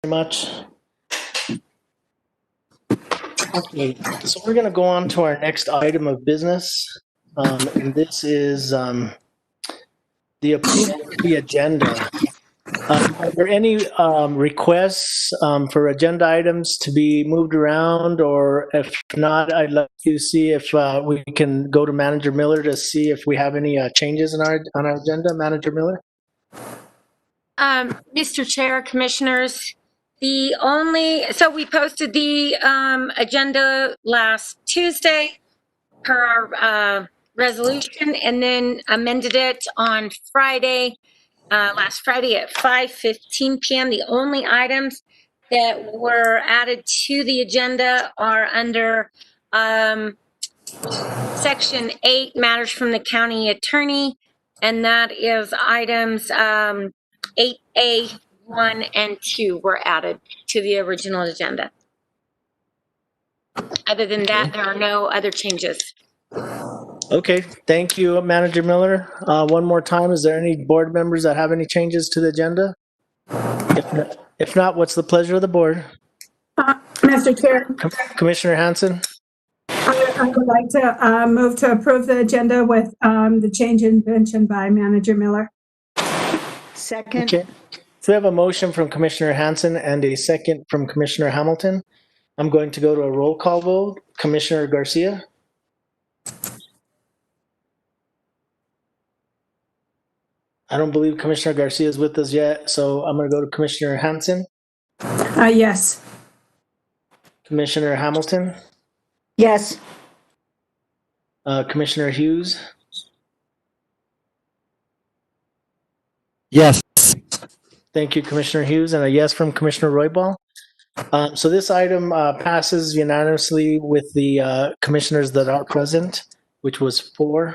much. Okay, so we're going to go on to our next item of business. And this is the approval of the agenda. Are there any requests for agenda items to be moved around? Or if not, I'd like to see if we can go to Manager Miller to see if we have any changes on our agenda. Manager Miller? Mr. Chair, Commissioners, so we posted the agenda last Tuesday per our resolution, and then amended it on Friday, last Friday at 5:15 p.m. The only items that were added to the agenda are under Section 8, Matters from the County Attorney, and that is items 8A, 1, and 2 were added to the original agenda. Other than that, there are no other changes. Okay, thank you, Manager Miller. One more time, is there any board members that have any changes to the agenda? If not, what's the pleasure of the board? Mr. Chair, Commissioner Hanson? I would like to move to approve the agenda with the change mentioned by Manager Miller. Second. Okay. So we have a motion from Commissioner Hanson and a second from Commissioner Hamilton. I'm going to go to a roll call vote. Commissioner Garcia? I don't believe Commissioner Garcia is with us yet, so I'm going to go to Commissioner Hanson. Yes. Commissioner Hamilton? Yes. Commissioner Hughes? Yes. Thank you, Commissioner Hughes, and a yes from Commissioner Roybal. So this item passes unanimously with the commissioners that are present, which was 4.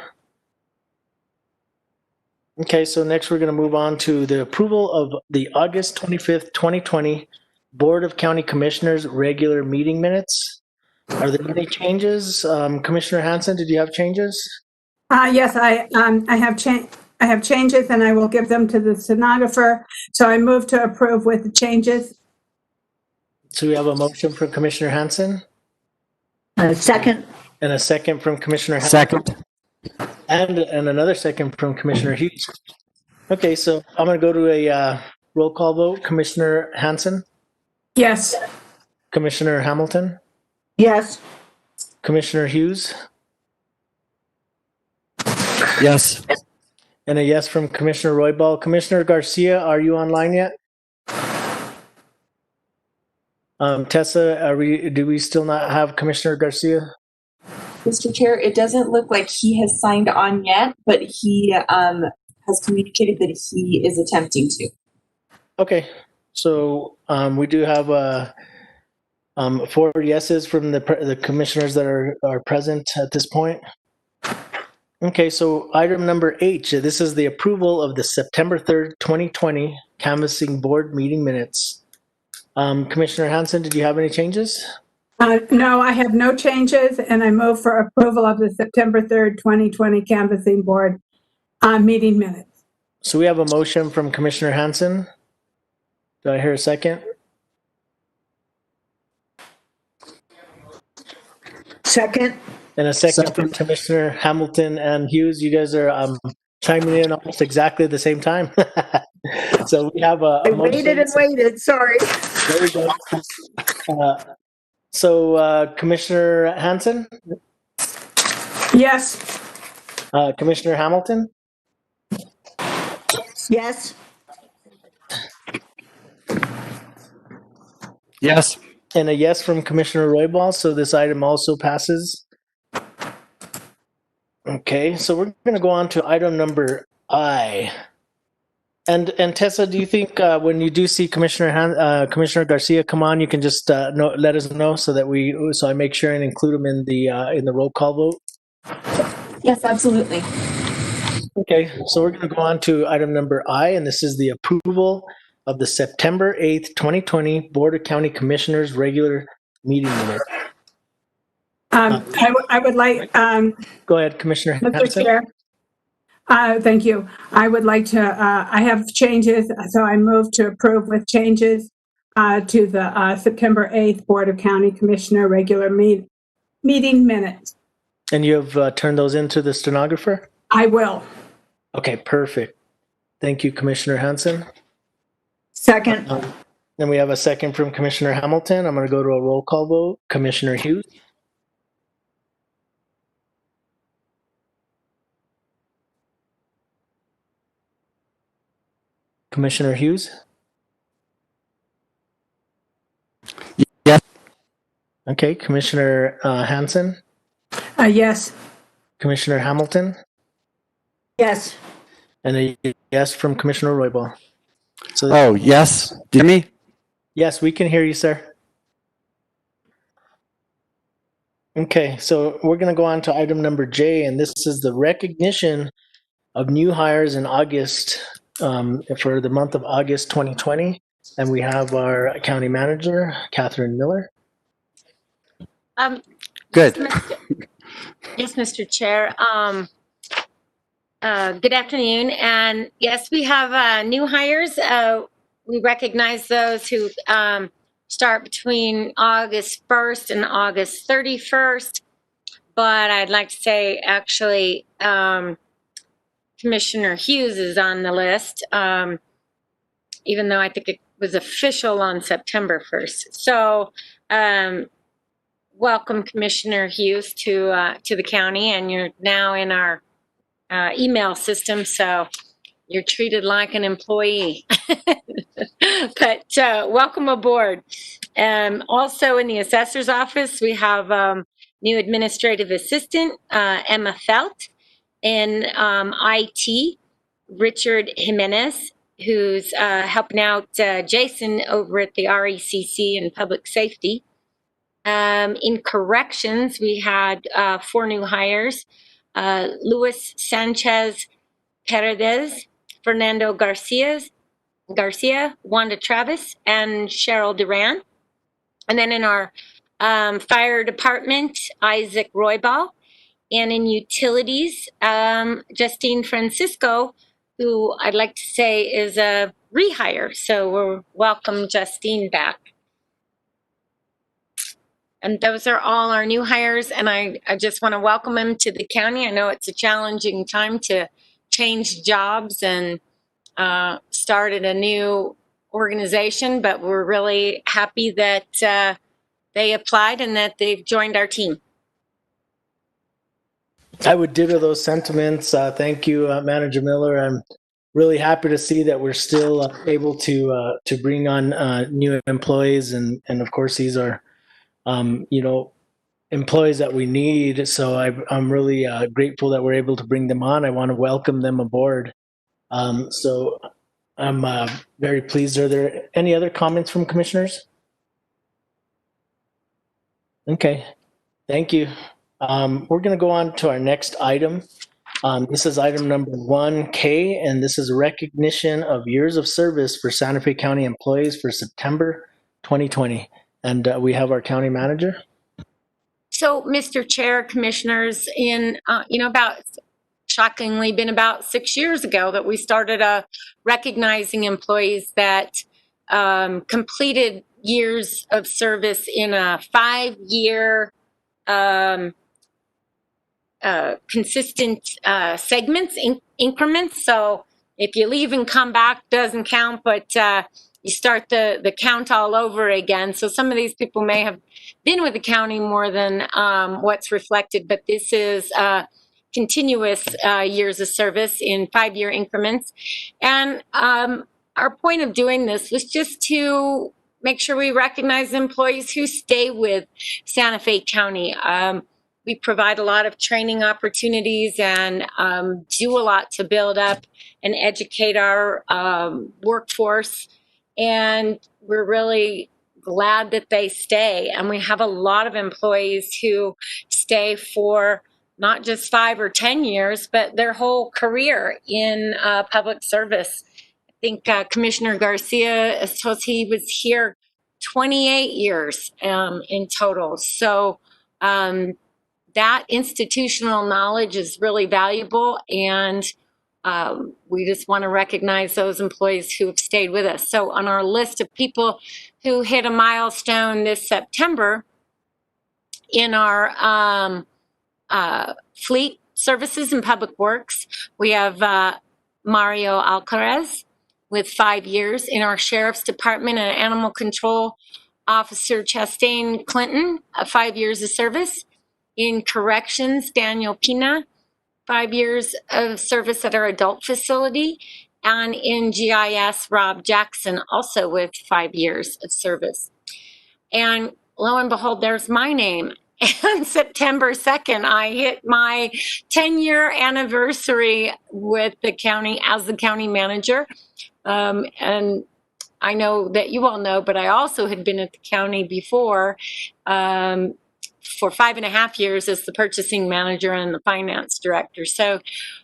Okay, so next we're going to move on to the approval of the August 25th, 2020 Board of County Commissioners regular meeting minutes. Are there any changes? Commissioner Hanson, did you have changes? Yes, I have changes, and I will give them to the stenographer. So I move to approve with the changes. So we have a motion from Commissioner Hanson. Second. And a second from Commissioner Hanson. Second. And another second from Commissioner Hughes. Okay, so I'm going to go to a roll call vote. Commissioner Hanson? Yes. Commissioner Hamilton? Yes. Commissioner Hughes? Yes. And a yes from Commissioner Roybal. Commissioner Garcia, are you online yet? Tessa, do we still not have Commissioner Garcia? Mr. Chair, it doesn't look like he has signed on yet, but he has communicated that he is attempting to. Okay, so we do have 4 yeses from the commissioners that are present at this point. Okay, so item number 8, this is the approval of the September 3rd, 2020 Canvassing Board meeting minutes. Commissioner Hanson, did you have any changes? No, I have no changes, and I move for approval of the September 3rd, 2020 Canvassing Board meeting minutes. So we have a motion from Commissioner Hanson. Do I hear a second? Second. And a second from Commissioner Hamilton and Hughes. You guys are chiming in almost exactly at the same time. So we have a I motion. waited and waited. Sorry. There we go. So Commissioner Hanson? Yes. Commissioner Hamilton? Yes. Yes. And a yes from Commissioner Roybal, so this item also passes. Okay, so we're going to go on to item number I. And Tessa, do you think when you do see Commissioner Garcia come on, you can just let us know so I make sure and include him in the roll call vote? Yes, absolutely. Okay, so we're going to go on to item number I, and this is the approval of the September 8th, 2020 Board of County Commissioners regular meeting minutes. I would like. Go ahead, Commissioner Mr. Hanson. Chair. Thank you. I would like to, I have changes, so I move to approve with changes. to the September 8th Board of County Commissioner regular meeting minutes. And you have turned those into the stenographer? I will. Okay, perfect. Thank you, Commissioner Hanson. Second. Then we have a second from Commissioner Hamilton. I'm going to go to a roll call vote. Commissioner Hughes? Commissioner Hughes? Yes. Okay, Commissioner Hanson? Yes. Commissioner Hamilton? Yes. And a yes from Commissioner Roybal. So, Oh, yes. Do you hear me? yes, we can hear you, sir. Okay, so we're going to go on to item number J, and this is the recognition of new hires in August for the month of August 2020. And we have our county manager, Catherine Miller. Good. Yes, Mr. Chair. Good afternoon. And yes, we have new hires. We recognize those who start between August 1st and August 31st. But I'd like to say, actually, Commissioner Hughes is on the list, even though I think it was official on September 1st. So, welcome, Commissioner Hughes, to the county, and you're now in our email system, so you're treated like an employee. But welcome aboard. Also in the assessor's office, we have new administrative assistant, Emma Felt. In IT, Richard Jimenez, who's helping out Jason over at the RECC and public safety. In corrections, we had 4 new hires. Luis Sanchez Paredes, Fernando Garcia, Wanda Travis, and Cheryl Duran. And then in our fire department, Isaac Roybal. And in utilities, Justine Francisco, who I'd like to say is a rehire. So we're welcome Justine back. And those are all our new hires. And I just want to welcome them to the county. I know it's a challenging time to change jobs and start at a new organization, but we're really happy that they applied and that they've joined our team. I would ditto those sentiments. Thank you, Manager Miller. I'm really happy to see that we're still able to bring on new employees, and of course these are employees that we need. So I'm really grateful that we're able to bring them on. I want to welcome them aboard. So I'm very pleased. Are there any other comments from commissioners? Okay, thank you. We're going to go on to our next item. This is item number 1K, and this is recognition of years of service for Santa Fe County employees for September 2020. And we have our county manager. So, Mr. Chair, commissioners, in, about shockingly been about 6 years ago that we started recognizing employees that completed years of service in a 5-year consistent segments, increments. So if you leave and come back, doesn't count, but you start the count all over again. So some of these people may have been with the county more than what's reflected, but this is continuous years of service in 5-year increments. And our point of doing this was just to make sure we recognize employees who stay with Santa Fe County. We provide a lot of training opportunities and do a lot to build up and educate our workforce. And we're really glad that they stay. And we have a lot of employees who stay for not just 5 or 10 years, but their whole career in public service. I think Commissioner Garcia told he was here 28 years in total. So that institutional knowledge is really valuable, and We just want to recognize those employees who have stayed with us. So on our list of people who hit a milestone this September in our fleet services and public works, we have Mario Alcaraz with 5 years. In our sheriff's department and animal control officer Chastain Clinton, 5 years of service. In corrections, Daniel Pina, 5 years of service at our adult facility. And in GIS, Rob Jackson, also with 5 years of service. And lo and behold, there's my name. And September 2nd, I hit my 10-year anniversary with the county as the county manager. And I know that you all know, but I also had been at the county before for 5.5 years as the purchasing manager and the finance director. So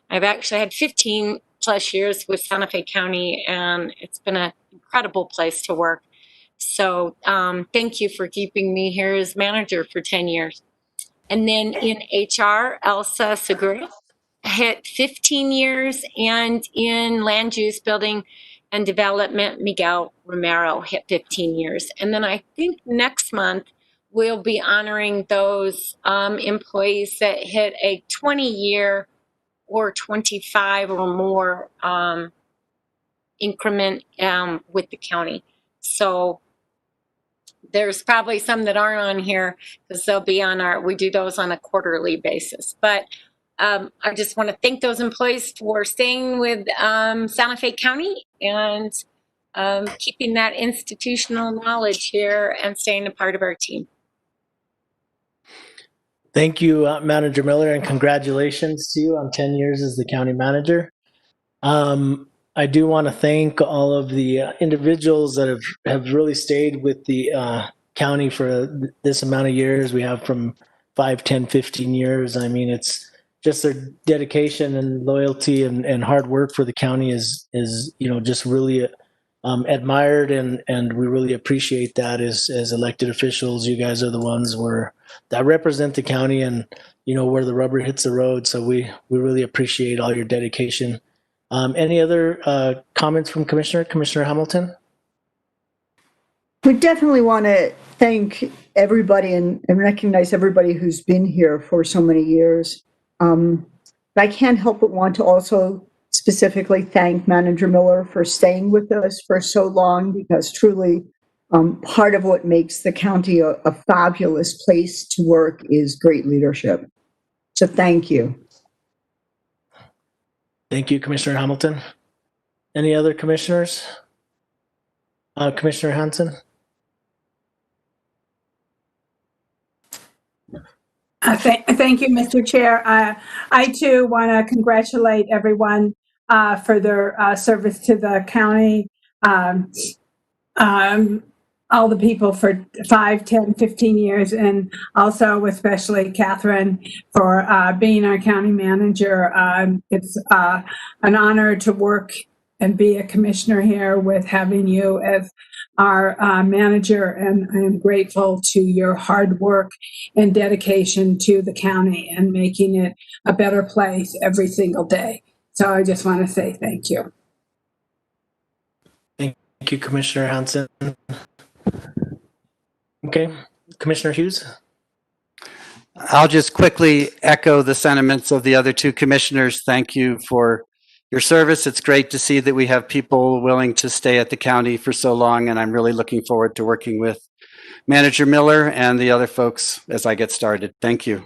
I've actually had 15 plus years with Santa Fe County, and it's been an incredible place to work. So thank you for keeping me here as manager for 10 years. And then in HR, Elsa Segura hit 15 years, and in land use, building and development, Miguel Romero hit 15 years. And then I think next month we'll be honoring those employees that hit a 20-year or 25 or more increment with the county. So there's probably some that aren't on here because they'll be on we do those on a quarterly basis. But I just want to thank those employees for staying with Santa Fe County and keeping that institutional knowledge here and staying a part of our team. Thank you, Manager Miller, and congratulations to you on 10 years as the county manager. I do want to thank all of the individuals that have really stayed with the county for this amount of years. We have from 5, 10, 15 years. I mean, it's just their dedication and loyalty and hard work for the county is just really admired, and we really appreciate that as elected officials. You guys are the ones that represent the county and where the rubber hits the road. So we really appreciate all your dedication. Any other comments from Commissioner Hamilton? We definitely want to thank everybody and recognize everybody who's been here for so many years. But I can't help but want to also specifically thank Manager Miller for staying with us for so long, because truly part of what makes the county a fabulous place to work is great leadership. So thank you. Thank you, Commissioner Hamilton. Any other commissioners? Commissioner Hansen? Thank you, Mr. Chair. I too want to congratulate everyone for their service to the county. All the people for 5, 10, 15 years, and also especially Catherine for being our county manager. It's an honor to work and be a commissioner here with having you as our manager, and I am grateful to your hard work and dedication to the county and making it a better place every single day. So I just want to say thank you. Thank you, Commissioner Hansen. Okay, Commissioner Hughes? I'll just quickly echo the sentiments of the other two commissioners. Thank you for your service. It's great to see that we have people willing to stay at the county for so long, and I'm really looking forward to working with Manager Miller and the other folks as I get started. Thank you.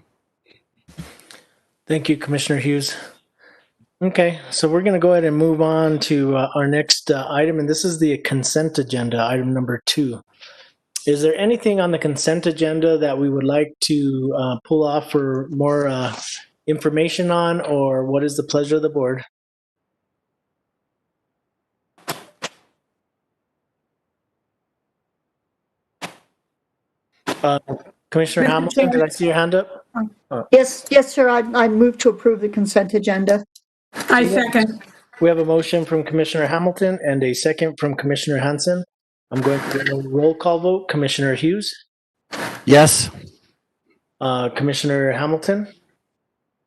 Thank you, Commissioner Hughes. Okay, so we're going to go ahead and move on to our next item, and this is the consent agenda, item number 2. Is there anything on the consent agenda that we would like to pull off for more information on, or what is the pleasure of the board? Commissioner Mr. Hamilton, Chair. did I see your hand up? Yes, sir. I move to approve the consent agenda. I second. We have a motion from Commissioner Hamilton and a second from Commissioner Hansen. I'm going to do a roll call vote. Commissioner Hughes? Yes. Commissioner Hamilton?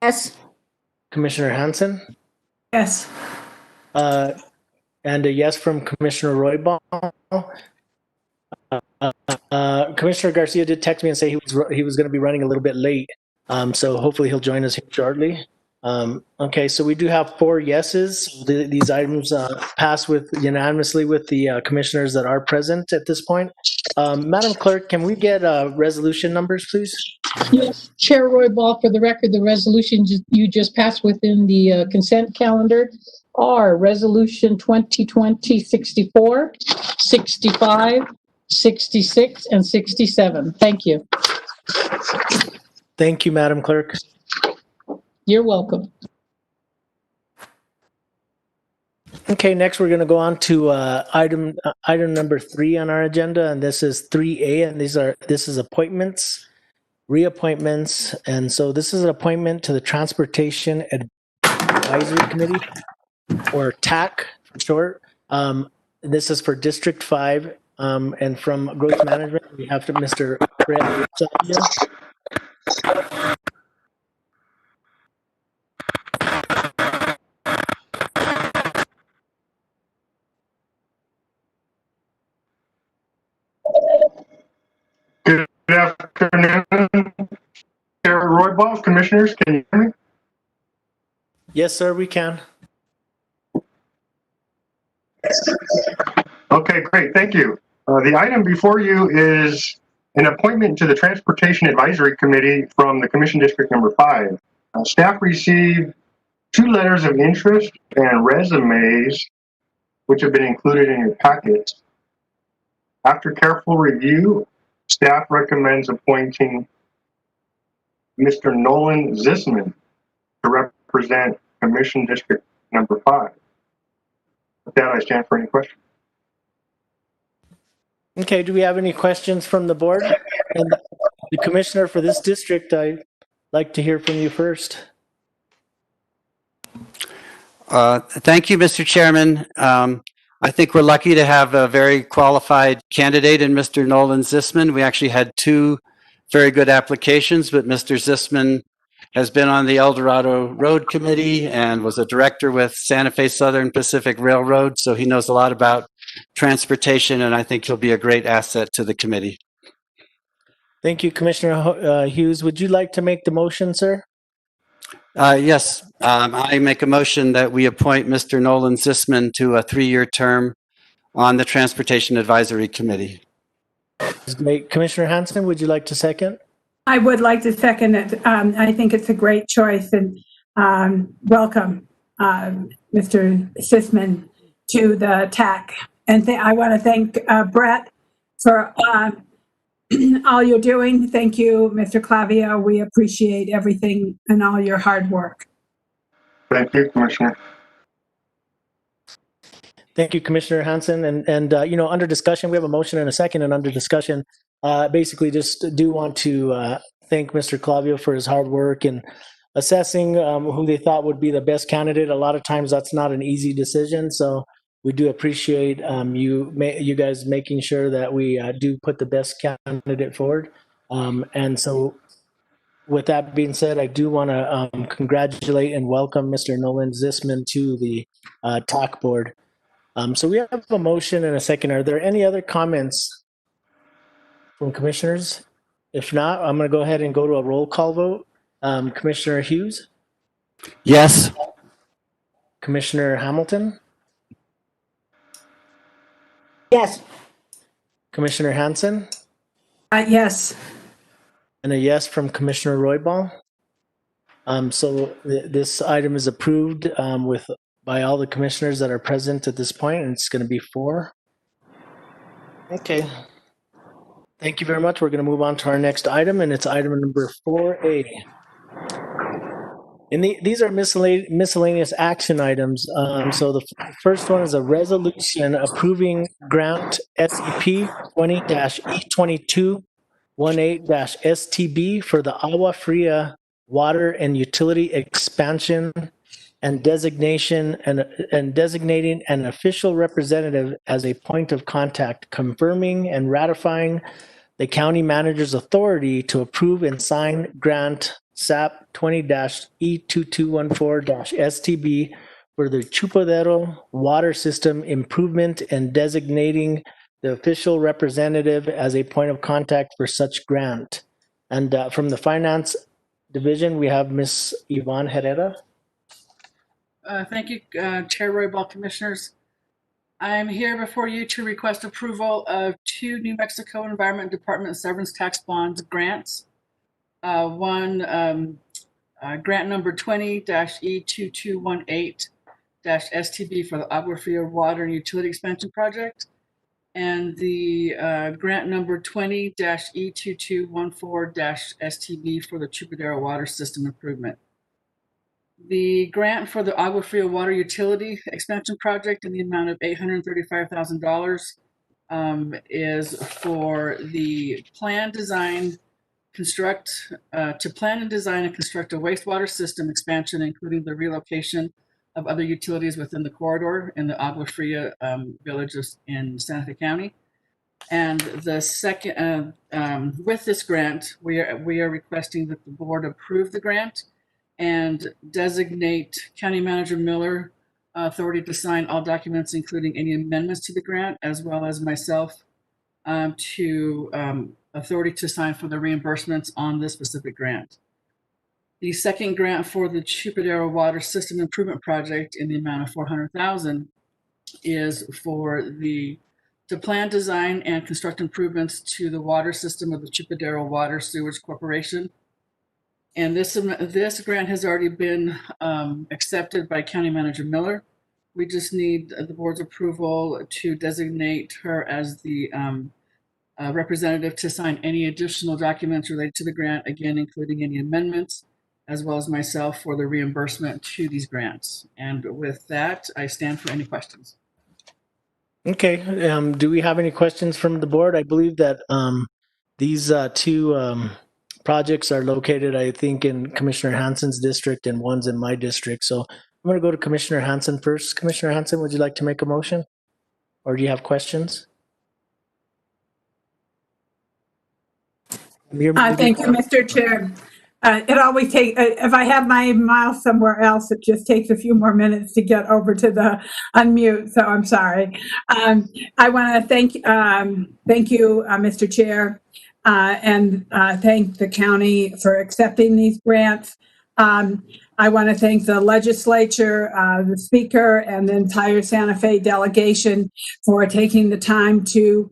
Yes. Commissioner Hansen? Yes. And a yes from Commissioner Roybal. Commissioner Garcia did text me and say he was going to be running a little bit late. So hopefully he'll join us here shortly. Okay, so we do have 4 yeses. These items pass unanimously with the commissioners that are present at this point. Madam Clerk, can we get resolution numbers, please? Yes, Chair Roybal, for the record, the resolutions you just passed within the consent calendar are Resolution 2020-64, 65, 66, and 67. Thank you. Thank you, Madam Clerk. You're welcome. Okay, next we're going to go on to item number 3 on our agenda, and this is 3A, and this is appointments, reappointments, and so this is an appointment to the Transportation Advisory Committee, or TAC for short. This is for District 5, and from Growth Management we have to Mr. Brett Savia. Good afternoon, Chair Roybal, Commissioners. Can you hear me? Yes, sir, we can. Okay, great. Thank you. The item before you is an appointment to the Transportation Advisory Committee from the Commission District Number 5. Staff received 2 letters of interest and resumes, which have been included in your packet. After careful review, staff recommends appointing Mr. Nolan Zisman to represent Commission District Number 5. With that, I stand for any questions. Okay, do we have any questions from the board? And the commissioner for this district, I'd like to hear from you first. Thank you, Mr. Chairman. I think we're lucky to have a very qualified candidate in Mr. Nolan Zisman. We actually had 2 very good applications, but Mr. Zisman has been on the El Dorado Road Committee and was a director with Santa Fe Southern Pacific Railroad, so he knows a lot about transportation, and I think he'll be a great asset to the committee. Thank you, Commissioner Hughes. Would you like to make the motion, sir? Yes, I make a motion that we appoint Mr. Nolan Zisman to a 3-year term on the Transportation Advisory Committee. Commissioner Hanson, would you like to second? I would like to second it. I think it's a great choice, and welcome, Mr. Sisman, to the TAC. And I want to thank Brett for all you're doing. Thank you, Mr. Clavia. We appreciate everything and all your hard work. Thank you, Commissioner. Thank you, Commissioner Hanson. And under discussion, we have a motion and a second, and under discussion, basically just do want to thank Mr. Clavio for his hard work in assessing who they thought would be the best candidate. A lot of times that's not an easy decision. So we do appreciate you guys making sure that we do put the best candidate forward. And so with that being said, I do want to congratulate and welcome Mr. Nolan Zisman to the TAC board. So we have a motion and a second. Are there any other comments from commissioners? If not, I'm going to go ahead and go to a roll call vote. Commissioner Hughes? Yes. Commissioner Hamilton? Yes. Commissioner Hanson? Yes. And a yes from Commissioner Roybal. So this item is approved by all the commissioners that are present at this point, and it's going to be 4. Okay. Thank you very much. We're going to move on to our next item, and it's item number 4A. And these are miscellaneous action items. So the first one is a resolution approving grant SCP 20-E2218-STB for the Agua Fria water and utility expansion and designating an official representative as a point of contact, confirming and ratifying the county manager's authority to approve and sign grant SAP 20-E2214-STB for the Chupadero water system improvement and designating the official representative as a point of contact for such grant. And from the Finance Division, we have Ms. Yvonne Herrera. Thank you, Chair Roybal, Commissioners. I'm here before you to request approval of 2 New Mexico Environment Department severance tax bonds grants. One, grant number 20-E2218-STB for the Agua Fria Water and Utility Expansion Project, and the grant number 20-E2214-STB for the Chupadero Water System Improvement. The grant for the Agua Fria Water Utility Expansion Project in the amount of $835,000 is for the plan, design, construct, to plan and design and construct a wastewater system expansion, including the relocation of other utilities within the corridor in the Agua Fria villages in Santa Fe County. And the second, with this grant, we are requesting that the board approve the grant and designate County Manager Miller authority to sign all documents, including any amendments to the grant, as well as myself to authority to sign for the reimbursements on this specific grant. The second grant for the Chupadero Water System Improvement Project in the amount of $400,000 is for to plan, design, and construct improvements to the water system of the Chupadero Water Sewage Corporation. And this grant has already been accepted by County Manager Miller. We just need the board's approval to designate her as the representative to sign any additional documents related to the grant, again, including any amendments, as well as myself for the reimbursement to these grants. And with that, I stand for any questions. Okay, do we have any questions from the board? I believe that these 2 projects are located, I think, in Commissioner Hansen's district and one's in my district. So I'm going to go to Commissioner Hansen first. Commissioner Hansen, would you like to make a motion? Or do you have questions? Thank you, Mr. Chair. It always takes, if I have my mouse somewhere else, it just takes a few more minutes to get over to the unmute, so I'm sorry. I want to thank you, Mr. Chair, and thank the county for accepting these grants. I want to thank the legislature, the speaker, and the entire Santa Fe delegation for taking the time to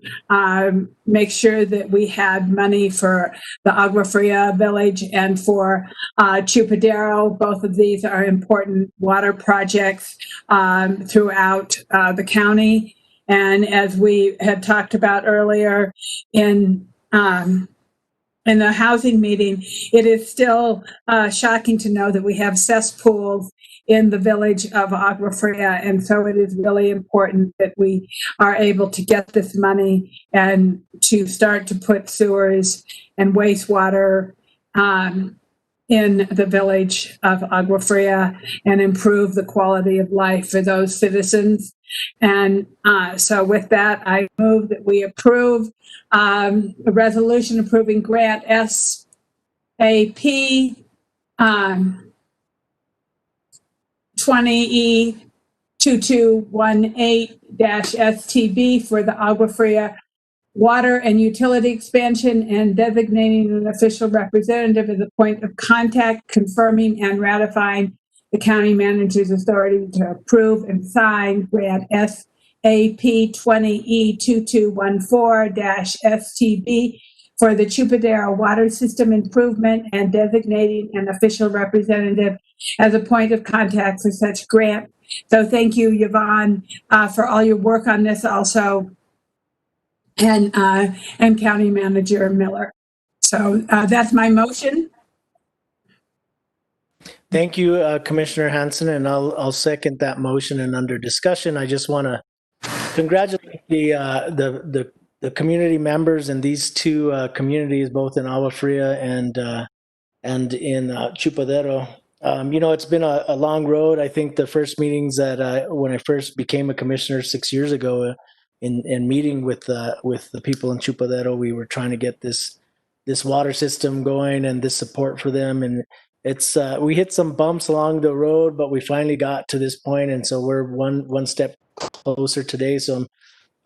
make sure that we had money for the Agua Fria village and for Chupadero. Both of these are important water projects throughout the county. And as we had talked about earlier in the housing meeting, it is still shocking to know that we have cesspools in the village of Agua Fria. And so it is really important that we are able to get this money and to start to put sewers and wastewater in the village of Agua Fria and improve the quality of life for those citizens. And so with that, I move that we approve a resolution approving grant SAP 20E2218-STB for the Agua Fria water and utility expansion and designating an official representative as a point of contact, confirming and ratifying the county manager's authority to approve and sign grant SAP 20E2214-STB for the Chupadero water system improvement and designating an official representative as a point of contact for such grant. So thank you, Yvonne, for all your work on this also, and County Manager Miller. So that's my motion. Thank you, Commissioner Hansen, and I'll second that motion. And under discussion, I just want to congratulate the community members in these 2 communities, both in Agua Fria and in Chupadero. It's been a long road. I think the first meetings that when I first became a commissioner 6 years ago, in meeting with the people in Chupadero, we were trying to get this water system going and this support for them, and it's we hit some bumps along the road, but we finally got to this point, and so we're one step closer today. So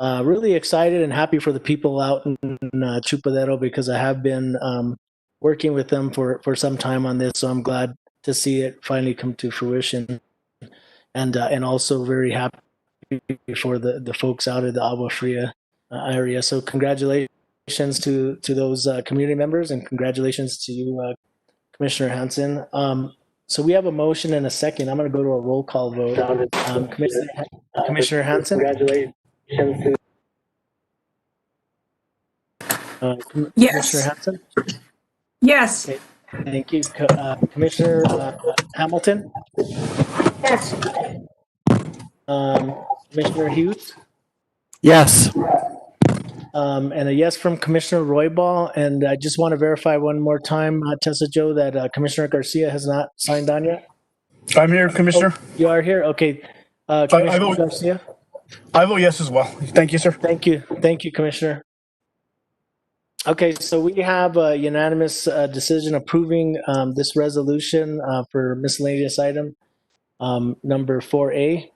I'm really excited and happy for the people out in Chupadero, because I have been working with them for some time on this. So I'm glad to see it finally come to fruition, and also very happy for the folks out of the Agua Fria area. So congratulations to those community members, and congratulations to you, Commissioner Hansen. So we have a motion and a second. I'm going to go to a roll call vote. Commissioner Hansen? Congratulations. Yes. Commissioner Hansen? Yes. Okay. Thank you. Commissioner Hamilton? Yes. Commissioner Hughes? Yes. And a yes from Commissioner Roybal. And I just want to verify one more time, Tessa Joe, that Commissioner Garcia has not signed on yet. I'm here, Commissioner. You are here? Okay. Commissioner Garcia? I vote yes as well. Thank you, sir. Thank you. Thank you, Commissioner. Okay, so we have a unanimous decision approving this resolution for miscellaneous item number 4A.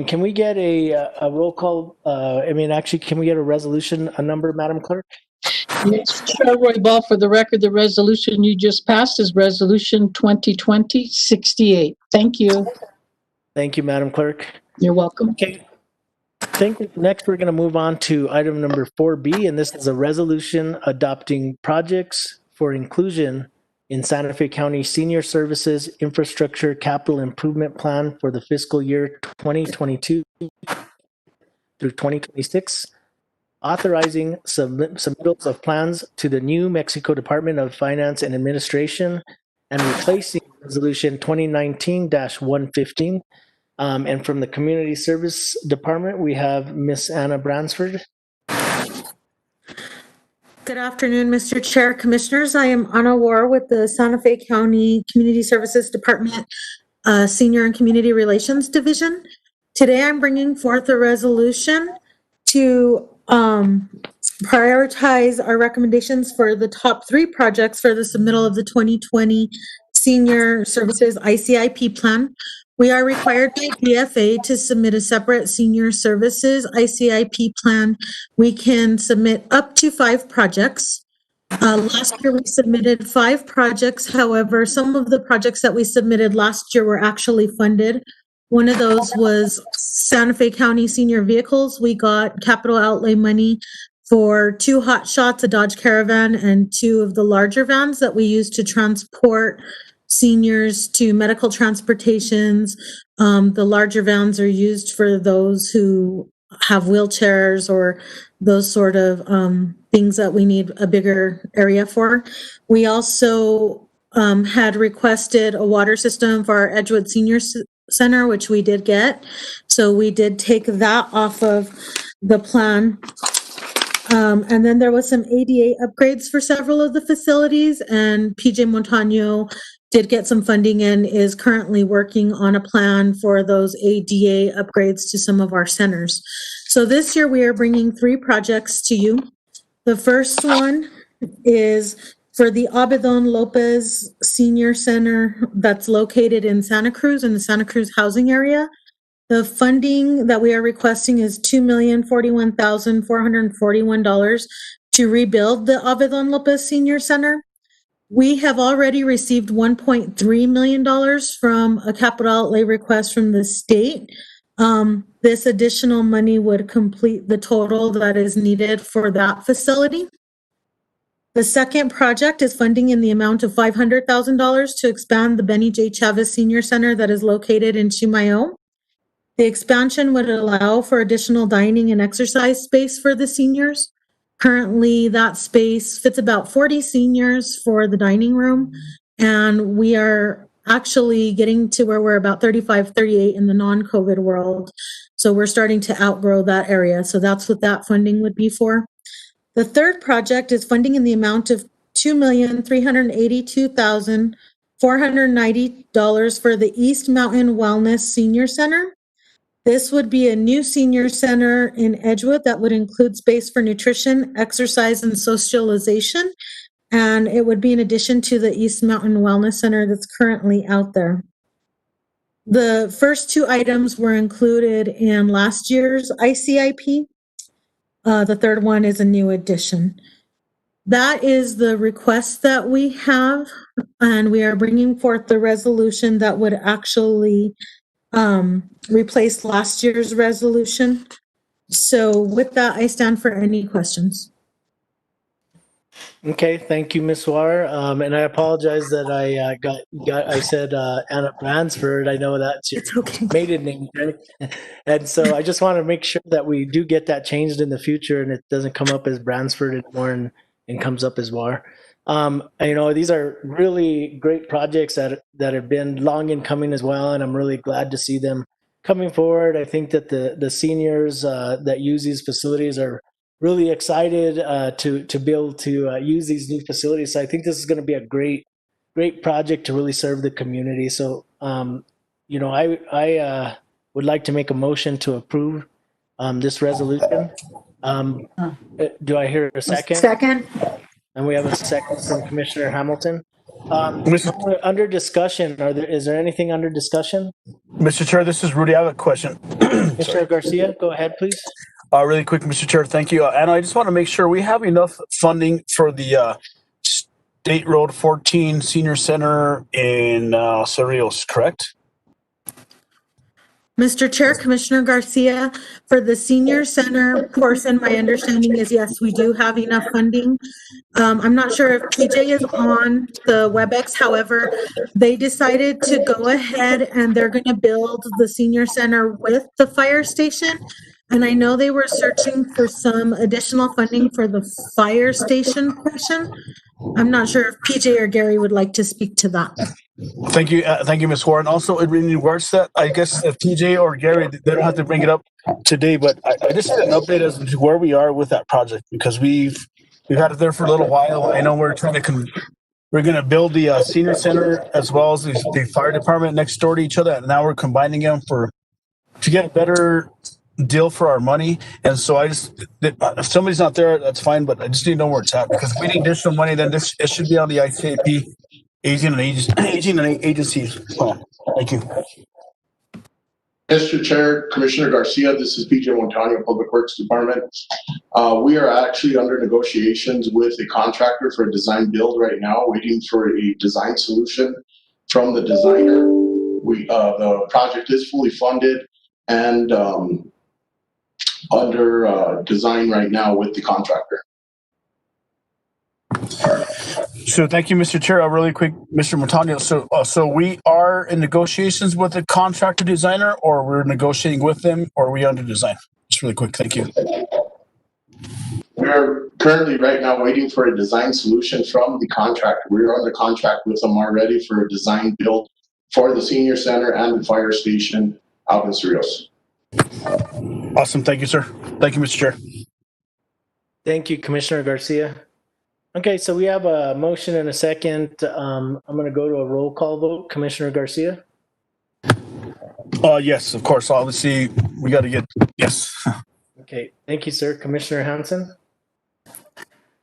Can we get a roll call? Actually, can we get a resolution, a number, Madam Clerk? Yes, Chair Roybal, for the record, the resolution you just passed is Resolution 2020-68. Thank you. Thank you, Madam Clerk. You're welcome. Okay. I think next we're going to move on to item number 4B, and this is a resolution adopting projects for inclusion in Santa Fe County Senior Services Infrastructure Capital Improvement Plan for the fiscal year 2022 through 2026, authorizing submittals of plans to the New Mexico Department of Finance and Administration, and replacing Resolution 2019-115. And from the Community Service Department, we have Miss Anna Bransford. Good afternoon, Mr. Chair, Commissioners. I am Anna War with the Santa Fe County Community Services Department, Senior and Community Relations Division. Today, I'm bringing forth a resolution to prioritize our recommendations for the top 3 projects for the submittal of the 2020 Senior Services ICIP Plan. We are required by DFA to submit a separate Senior Services ICIP Plan. We can submit up to 5 projects. Last year, we submitted 5 projects. However, some of the projects that we submitted last year were actually funded. One of those was Santa Fe County Senior Vehicles. We got capital outlay money for 2 hot shots, a Dodge Caravan, and 2 of the larger vans that we use to transport seniors to medical transportations. The larger vans are used for those who have wheelchairs or those sort of things that we need a bigger area for. We also had requested a water system for our Edgewood Senior Center, which we did get. So we did take that off of the plan. And then there was some ADA upgrades for several of the facilities, and PJ Montano did get some funding and is currently working on a plan for those ADA upgrades to some of our centers. So this year we are bringing 3 projects to you. The first one is for the Abedon Lopez Senior Center that's located in Santa Cruz, in the Santa Cruz housing area. The funding that we are requesting is $2,041,441 to rebuild the Abedon Lopez Senior Center. We have already received $1.3 million from a capital outlay request from the state. This additional money would complete the total that is needed for that facility. The second project is funding in the amount of $500,000 to expand the Benny J. Chavez Senior Center that is located in Chimayo. The expansion would allow for additional dining and exercise space for the seniors. Currently, that space fits about 40 seniors for the dining room, and we are actually getting to where we're about 35, 38 in the non-COVID world. So we're starting to outgrow that area. So that's what that funding would be for. The third project is funding in the amount of $2,382,490 for the East Mountain Wellness Senior Center. This would be a new senior center in Edgewood that would include space for nutrition, exercise, and socialization. And it would be in addition to the East Mountain Wellness Center that's currently out there. The first two items were included in last year's ICIP. The third one is a new addition. That is the request that we have, and we are bringing forth the resolution that would actually replace last year's resolution. So with that, I stand for any questions. Okay, thank you, Ms. War. And I apologize that I said Anna Bransford. I know that's your It's okay. maiden name, right? And so I just want to make sure that we do get that changed in the future and it doesn't come up as Bransford anymore and comes up as War. These are really great projects that have been long in coming as well, and I'm really glad to see them coming forward. I think that the seniors that use these facilities are really excited to be able to use these new facilities. So I think this is going to be a great project to really serve the community. So, I would like to make a motion to approve this resolution. Do I hear a second? Second? And we have a second from Commissioner Hamilton. Mr. Under discussion, is there anything under discussion? Mr. Chair, this is Rudy. I have a question. Mr. Garcia, go ahead, please. Really quick, Mr. Chair. Thank you. And I just want to make sure we have enough funding for the State Road 14 Senior Center in Cerrillos, correct? Mr. Chair, Commissioner Garcia, for the senior center portion, my understanding is yes, we do have enough funding. I'm not sure if PJ is on the WebEx. However, they decided to go ahead and they're going to build the senior center with the fire station. And I know they were searching for some additional funding for the fire station portion. I'm not sure if PJ or Gary would like to speak to that. Thank you, Ms. Warren. Also, in regards to that, I guess if TJ or Gary, they don't have to bring it up today, but I just need an update as to where we are with that project, because we've had it there for a little while. I know we're trying to we're going to build the senior center as well as the fire department next door to each other, and now we're combining them to get a better deal for our money. And so if somebody's not there, that's fine, but I just need to know where it's at, because if we need additional money, then it should be on the ICAP aging and agencies plan. Thank you. Mr. Chair, Commissioner Garcia, this is PJ Montano, Public Works Department. We are actually under negotiations with a contractor for a design build right now, waiting for a design solution from the designer. The project is fully funded and under design right now with the contractor. So thank you, Mr. Chair. Really quick, Mr. Montano. So we are in negotiations with the contractor designer, or we're negotiating with them, or are we under design? Just really quick. Thank you. We're currently right now waiting for a design solution from the contractor. We're under contract with them already for a design build for the senior center and the fire station out in Cerrillos. Awesome. Thank you, sir. Thank you, Mr. Chair. Thank you, Commissioner Garcia. Okay, so we have a motion and a second. I'm going to go to a roll call vote. Commissioner Garcia? Yes, of course. Obviously, we got to get, yes. Okay, thank you, sir. Commissioner Hanson?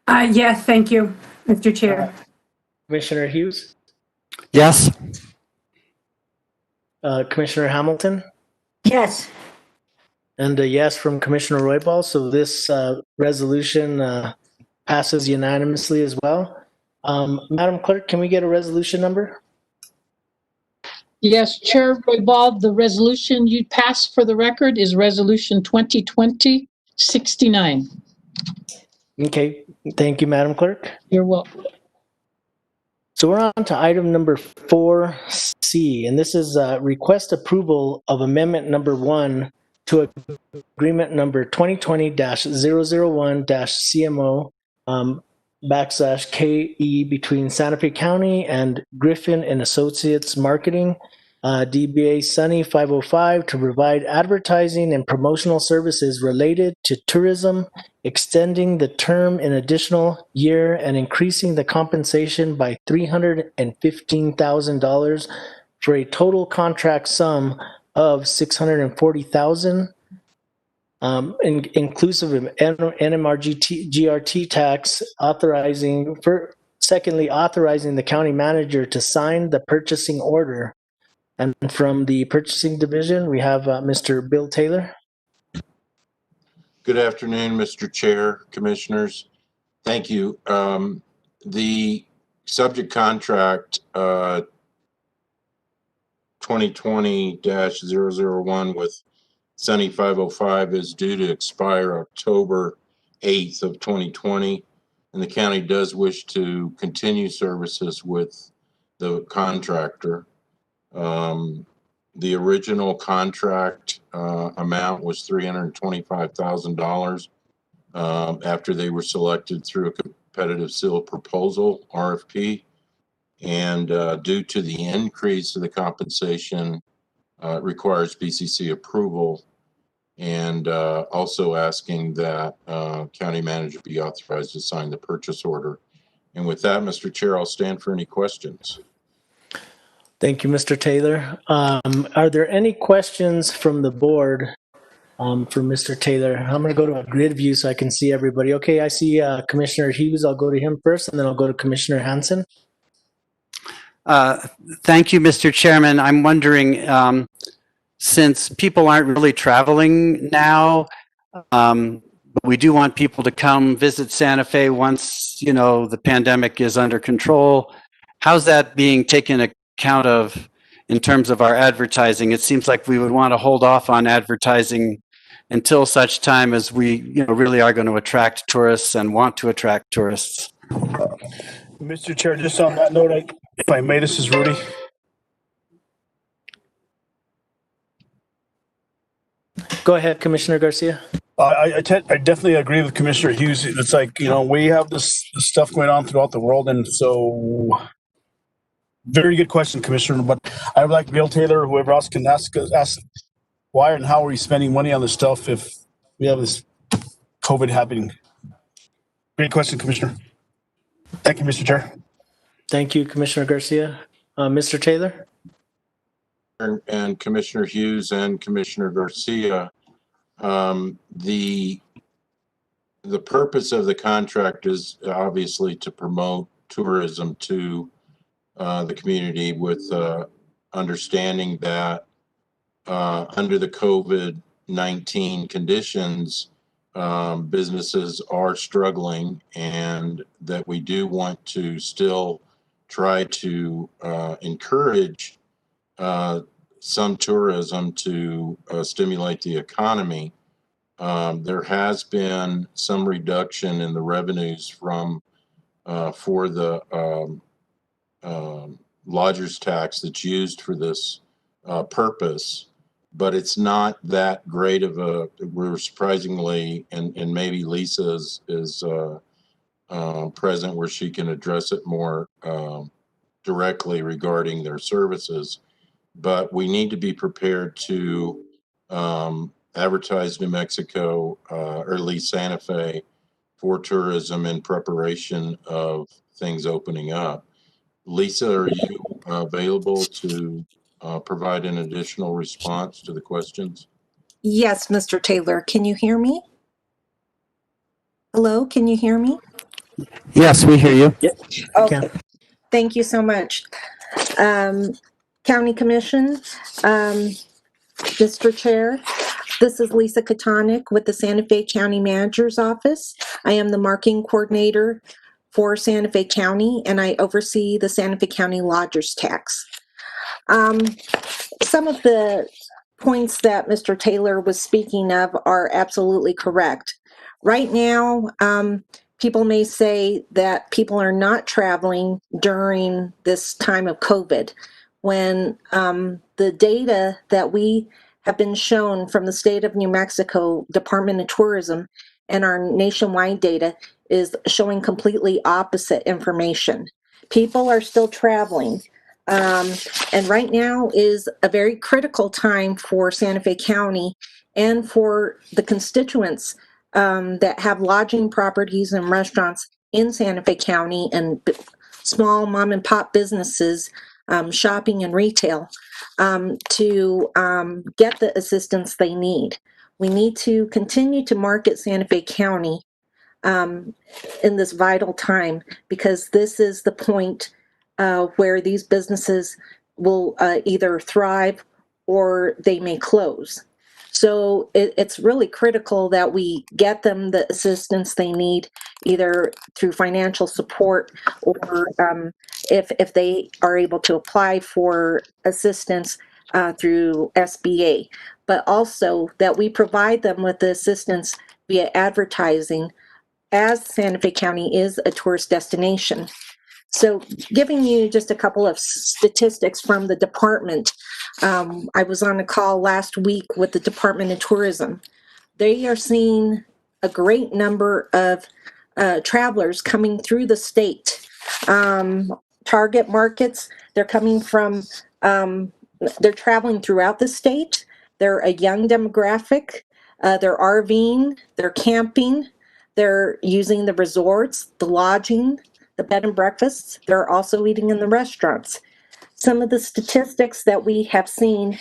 Yes, thank you, Mr. Chair. Commissioner Hughes? Yes. Commissioner Hamilton? Yes. And a yes from Commissioner Roybal. So this resolution passes unanimously as well. Madam Clerk, can we get a resolution number? Yes, Chair Roybal, the resolution you passed for the record is Resolution 2020-69. Okay, thank you, Madam Clerk. You're welcome. So we're on to item number 4C, and this is request approval of amendment number 1 to agreement number 2020-001-CMO /KE between Santa Fe County and Griffin and Associates Marketing, DBA Sunny 505, to provide advertising and promotional services related to tourism, extending the term an additional year and increasing the compensation by $315,000 for a total contract sum of $640,000. Inclusive of NMRGT tax, authorizing for secondly, authorizing the county manager to sign the purchasing order. And from the purchasing division, we have Mr. Bill Taylor. Good afternoon, Mr. Chair, Commissioners. Thank you. The subject contract 2020-001 with Sunny 505 is due to expire October 8th of 2020, and the county does wish to continue services with the contractor. The original contract amount was $325,000 after they were selected through a competitive sealed proposal, RFP. And due to the increase of the compensation, it requires BCC approval, and also asking that county manager be authorized to sign the purchase order. And with that, Mr. Chair, I'll stand for any questions. Thank you, Mr. Taylor. Are there any questions from the board for Mr. Taylor? I'm going to go to a grid view so I can see everybody. Okay, I see Commissioner Hughes. I'll go to him first, and then I'll go to Commissioner Hansen. Thank you, Mr. Chairman. I'm wondering, since people aren't really traveling now, but we do want people to come visit Santa Fe once, you know, the pandemic is under control. How's that being taken account of in terms of our advertising? It seems like we would want to hold off on advertising until such time as we, you know, really are going to attract tourists and want to attract tourists. Mr. Chair, just on that note, if I may, this is Rudy. Go ahead, Commissioner Garcia. I definitely agree with Commissioner Hughes. It's like, you know, we have this stuff going on throughout the world, and so very good question, Commissioner. But I would like Bill Taylor or whoever else can ask why and how are we spending money on this stuff if we have this COVID happening? Great question, Commissioner. Thank you, Mr. Chair. Thank you, Commissioner Garcia. Mr. Taylor? And Commissioner Hughes and Commissioner Garcia, the purpose of the contract is obviously to promote tourism to the community, with understanding that under the COVID-19 conditions, businesses are struggling, and that we do want to still try to encourage some tourism to stimulate the economy. There has been some reduction in the revenues from for the lodger's tax that's used for this purpose, but it's not that great of a, we're surprisingly, and maybe Lisa is present where she can address it more directly regarding their services. But we need to be prepared to advertise New Mexico, or at least Santa Fe, for tourism in preparation of things opening up. Lisa, are you available to provide an additional response to the questions? Yes, Mr. Taylor, can you hear me? Hello, can you hear me? Yes, we hear you. Yep. Okay, thank you so much. County Commission, Mr. Chair, this is Lisa Katanik with the Santa Fe County Manager's Office. I am the marking coordinator for Santa Fe County, and I oversee the Santa Fe County Lodger's Tax. Some of the points that Mr. Taylor was speaking of are absolutely correct. Right now, people may say that people are not traveling during this time of COVID, when the data that we have been shown from the state of New Mexico Department of Tourism and our nationwide data is showing completely opposite information. People are still traveling. And right now is a very critical time for Santa Fe County and for the constituents that have lodging properties and restaurants in Santa Fe County, and small mom and pop businesses, shopping and retail, to get the assistance they need. We need to continue to market Santa Fe County in this vital time, because this is the point where these businesses will either thrive or they may close. So it's really critical that we get them the assistance they need, either through financial support or if they are able to apply for assistance through SBA, but also that we provide them with the assistance via advertising, as Santa Fe County is a tourist destination. So giving you just a couple of statistics from the department, I was on a call last week with the Department of Tourism. They are seeing a great number of travelers coming through the state. Target markets, they're coming from, they're traveling throughout the state. They're a young demographic. They're RVing, they're camping, they're using the resorts, the lodging, the bed and breakfasts. They're also eating in the restaurants. Some of the statistics that we have seen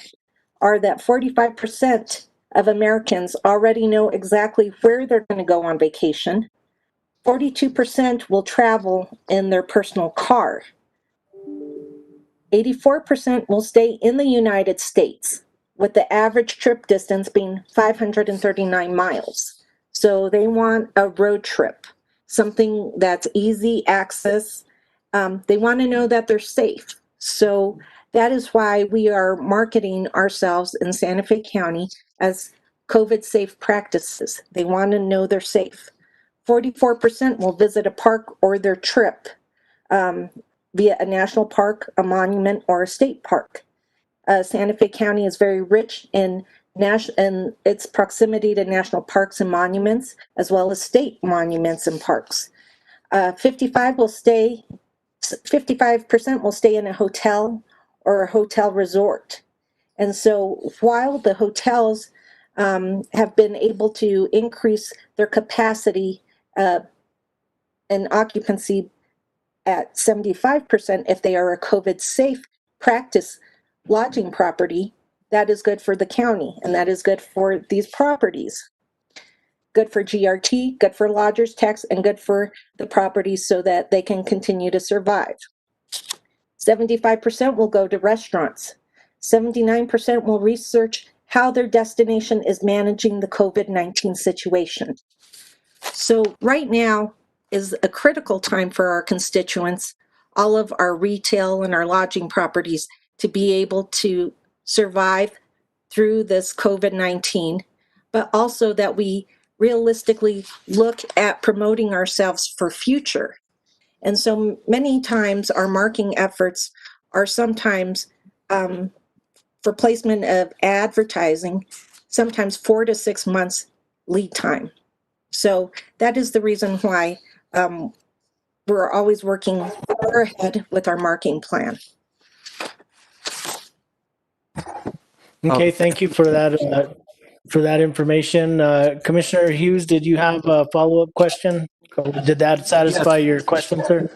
are that 45% of Americans already know exactly where they're going to go on vacation. 42% will travel in their personal car. 84% will stay in the United States, with the average trip distance being 539 miles. So they want a road trip, something that's easy access. They want to know that they're safe. So that is why we are marketing ourselves in Santa Fe County as COVID safe practices. They want to know they're safe. 44% will visit a park or their trip via a national park, a monument, or a state park. Santa Fe County is very rich in its proximity to national parks and monuments, as well as state monuments and parks. 55% will stay in a hotel or a hotel resort. And so while the hotels have been able to increase their capacity and occupancy at 75%, if they are a COVID safe practice lodging property, that is good for the county and that is good for these properties. Good for GRT, good for lodgers tax, and good for the properties so that they can continue to survive. 75% will go to restaurants. 79% will research how their destination is managing the COVID-19 situation. So right now is a critical time for our constituents, all of our retail and our lodging properties, to be able to survive through this COVID-19, but also that we realistically look at promoting ourselves for future. And so many times our marketing efforts are sometimes for placement of advertising, sometimes 4 to 6 months lead time. So that is the reason why we're always working far ahead with our marketing plan. Okay, thank you for that information. Commissioner Hughes, did you have a follow-up question? Did that satisfy your question, sir?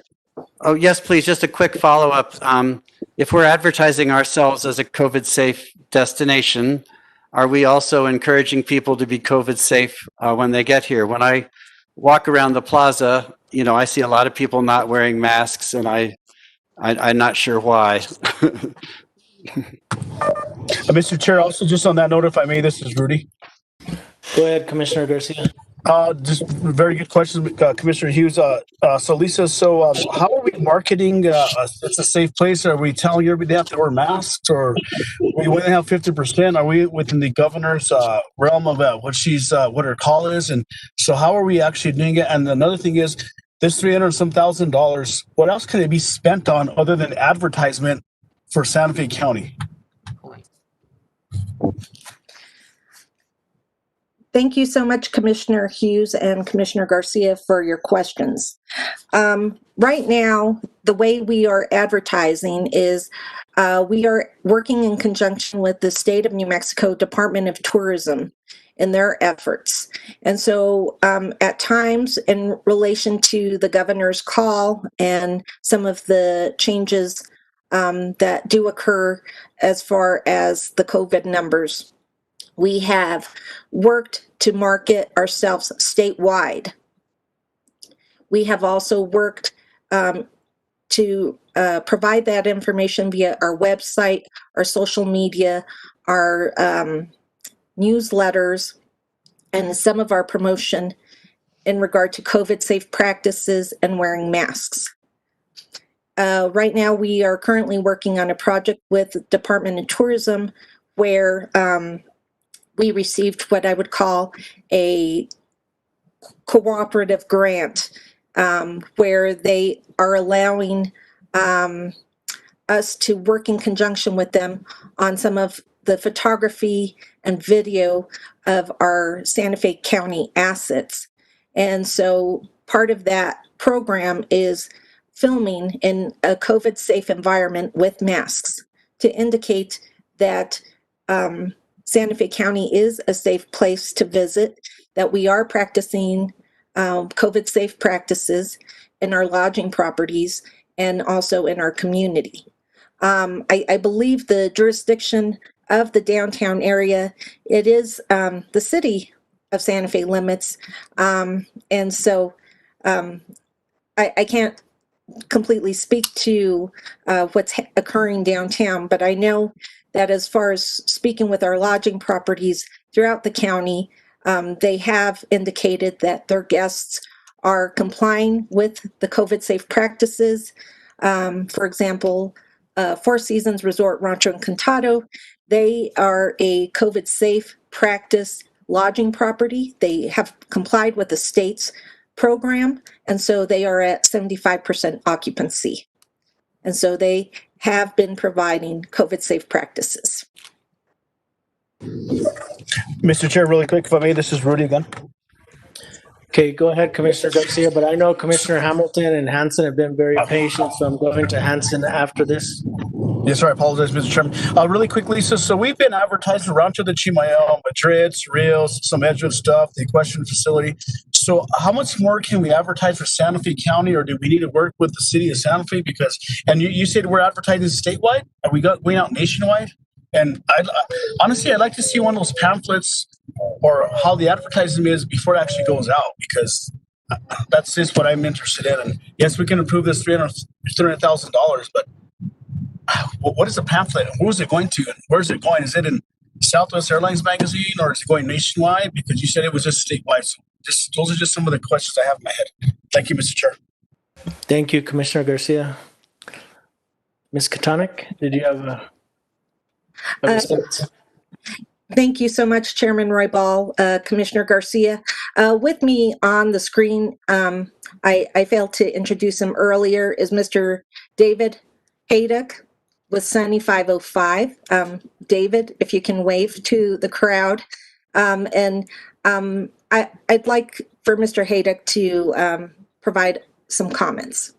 Oh, yes, please. Just a quick follow-up. If we're advertising ourselves as a COVID-safe destination, are we also encouraging people to be COVID-safe when they get here? When I walk around the plaza, I see a lot of people not wearing masks, and I'm not sure why. Mr. Chair, also just on that note, if I may, this is Rudy. Go ahead, Commissioner Garcia. Just very good questions, Commissioner Hughes. So Lisa, how are we marketing it's a safe place? Are we telling everybody they have to wear masks, or we only have 50%? Are we within the governor's realm of what her call is? And so how are we actually doing it? And another thing is, this $300,000, what else can it be spent on other than advertisement for Santa Fe County? Thank you so much, Commissioner Hughes and Commissioner Garcia, for your questions. Right now, the way we are advertising is we are working in conjunction with the State of New Mexico Department of Tourism in their efforts. And so at times, in relation to the governor's call and some of the changes that do occur as far as the COVID numbers, we have worked to market ourselves statewide. We have also worked to provide that information via our website, our social media, our newsletters, and some of our promotion in regard to COVID safe practices and wearing masks. Right now, we are currently working on a project with the Department of Tourism where we received what I would call a cooperative grant, where they are allowing us to work in conjunction with them on some of the photography and video of our Santa Fe County assets. And so part of that program is filming in a COVID safe environment with masks to indicate that Santa Fe County is a safe place to visit, that we are practicing COVID safe practices in our lodging properties and also in our community. I believe the jurisdiction of the downtown area, it is the city of Santa Fe limits. And so I can't completely speak to what's occurring downtown, but I know that as far as speaking with our lodging properties throughout the county, they have indicated that their guests are complying with the COVID safe practices. For example, Four Seasons Resort Rancho Encantado, they are a COVID safe practice lodging property. They have complied with the state's program, and so they are at 75% occupancy. And so they have been providing COVID safe practices. Mr. Chair, really quick, if I may, this is Rudy again. Okay, go ahead, Commissioner Garcia, but I know Commissioner Hamilton and Hanson have been very patient, so I'm going to Hanson after this. Yes, sir. I apologize, Mr. Chairman. Really quick, Lisa. So we've been advertising Rancho de Chimayo, Madrid, Surreal, some Edgewood stuff, the equestrian facility. So how much more can we advertise for Santa Fe County, or do we need to work with the city of Santa Fe? Because, and you said we're advertising statewide? Are we going out nationwide? And honestly, I'd like to see one of those pamphlets or how the advertising is before it actually goes out, because that's just what I'm interested in. And yes, we can approve this $300,000, but what is a pamphlet? Who is it going to? And where's it going? Is it in Southwest Airlines magazine, or is it going nationwide? Because you said it was just statewide. So those are just some of the questions I have in my head. Thank you, Mr. Chair. Thank you, Commissioner Garcia. Ms. Katanik, did you have a response? Thank you so much, Chairman Roybal, Commissioner Garcia. With me on the screen, I failed to introduce him earlier, is Mr. David Haydock with Sunny 505. David, if you can wave to the crowd. I'd like for Mr. Haydock to provide some comments.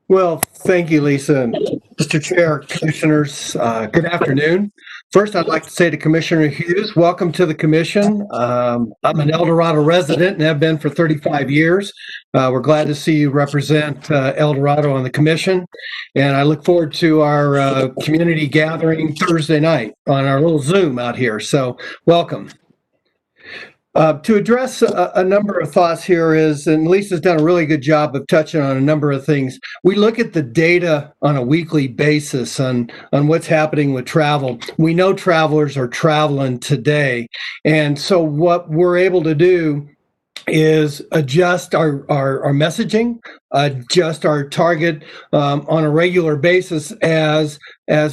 Well, thank you, Lisa. Mr. Chair, Commissioners, good afternoon. First, I'd like to say to Commissioner Hughes, welcome to the Commission. I'm an El Dorado resident and have been for 35 years. We're glad to see you represent El Dorado on the Commission, and I look forward to our community gathering Thursday night on our little Zoom out here, so welcome. To address a number of thoughts here is, and Lisa's done a really good job of touching on a number of things. We look at the data on a weekly basis on what's happening with travel. We know travelers are traveling today. And so what we're able to do is adjust our messaging, adjust our target on a regular basis as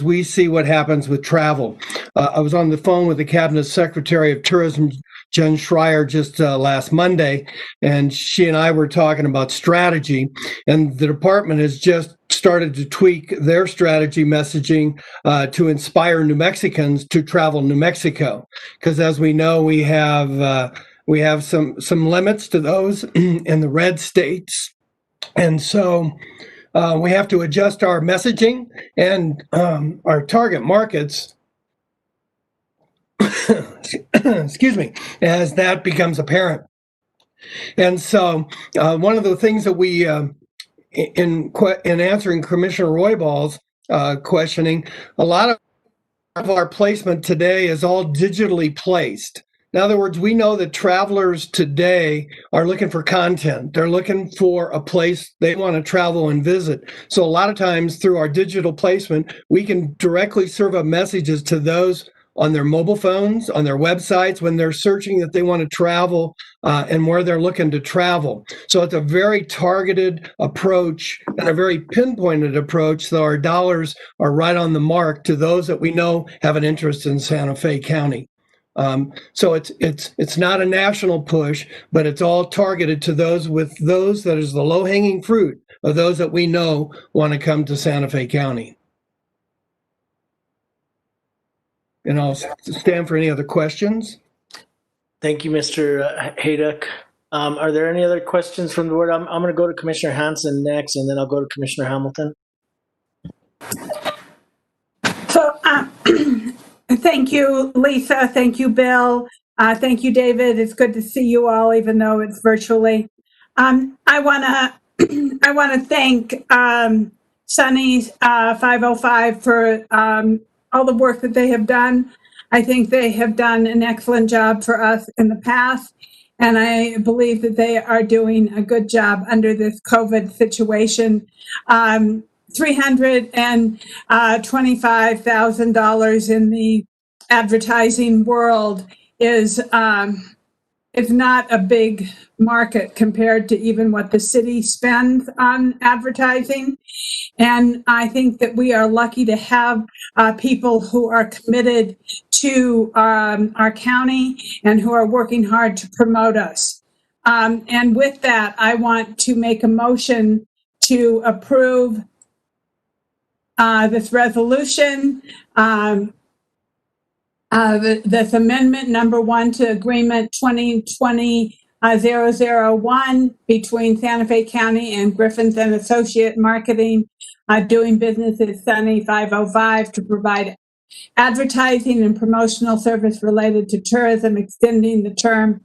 we see what happens with travel. I was on the phone with the Cabinet Secretary of Tourism, Jen Schreier, just last Monday, and she and I were talking about strategy, and the department has just started to tweak their strategy messaging to inspire New Mexicans to travel New Mexico, because as we know, we have some limits to those in the red states, and so we have to adjust our messaging and our target markets. Excuse me, as that becomes apparent. And so one of the things that we, in answering Commissioner Roybal's questioning, a lot of our placement today is all digitally placed. In other words, we know that travelers today are looking for content. They're looking for a place they want to travel and visit. So a lot of times through our digital placement, we can directly serve up messages to those on their mobile phones, on their websites, when they're searching that they want to travel and where they're looking to travel. So it's a very targeted approach and a very pinpointed approach, so our dollars are right on the mark to those that we know have an interest in Santa Fe County. So it's not a national push, but it's all targeted to those that is the low-hanging fruit of those that we know want to come to Santa Fe County. And I'll stand for any other questions. Thank you, Mr. Hayduck. Are there any other questions from the board? I'm going to go to Commissioner Hanson next, and then I'll go to Commissioner Hamilton. So, thank you, Lisa. Thank you, Bill. Thank you, David. It's good to see you all, even though it's virtually. I want to thank Sunny's 505 for all the work that they have done. I think they have done an excellent job for us in the past, and I believe that they are doing a good job under this COVID situation. $325,000 in the advertising world is not a big market compared to even what the city spends on advertising. And I think that we are lucky to have people who are committed to our county and who are working hard to promote us. And with that, I want to make a motion to approve this resolution, this amendment number 1 to agreement 2020-001 between Santa Fe County and Griffins and Associate Marketing, doing business as Sunny 505, to provide advertising and promotional service related to tourism, extending the term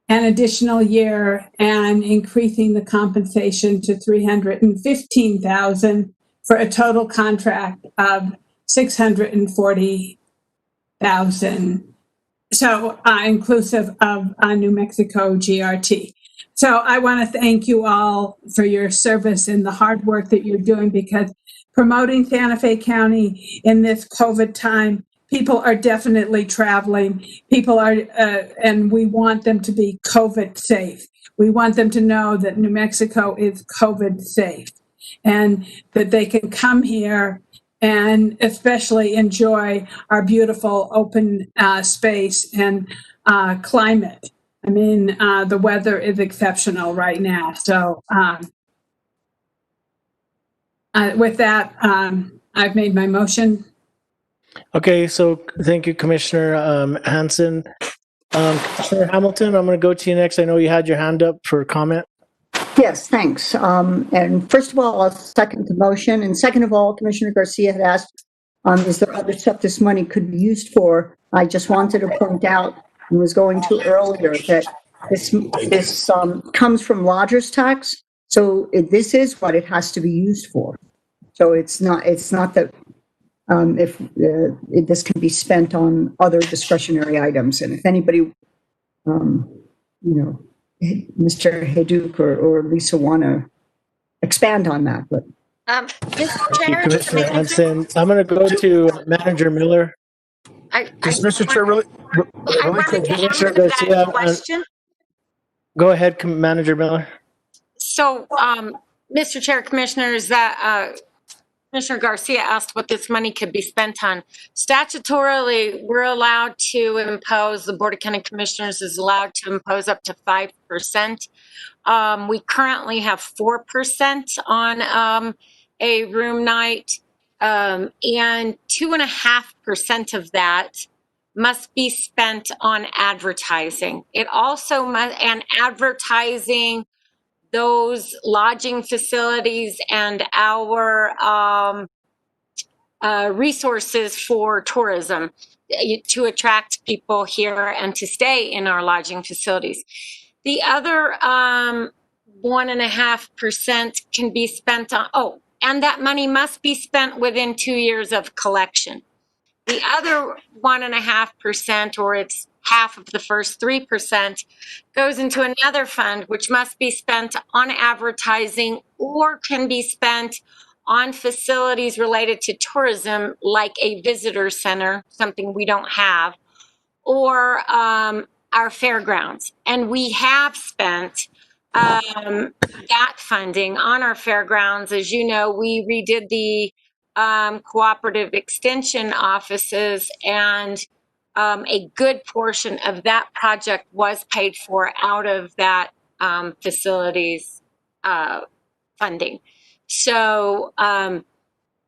an additional year and increasing the compensation to $315,000 for a total contract of $640,000. So inclusive of New Mexico GRT. So I want to thank you all for your service and the hard work that you're doing, because promoting Santa Fe County in this COVID time, people are definitely traveling. People are, and we want them to be COVID safe. We want them to know that New Mexico is COVID safe and that they can come here and especially enjoy our beautiful open space and climate. I mean, the weather is exceptional right now. So with that, I've made my motion. Okay, so thank you, Commissioner Hanson. Commissioner Hamilton, I'm going to go to you next. I know you had your hand up for comment. Yes, thanks. And first of all, I'll second the motion. And second of all, Commissioner Garcia had asked, is there other stuff this money could be used for? I just wanted to point out, and was going to earlier, that this comes from lodger's tax. So this is what it has to be used for. So it's not that if this can be spent on other discretionary items. And if anybody, Mr. Hayduck or Lisa want to expand on that, but. Mr. Chair, Commissioner Hanson, I'm going to go to Manager Miller. Mr. Chair, really quick. Commissioner Garcia, question. Go ahead, Manager Miller. So, Mr. Chair, Commissioners, Commissioner Garcia asked what this money could be spent on. Statutorily, we're allowed to impose, the Board of County Commissioners is allowed to impose up to 5%. We currently have 4% on a room night, and 2.5% of that must be spent on advertising. It also must, and advertising those lodging facilities and our resources for tourism to attract people here and to stay in our lodging facilities. The other 1.5% can be spent on, and that money must be spent within 2 years of collection. The other 1.5%, or it's half of the first 3% goes into another fund, which must be spent on advertising or can be spent on facilities related to tourism, like a visitor center, something we don't have, or our fairgrounds. And we have spent that funding on our fairgrounds. As you know, we redid the cooperative extension offices, and a good portion of that project was paid for out of that facilities funding. So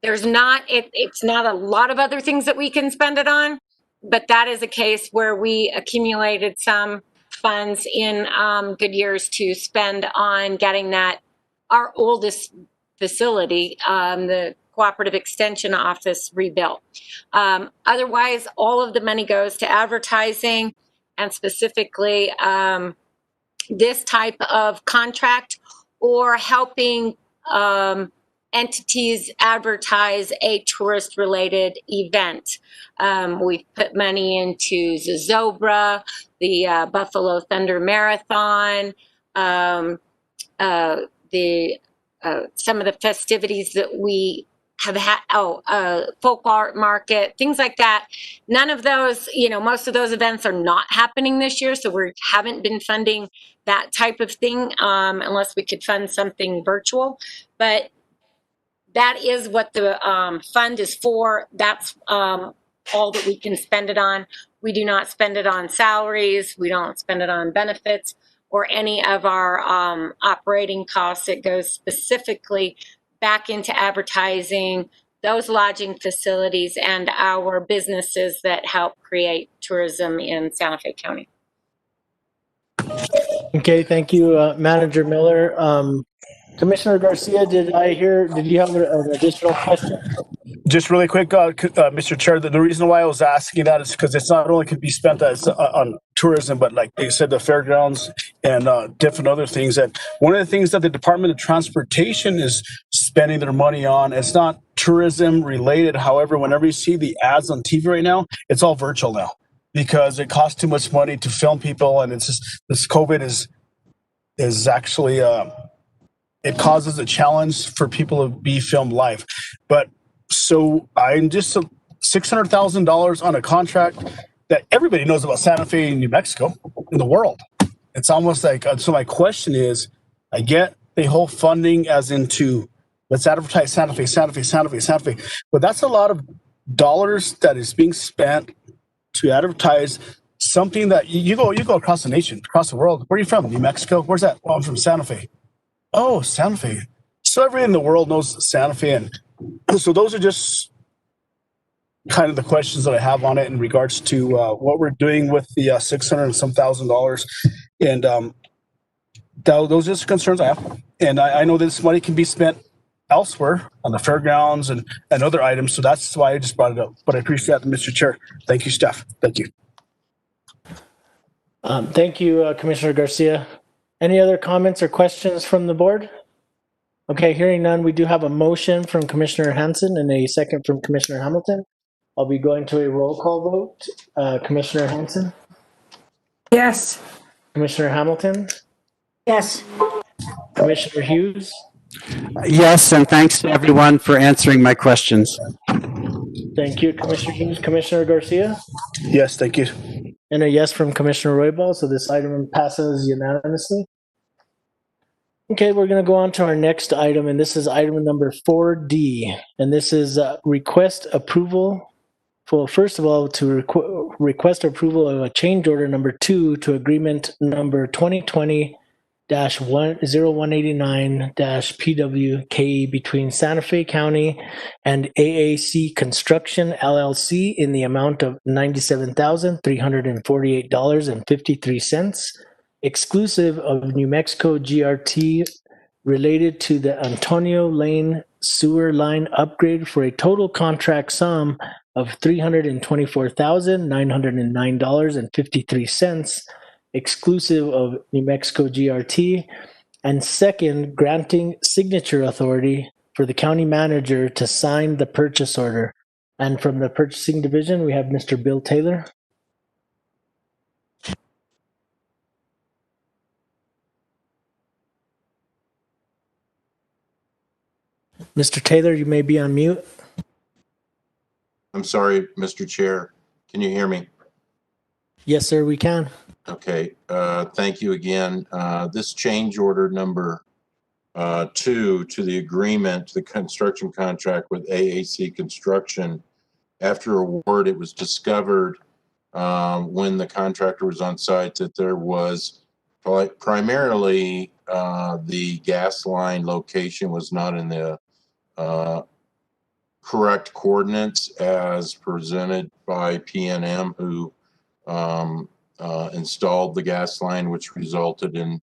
there's not, it's not a lot of other things that we can spend it on, but that is a case where we accumulated some funds in good years to spend on getting that, our oldest facility, the cooperative extension office, rebuilt. Otherwise, all of the money goes to advertising, and specifically this type of contract, or helping entities advertise a tourist-related event. We've put money into Zozobra, the Buffalo Thunder Marathon, some of the festivities that we have had, folk art market, things like that. None of those, most of those events are not happening this year, so we haven't been funding that type of thing unless we could fund something virtual. But that is what the fund is for. That's all that we can spend it on. We do not spend it on salaries. We don't spend it on benefits or any of our operating costs. It goes specifically back into advertising those lodging facilities and our businesses that help create tourism in Santa Fe County. Okay, thank you, Manager Miller. Commissioner Garcia, did you have an additional question? Just really quick, Mr. Chair, the reason why I was asking that is because it's not only can be spent on tourism, but like they said, the fairgrounds and different other things. And one of the things that the Department of Transportation is spending their money on, it's not tourism related. However, whenever you see the ads on TV right now, it's all virtual now because it costs too much money to film people. And it's just, this COVID is actually, it causes a challenge for people to be filmed live. But so I'm just $600,000 on a contract that everybody knows about Santa Fe, New Mexico, in the world. It's almost like, so my question is, I get the whole funding as into, let's advertise Santa Fe, Santa Fe, Santa Fe, Santa Fe. But that's a lot of dollars that is being spent to advertise something that you go across the nation, across the world. Where are you from? New Mexico? Where's that? Well, I'm from Santa Fe. Oh, Santa Fe. So everybody in the world knows Santa Fe. And so those are just kind of the questions that I have on it in regards to what we're doing with the $600 and some $1,000. And those are just concerns I have. And I know this money can be spent elsewhere on the fairgrounds and other items. So that's why I just brought it up. But I appreciate that, Mr. Chair. Thank you, staff. Thank you. Thank you, Commissioner Garcia. Any other comments or questions from the board? Okay, hearing none, we do have a motion from Commissioner Hanson and a second from Commissioner Hamilton. I'll be going to a roll call vote. Commissioner Hanson? Yes. Commissioner Hamilton? Yes. Commissioner Hughes? Yes, and thanks to everyone for answering my questions. Thank you, Commissioner Hughes. Commissioner Garcia? Yes, thank you. And a yes from Commissioner Roybal, so this item passes unanimously. Okay, we're going to go on to our next item, and this is item number 4D. And this is request approval for, first of all, to request approval of a change order number 2 to agreement number 2020-0189-PWK between Santa Fe County and AAC Construction LLC in the amount of $97,348.53. exclusive of New Mexico GRT related to the Antonio Lane sewer line upgrade for a total contract sum of $324,909.53, exclusive of New Mexico GRT. And second, granting signature authority for the county manager to sign the purchase order. And from the purchasing division, we have Mr. Bill Taylor. Mr. Taylor, you may be on mute. I'm sorry, Mr. Chair. Can you hear me? Yes, sir, we can. Okay, thank you again. This change order number 2 to the agreement, the construction contract with AAC Construction. After award, it was discovered when the contractor was on site that there was primarily the gas line location was not in the correct coordinates as presented by PNM, who installed the gas line, which resulted in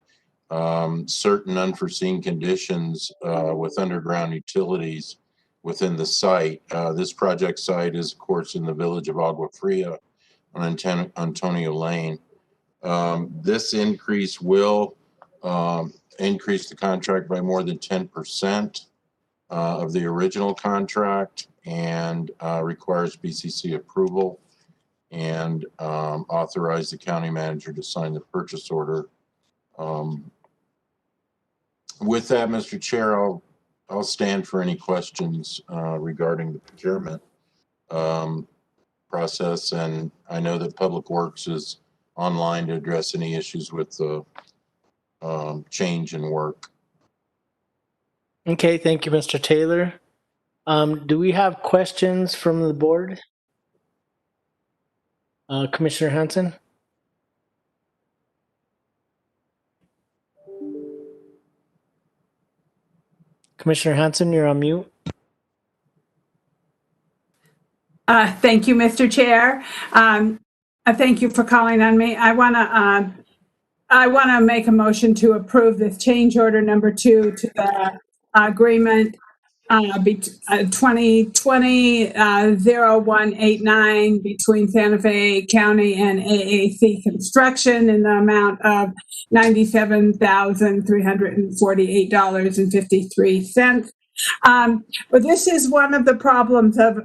certain unforeseen conditions with underground utilities within the site. This project site is, of course, in the village of Agua Fria on Antonio Lane. This increase will increase the contract by more than 10% of the original contract, and requires BCC approval, and authorize the county manager to sign the purchase order. With that, Mr. Chair, I'll stand for any questions regarding the procurement process, and I know that Public Works is online to address any issues with the change in work. Okay, thank you, Mr. Taylor. Do we have questions from the board? Commissioner Hanson? Commissioner Hanson, you're on mute. Thank you, Mr. Chair. Thank you for calling on me. I want to make a motion to approve this change order number 2 to the agreement 2020-0189 between Santa Fe County and AAC Construction in the amount of $97,348.53. But this is one of the problems of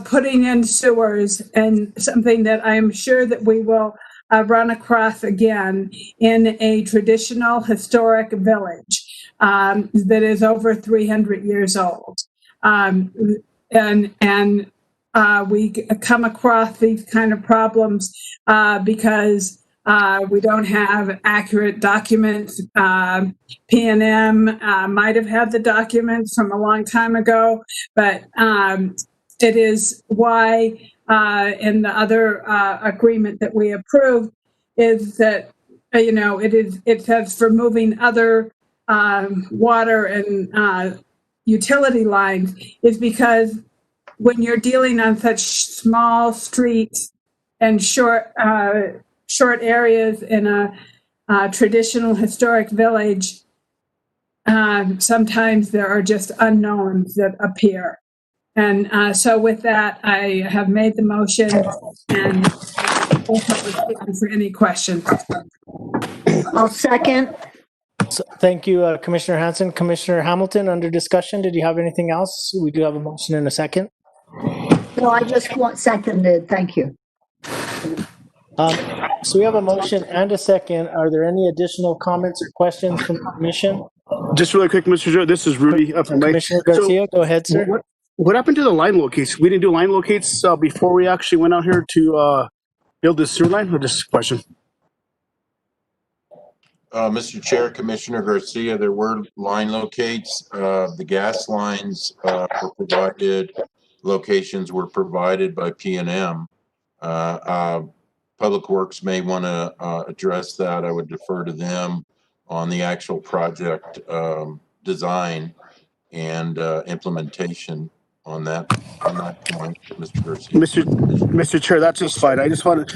putting in sewers, and something that I am sure that we will run across again in a traditional historic village that is over 300 years old. We come across these kind of problems because we don't have accurate documents. PNM might have had the documents from a long time ago, but it is why in the other agreement that we approved is that it says for moving other water and utility lines, is because when you're dealing on such small streets and short areas in a traditional historic village, sometimes there are just unknowns that appear. And so with that, I have made the motion, and for any questions. I'll second. So, thank you, Commissioner Hanson. Commissioner Hamilton, under discussion, did you have anything else? We do have a motion in a second. No, I just want seconded. Thank you. So we have a motion and a second. Are there any additional comments or questions from the commission? Just really quick, Mr. Joe, this is Rudy from Commissioner Garcia, go ahead, sir. What happened to the line locates? We didn't do line locates before we actually went out here to build this sewer line, or just a question? Mr. Chair, Commissioner Garcia, there were line locates. The gas lines were provided, locations were provided by PNM. Public Works may want to address that. I would defer to them on the actual project design and implementation on that point, Mr. Garcia. Mr. Chair, that's just fine. I just wanted,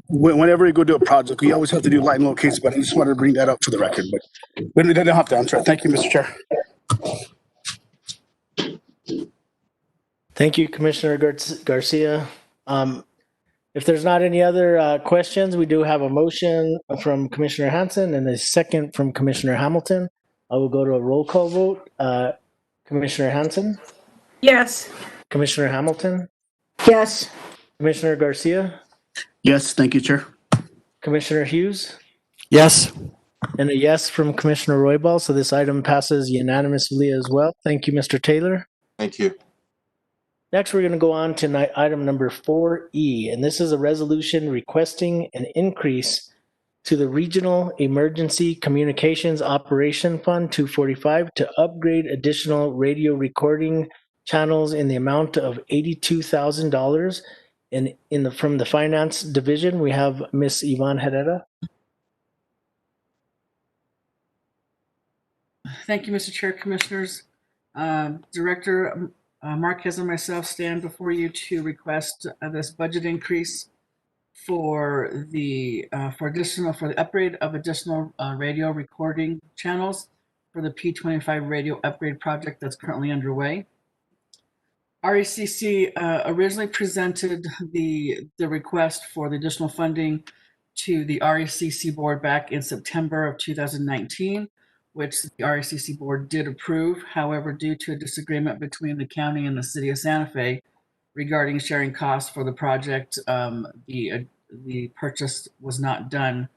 whenever we go do a project, we always have to do line locates, but I just wanted to bring that up for the record. But we don't have to answer it. Thank you, Mr. Chair. Thank you, Commissioner Garcia. If there's not any other questions, we do have a motion from Commissioner Hanson and a second from Commissioner Hamilton. I will go to a roll call vote. Commissioner Hanson? Yes. Commissioner Hamilton? Yes. Commissioner Garcia? Yes, thank you, Chair. Commissioner Hughes? Yes. and a yes from Commissioner Roybal. So this item passes unanimously as well. Thank you, Mr. Taylor. Thank you. Next, we're going to go on to item number 4E, and this is a resolution requesting an increase to the Regional Emergency Communications Operation Fund 245 to upgrade additional radio recording channels in the amount of $82,000. And from the Finance Division, we have Ms. Yvonne Herrera. Thank you, Mr. Chair, Commissioners. Director Marquez and myself stand before you to request this budget increase for the upgrade of additional radio recording channels for the P25 radio upgrade project that's currently underway. RECC originally presented the request for the additional funding to the RECC board back in September of 2019, which the RECC board did approve. However, due to a disagreement between the county and the city of Santa Fe regarding sharing costs for the project, the purchase was not done.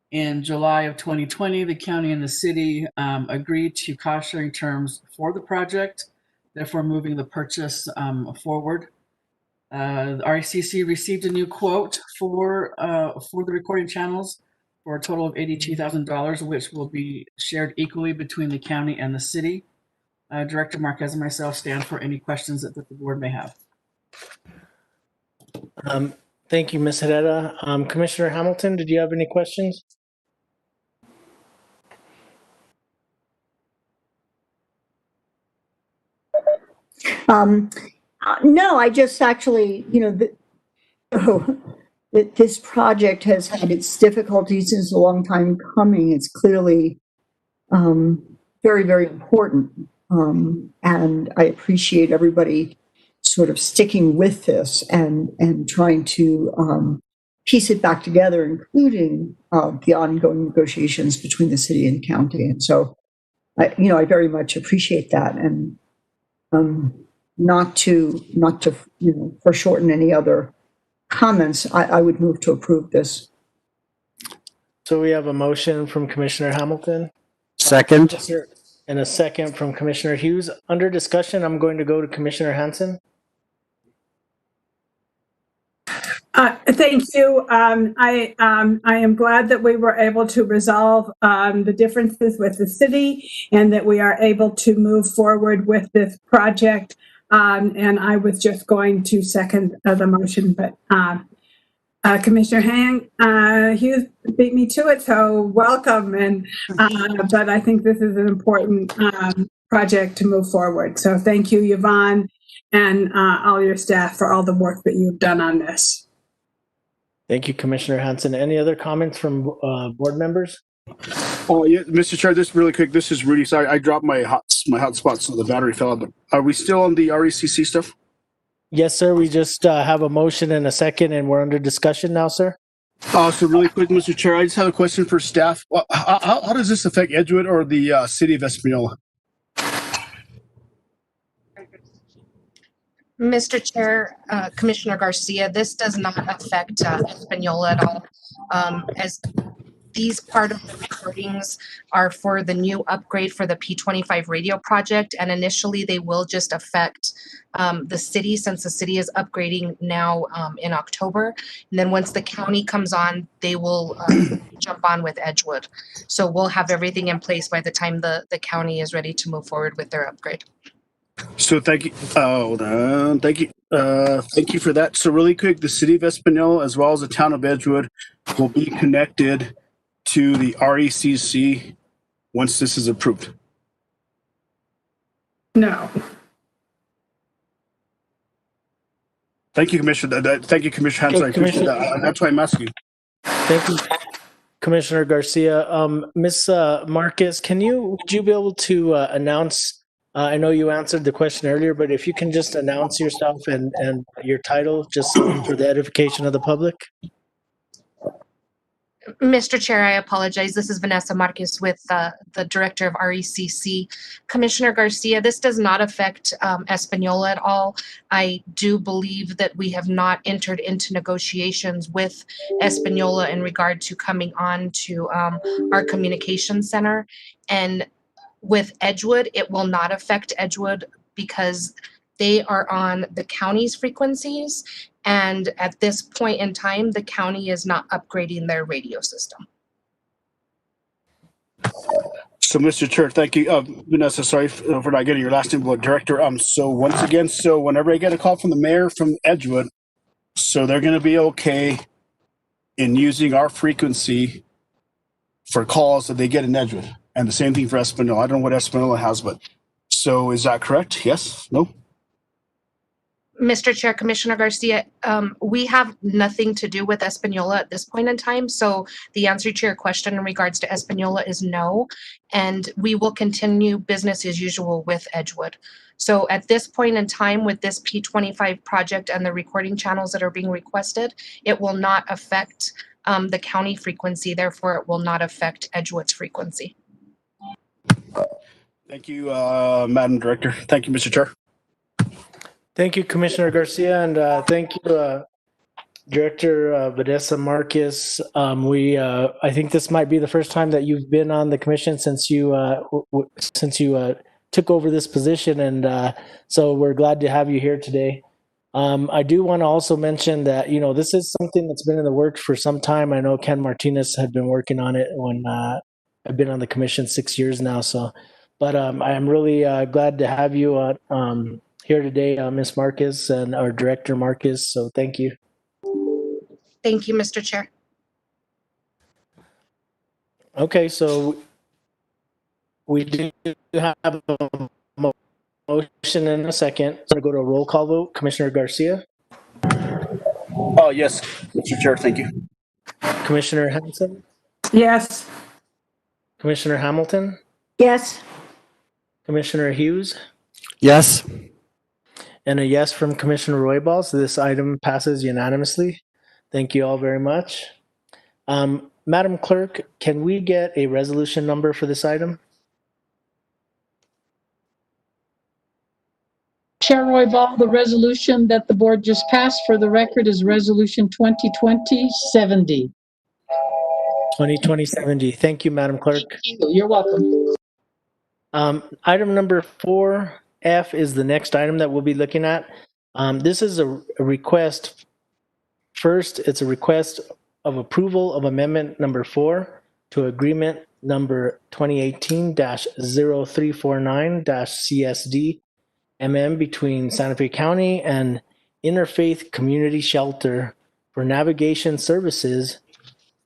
In July of 2020, the county and the city agreed to cost sharing terms for the project, therefore moving the purchase forward. The RECC received a new quote for the recording channels for a total of $82,000, which will be shared equally between the county and the city. Director Marquez and myself stand for any questions that the board may have. Thank you, Ms. Herrera. Commissioner Hamilton, did you have any questions? No, I just actually, that this project has had its difficulties. It's a long time coming. It's clearly very, very important. And I appreciate everybody sort of sticking with this and trying to piece it back together, including the ongoing negotiations between the city and county. And so, I very much appreciate that. And not to foreshorten any other comments, I would move to approve this. So we have a motion from Commissioner Hamilton. Second. And a second from Commissioner Hughes. Under discussion, I'm going to go to Commissioner Hansen. Thank you. I am glad that we were able to resolve the differences with the city and that we are able to move forward with this project. And I was just going to second the motion, but Commissioner Hughes beat me to it, so welcome. And but I think this is an important project to move forward. So thank you, Yvonne, and all your staff for all the work that you've done on this. Thank you, Commissioner Hansen. Any other comments from board members? Oh, yeah, Mr. Chair, just really quick. This is Rudy. Sorry, I dropped my hotspot, so the battery fell out. But are we still on the RECC stuff? Yes, sir. We just have a motion and a second, and we're under discussion now, sir. So really quick, Mr. Chair, I just have a question for staff. How does this affect Edgewood or the city of Espanola? Mr. Chair, Commissioner Garcia, this does not affect Espanola at all, as these part of the recordings are for the new upgrade for the P25 radio project, and initially they will just affect the city, since the city is upgrading now in October. And then once the county comes on, they will jump on with Edgewood. So we'll have everything in place by the time the county is ready to move forward with their upgrade. So thank you. Hold on. Thank you. Thank you for that. So really quick, the city of Espanola as well as the town of Edgewood will be connected to the RECC once this is approved. No. Thank you, Commissioner. Thank you, Commissioner Hansen. I appreciate that. That's why I'm asking. Thank you, Commissioner Garcia. Ms. Marquez, would you be able to announce? I know you answered the question earlier, but if you can just announce yourself and your title, just for the edification of the public. Mr. Chair, I apologize. This is Vanessa Marquez with the Director of RECC. Commissioner Garcia, this does not affect Espanola at all. I do believe that we have not entered into negotiations with Espanola in regard to coming on to our communication center. And with Edgewood, it will not affect Edgewood because they are on the county's frequencies. And at this point in time, the county is not upgrading their radio system. So, Mr. Chair, thank you. Vanessa, sorry for not getting your last name, but Director. So once again, so whenever I get a call from the mayor from Edgewood, so they're going to be okay in using our frequency for calls that they get in Edgewood. And the same thing for Espanola. I don't know what Espanola has, but so is that correct? Yes? No? Mr. Chair, Commissioner Garcia, we have nothing to do with Espanola at this point in time. So the answer to your question in regards to Espanola is no. And we will continue business as usual with Edgewood. So at this point in time with this P25 project and the recording channels that are being requested, it will not affect the county frequency. Therefore, it will not affect Edgewood's frequency. Thank you, Madam Director. Thank you, Mr. Chair. Thank you, Commissioner Garcia, and thank you, Director Vanessa Marquez. I think this might be the first time that you've been on the commission since you took over this position, and so we're glad to have you here today. I do want to also mention that this is something that's been in the works for some time. I know Ken Martinez had been working on it when I've been on the commission 6 years now. So, but I am really glad to have you here today, Ms. Marquez and our Director Marquez. So thank you. Thank you, Mr. Chair. Okay, so we do have a motion in a second. So go to a roll call vote. Commissioner Garcia? Oh, yes, Mr. Chair, thank you. Commissioner Hanson? Yes. Commissioner Hamilton? Yes. Commissioner Hughes? Yes. And a yes from Commissioner Roybal. So this item passes unanimously. Thank you all very much. Madam Clerk, can we get a resolution number for this item? Chair Roybal, the resolution that the board just passed for the record is Resolution 2020-70. 2020-70. Thank you, Madam Clerk. You're welcome. Item number 4F is the next item that we'll be looking at. This is a request. First, it's a request of approval of amendment number 4 to agreement number 2018-0349-CSD MM between Santa Fe County and Interfaith Community Shelter for navigation services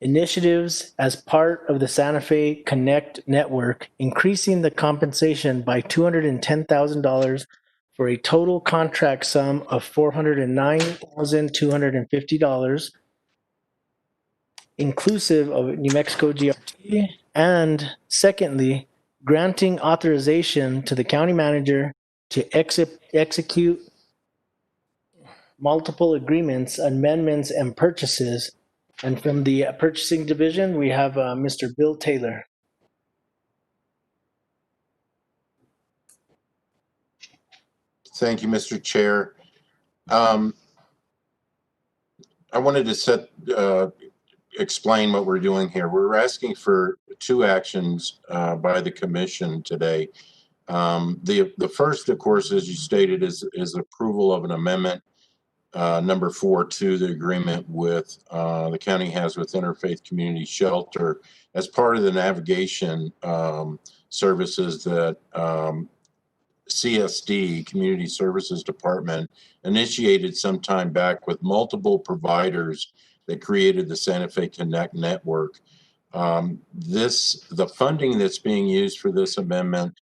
initiatives as part of the Santa Fe Connect network, increasing the compensation by $210,000 for a total contract sum of $409,250, inclusive of New Mexico GRT, and secondly, granting authorization to the county manager to execute multiple agreements, amendments, and purchases. And from the purchasing division, we have Mr. Bill Taylor. Thank you, Mr. Chair. I wanted to explain what we're doing here. We're asking for 2 actions by the commission today. The first, of course, as you stated, is approval of an amendment number 4 to the agreement with the county has with Interfaith Community Shelter as part of the navigation services that CSD, Community Services Department, initiated some time back with multiple providers that created the Santa Fe Connect network. The funding that's being used for this amendment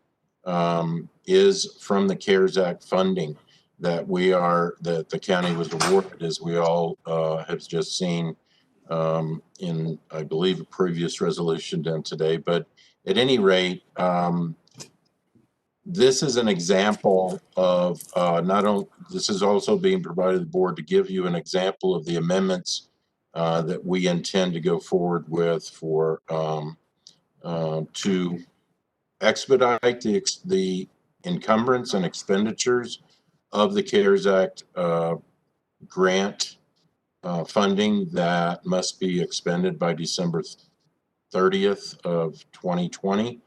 is from the CARES Act funding that the county was awarded, as we all have just seen in, I believe, a previous resolution done today. But at any rate, this is an example of this is also being provided to the board to give you an example of the amendments that we intend to go forward with for to expedite the encumbrance and expenditures of the CARES Act grant funding that must be expended by December 30th of 2020.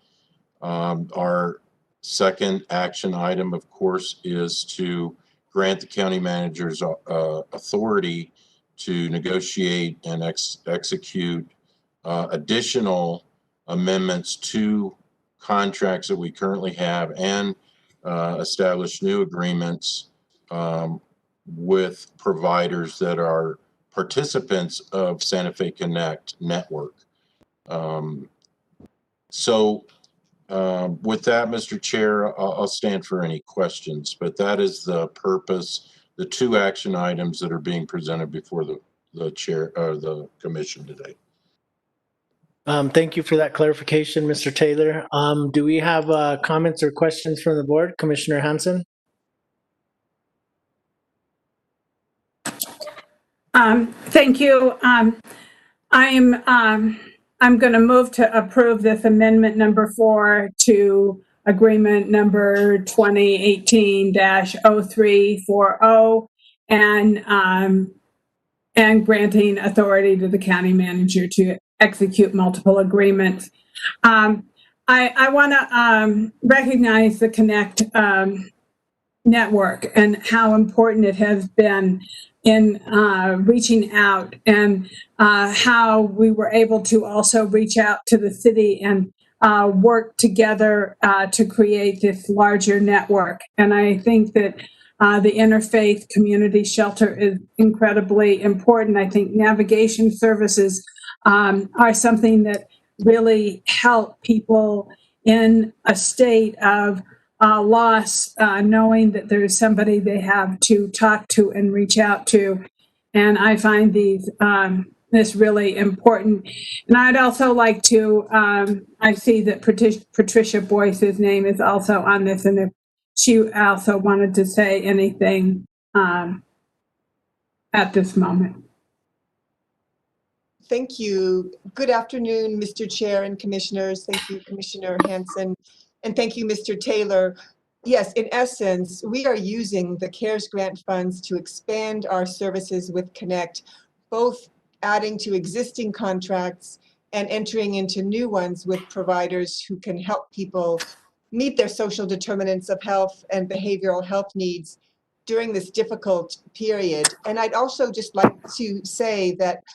Our second action item, of course, is to grant the county manager's authority to negotiate and execute additional amendments to contracts that we currently have and establish new agreements with providers that are participants of Santa Fe Connect network. With that, Mr. Chair, I'll stand for any questions, but that is the purpose, the two action items that are being presented before the chair or the commission today. Thank you for that clarification, Mr. Taylor. Do we have comments or questions from the board? Commissioner Hansen? Thank you. I'm going to move to approve this amendment number 4 to agreement number 2018-0340 and granting authority to the county manager to execute multiple agreements. I want to recognize the Connect network and how important it has been in reaching out, and how we were able to also reach out to the city and work together to create this larger network. And I think that the interfaith community shelter is incredibly important. I think navigation services are something that really help people in a state of loss, knowing that there's somebody they have to talk to and reach out to. And I find this really important. And I'd also like to, I see that Patricia Boyce's name is also on this, and if she also wanted to say anything at this moment. Thank you. Good afternoon, Mr. Chair and Commissioners. Thank you, Commissioner Hansen. And thank you, Mr. Taylor. Yes, in essence, we are using the CARES grant funds to expand our services with Connect, both adding to existing contracts and entering into new ones with providers who can help people meet their social determinants of health and behavioral health needs during this difficult period. And I'd also just like to say that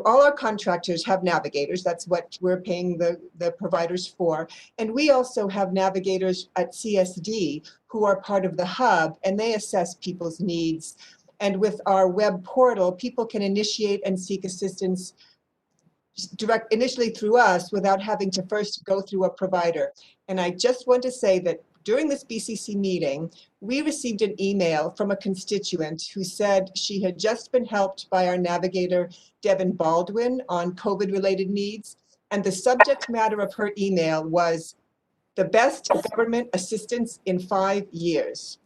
all our contractors have navigators. That's what we're paying the providers for. And we also have navigators at CSD who are part of the hub, and they assess people's needs. And with our web portal, people can initiate and seek assistance initially through us without having to first go through a provider. And I just want to say that during this BCC meeting, we received an email from a constituent who said she had just been helped by our navigator, Devin Baldwin, on COVID-related needs. And the subject matter of her email was the best government assistance in 5 years.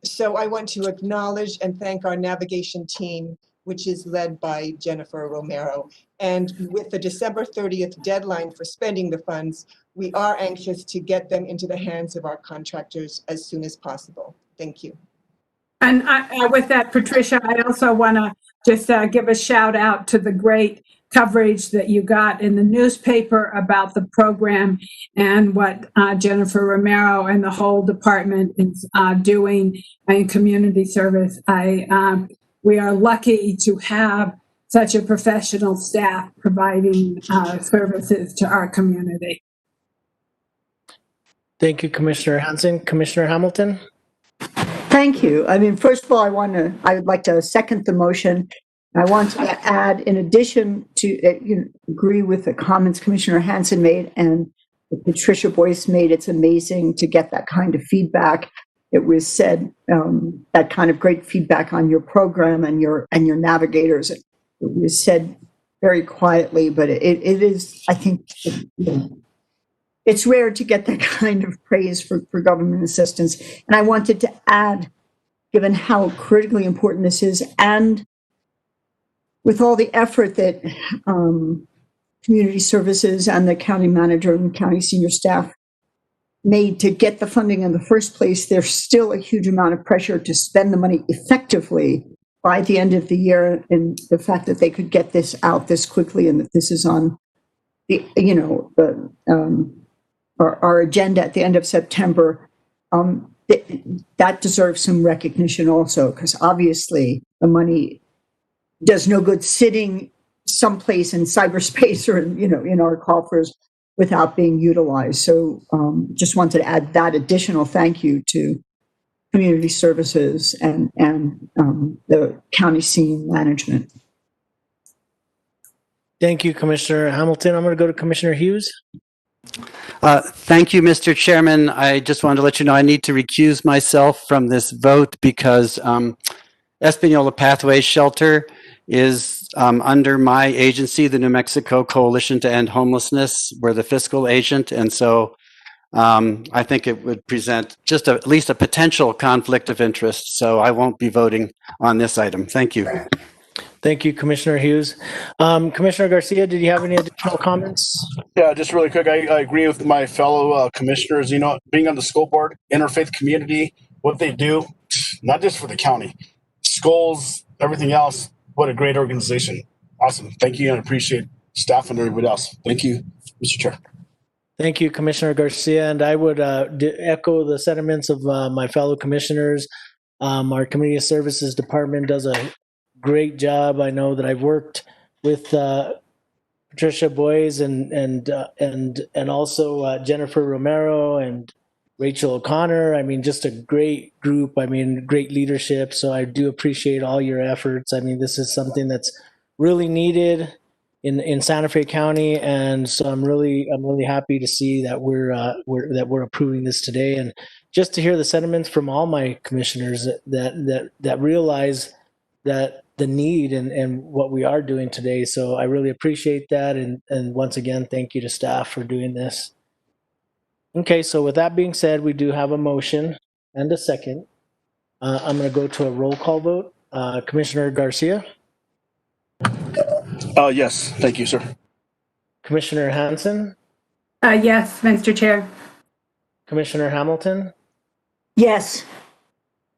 So I want to acknowledge and thank our navigation team, which is led by Jennifer Romero. And with the December 30th deadline for spending the funds, we are anxious to get them into the hands of our contractors as soon as possible. Thank you. And with that, Patricia, I also want to just give a shout out to the great coverage that you got in the newspaper about the program and what Jennifer Romero and the whole department is doing in community service. We are lucky to have such a professional staff providing services to our community. Thank you, Commissioner Hansen. Commissioner Hamilton? Thank you. I mean, first of all, I would like to second the motion. I want to add, in addition to agree with the comments Commissioner Hansen made and Patricia Boyce made, it's amazing to get that kind of feedback. It was said, that kind of great feedback on your program and your navigators. It was said very quietly, but it is, I think, it's rare to get that kind of praise for government assistance. And I wanted to add, given how critically important this is, and with all the effort that community services and the county manager and county senior staff made to get the funding in the first place, there's still a huge amount of pressure to spend the money effectively by the end of the year. And the fact that they could get this out this quickly and that this is on the, our agenda at the end of September, that deserves some recognition also, because obviously the money does no good sitting someplace in cyberspace or in our coffers without being utilized. So just wanted to add that additional thank you to community services and the county scene management. Thank you, Commissioner Hamilton. I'm going to go to Commissioner Hughes. Thank you, Mr. Chairman. I just wanted to let you know I need to recuse myself from this vote because Espanola Pathways Shelter is under my agency, the New Mexico Coalition to End Homelessness. We're the fiscal agent, and so I think it would present just at least a potential conflict of interest. So I won't be voting on this item. Thank you. Thank you, Commissioner Hughes. Commissioner Garcia, did you have any additional comments? Yeah, just really quick. I agree with my fellow commissioners. Being on the school board, interfaith community, what they do, not just for the county, schools, everything else. What a great organization. Awesome. Thank you, and I appreciate staff and everybody else. Thank you, Mr. Chair. Thank you, Commissioner Garcia. And I would echo the sentiments of my fellow commissioners. Our Community Services Department does a great job. I know that I've worked with Patricia Boyes and also Jennifer Romero and Rachel O'Connor. I mean, just a great group. I mean, great leadership. So I do appreciate all your efforts. I mean, this is something that's really needed in Santa Fe County, and so I'm really happy to see that we're approving this today, and just to hear the sentiments from all my commissioners that realize that the need and what we are doing today. So I really appreciate that, and once again, thank you to staff for doing this. Okay, so with that being said, we do have a motion and a second. I'm going to go to a roll call vote. Commissioner Garcia? Yes, thank you, sir. Commissioner Hanson? Yes, Mr. Chair. Commissioner Hamilton? Yes.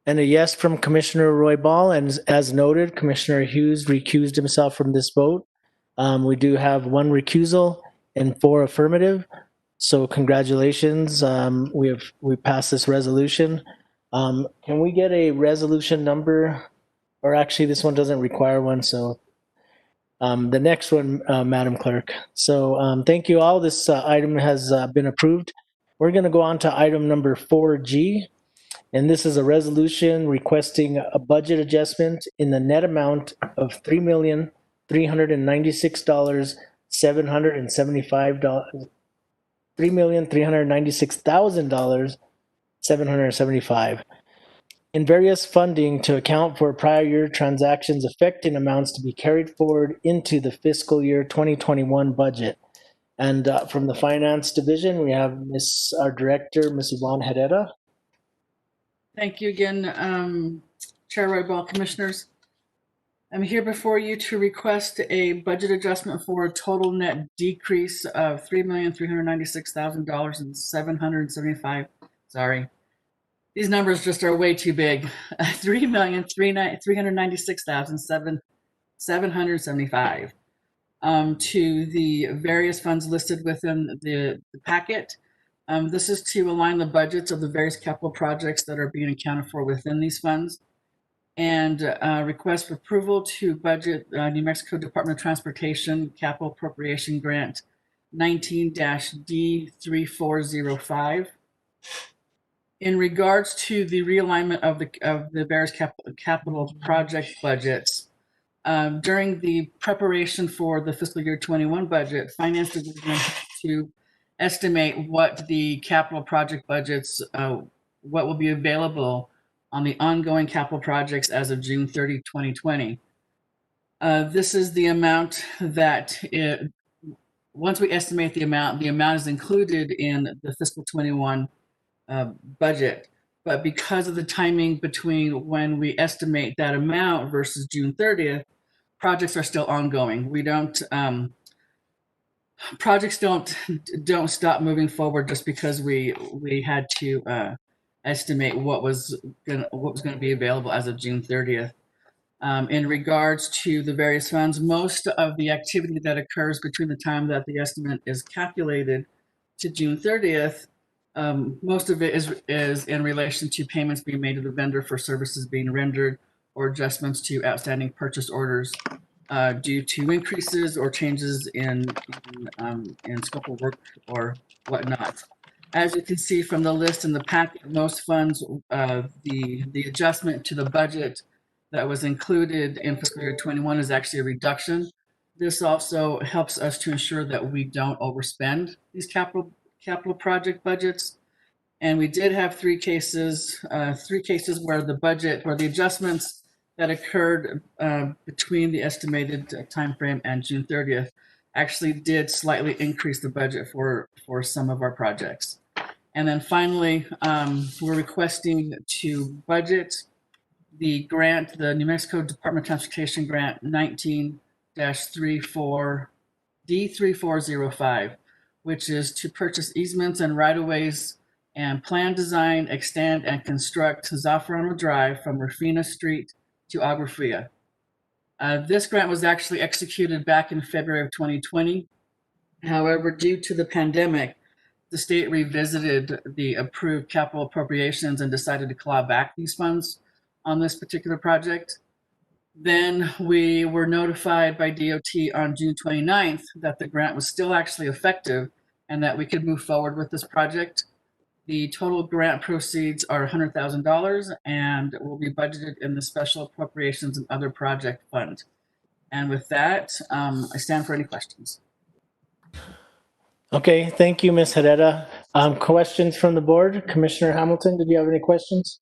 And a yes from Commissioner Roy Ball. And as noted, Commissioner Hughes recused himself from this vote. We do have 1 recusal and 4 affirmative. So congratulations. We passed this resolution. Can we get a resolution number? Or actually, this one doesn't require one. So the next one, Madam Clerk. So thank you all. This item has been approved. We're going to go on to item number 4G. And this is a resolution requesting a budget adjustment in the net amount of $3,396,775. $3,396,775 in various funding to account for prior year transactions affecting amounts to be carried forward into the fiscal year 2021 budget. And from the Finance Division, we have our Director, Ms. Yvonne Herrera. Thank you again, Chair Roy Ball, Commissioners. I'm here before you to request a budget adjustment for a total net decrease of $3,396,775. Sorry. These numbers just are way too big. $3,396,775 to the various funds listed within the packet. This is to align the budgets of the various capital projects that are being accounted for within these funds, and request for approval to budget New Mexico Department of Transportation Capital Appropriation Grant 19-D3405. In regards to the realignment of the various capital project budgets, during the preparation for the fiscal year 21 budget, Finance Division had to estimate what the capital project budgets, what will be available on the ongoing capital projects as of June 30, 2020. This is the amount that once we estimate the amount is included in the fiscal 21 budget. But because of the timing between when we estimate that amount versus June 30th, projects are still ongoing. We don't, projects don't stop moving forward just because we had to estimate what was going to be available as of June 30th. In regards to the various funds, most of the activity that occurs between the time that the estimate is calculated to June 30th, most of it is in relation to payments being made to the vendor for services being rendered or adjustments to outstanding purchase orders due to increases or changes in scope of work or whatnot. As you can see from the list in the packet, most funds, the adjustment to the budget that was included in fiscal year 21 is actually a reduction. This also helps us to ensure that we don't overspend these capital project budgets. And we did have three cases where the adjustments that occurred between the estimated timeframe and June 30th actually did slightly increase the budget for some of our projects. And then finally, we're requesting to budget the grant, the New Mexico Department of Transportation grant 19-D3405, which is to purchase easements and right-of-ways and plan, design, extend, and construct Zaffarano Drive from Rufina Street to Agua Fria. This grant was actually executed back in February of 2020. However, due to the pandemic, the state revisited the approved capital appropriations and decided to claw back these funds on this particular project. Then we were notified by DOT on June 29th that the grant was still actually effective and that we could move forward with this project. The total grant proceeds are $100,000 and will be budgeted in the special appropriations and other project fund. And with that, I stand for any questions. Okay, thank you, Ms. Herrera. Questions from the board? Commissioner Hamilton, did you have any questions?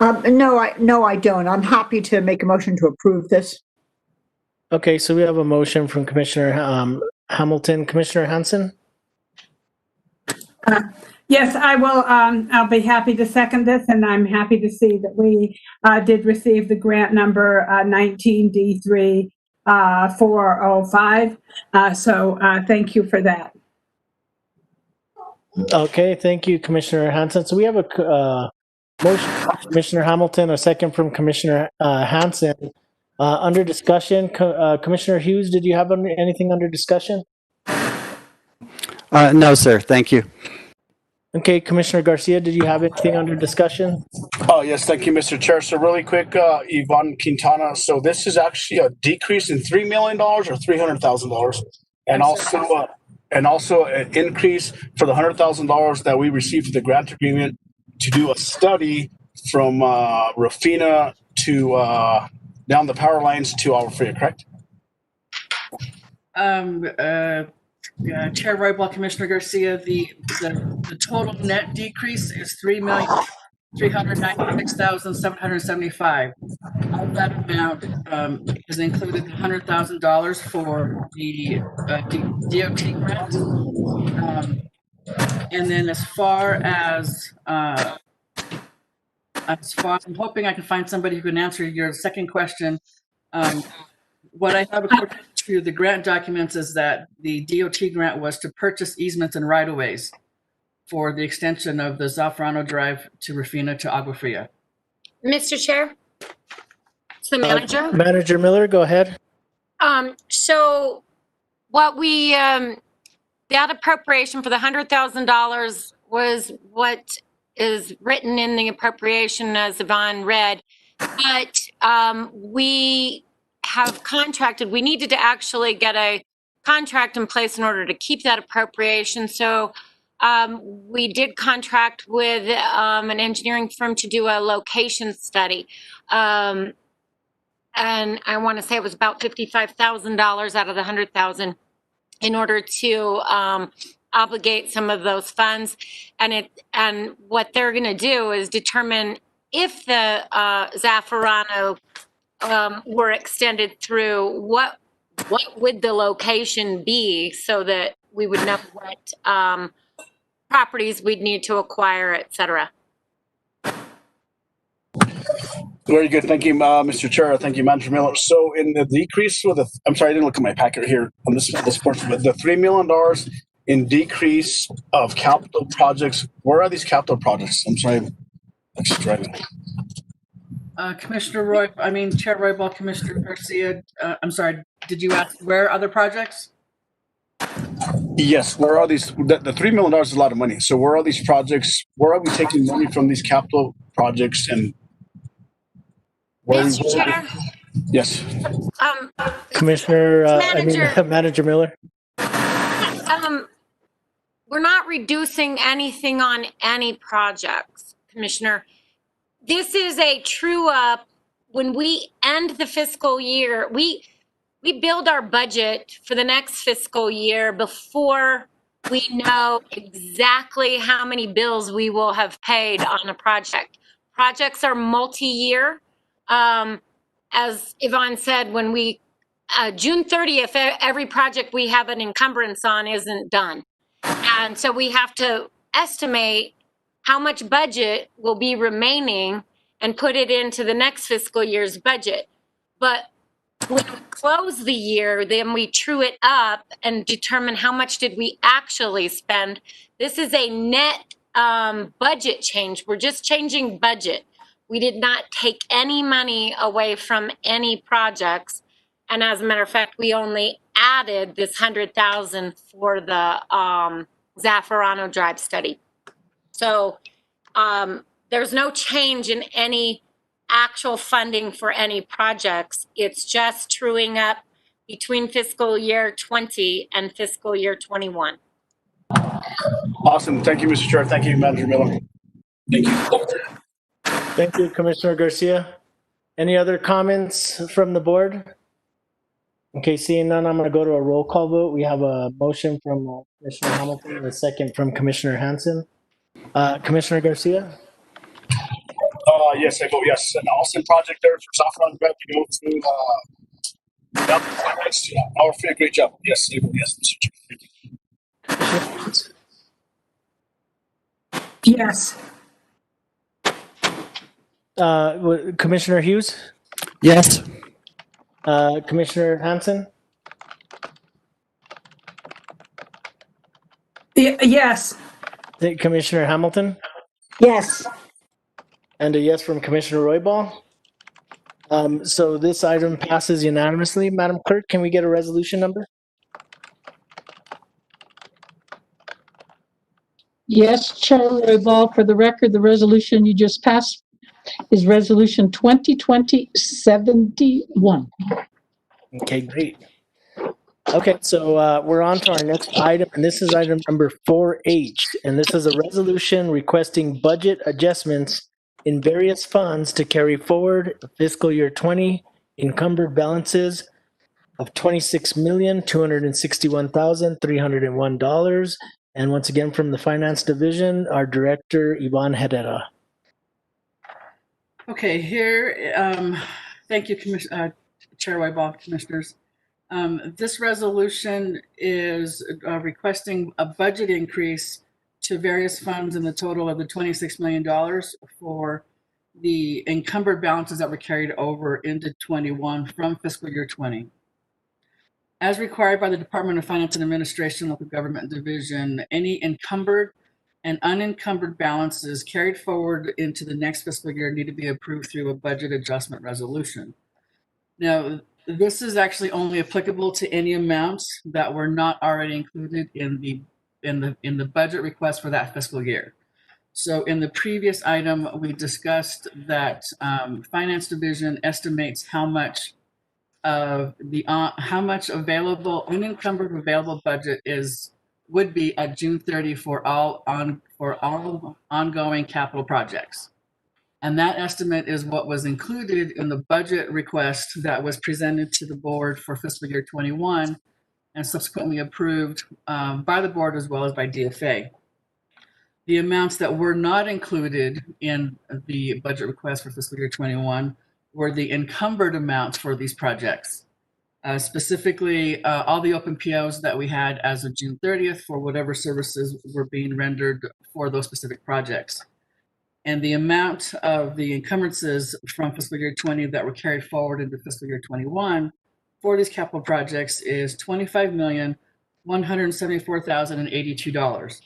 No, I don't. I'm happy to make a motion to approve this. Okay, so we have a motion from Commissioner Hamilton. Commissioner Hansen? Yes, I will. I'll be happy to second this, and I'm happy to see that we did receive the grant number 19-D3405. So thank you for that. Okay, thank you, Commissioner Hansen. So we have a motion from Commissioner Hamilton, a second from Commissioner Hansen. Under discussion, Commissioner Hughes, did you have anything under discussion? No, sir. Thank you. Okay, Commissioner Garcia, did you have anything under discussion? Oh, yes, thank you, Mr. Chair. So really quick, Yvonne Quintana. So this is actually a decrease in $3 million or $300,000, and also an increase for the $100,000 that we received for the grant agreement to do a study from Rufina to down the power lines to Agua Fria, correct? Chair Roybal, Commissioner Garcia, the total net decrease is $3,396,775. Of that amount is included $100,000 for the DOT grant. And then as far as I'm hoping I can find somebody who can answer your second question. What I have according to the grant documents is that the DOT grant was to purchase easements and right-of-ways for the extension of the Zaffarano Drive to Rufina to Agua Fria. Mr. Chair? It's the manager. Manager Miller, go ahead. So what we, that appropriation for the $100,000 was what is written in the appropriation as Yvonne read. But we have contracted, we needed to actually get a contract in place in order to keep that appropriation. So we did contract with an engineering firm to do a location study. And I want to say it was about $55,000 out of the $100,000 in order to obligate some of those funds. And what they're going to do is determine if the Zaffarano were extended through, what would the location be so that we would know what properties we'd need to acquire, et cetera. Very good. Thank you, Mr. Chair. Thank you, Manager Miller. So in the decrease for I'm sorry, I didn't look at my packet here on this portion, but the $3 million in decrease of capital projects, where are these capital projects? I'm sorry. That's driving. Commissioner Chair Roybal, Commissioner Garcia, I'm sorry, did you ask where other projects? Yes, where are these? The $3 million is a lot of money. So where are these projects? Where are we taking money from these capital projects and Mr. Chair, Yes. Commissioner, Manager. Manager Miller. We're not reducing anything on any projects, Commissioner. This is a true up. When we end the fiscal year, we build our budget for the next fiscal year before we know exactly how many bills we will have paid on a project. Projects are multi-year. As Yvonne said, when June 30th, every project we have an encumbrance on isn't done. And so we have to estimate how much budget will be remaining and put it into the next fiscal year's budget. But when we close the year, then we true it up and determine how much did we actually spend. This is a net budget change. We're just changing budget. We did not take any money away from any projects. And as a matter of fact, we only added this 100,000 for the Zaffarano Drive study. So there's no change in any actual funding for any projects. It's just truing up between fiscal year 20 and fiscal year 21. Awesome. Thank you, Mr. Chair. Thank you, Manager Miller. Thank you. Thank you, Commissioner Garcia. Any other comments from the board? Okay, seeing none, I'm going to go to a roll call vote. We have a motion from Commissioner Hamilton and a second from Commissioner Hansen. Commissioner Garcia? Yes, I vote yes. An awesome project there for Zaffarano Drive to go to. Our fair, great job. Yes, I vote yes, Mr. Yes. Commissioner Hughes? Yes. Commissioner Hansen? Yes. Commissioner Hamilton? Yes. And a yes from Commissioner Roybal. So this item passes unanimously. Madam Clerk, can we get a resolution number? Yes, Chair Roybal, for the record, the resolution you just passed is Resolution 2020-71. Okay, great. Okay, so we're on to our next item, and this is item number 4H, and this is a resolution requesting budget adjustments in various funds to carry forward fiscal year 20 encumbered balances of $26,261,301. And once again, from the Finance Division, our Director, Yvonne Herrera. Okay, here, thank you, Chair Roybal, Commissioners. This resolution is requesting a budget increase to various funds in the total of the $26 million for the encumbered balances that were carried over into 21 from fiscal year 20. As required by the Department of Finance and Administration, Local Government Division, any encumbered and unencumbered balances carried forward into the next fiscal year need to be approved through a budget adjustment resolution. Now, this is actually only applicable to any amounts that were not already included in the budget request for that fiscal year. So in the previous item, we discussed that Finance Division estimates how much of the how much available unencumbered available budget would be at June 30 for all ongoing capital projects. And that estimate is what was included in the budget request that was presented to the board for fiscal year 21 and subsequently approved by the board as well as by DFA. The amounts that were not included in the budget request for fiscal year 21 were the encumbered amounts for these projects. Specifically, all the open POs that we had as of June 30th for whatever services were being rendered for those specific projects. And the amount of the encumbrances from fiscal year 20 that were carried forward into fiscal year 21 for these capital projects is $25,174,082.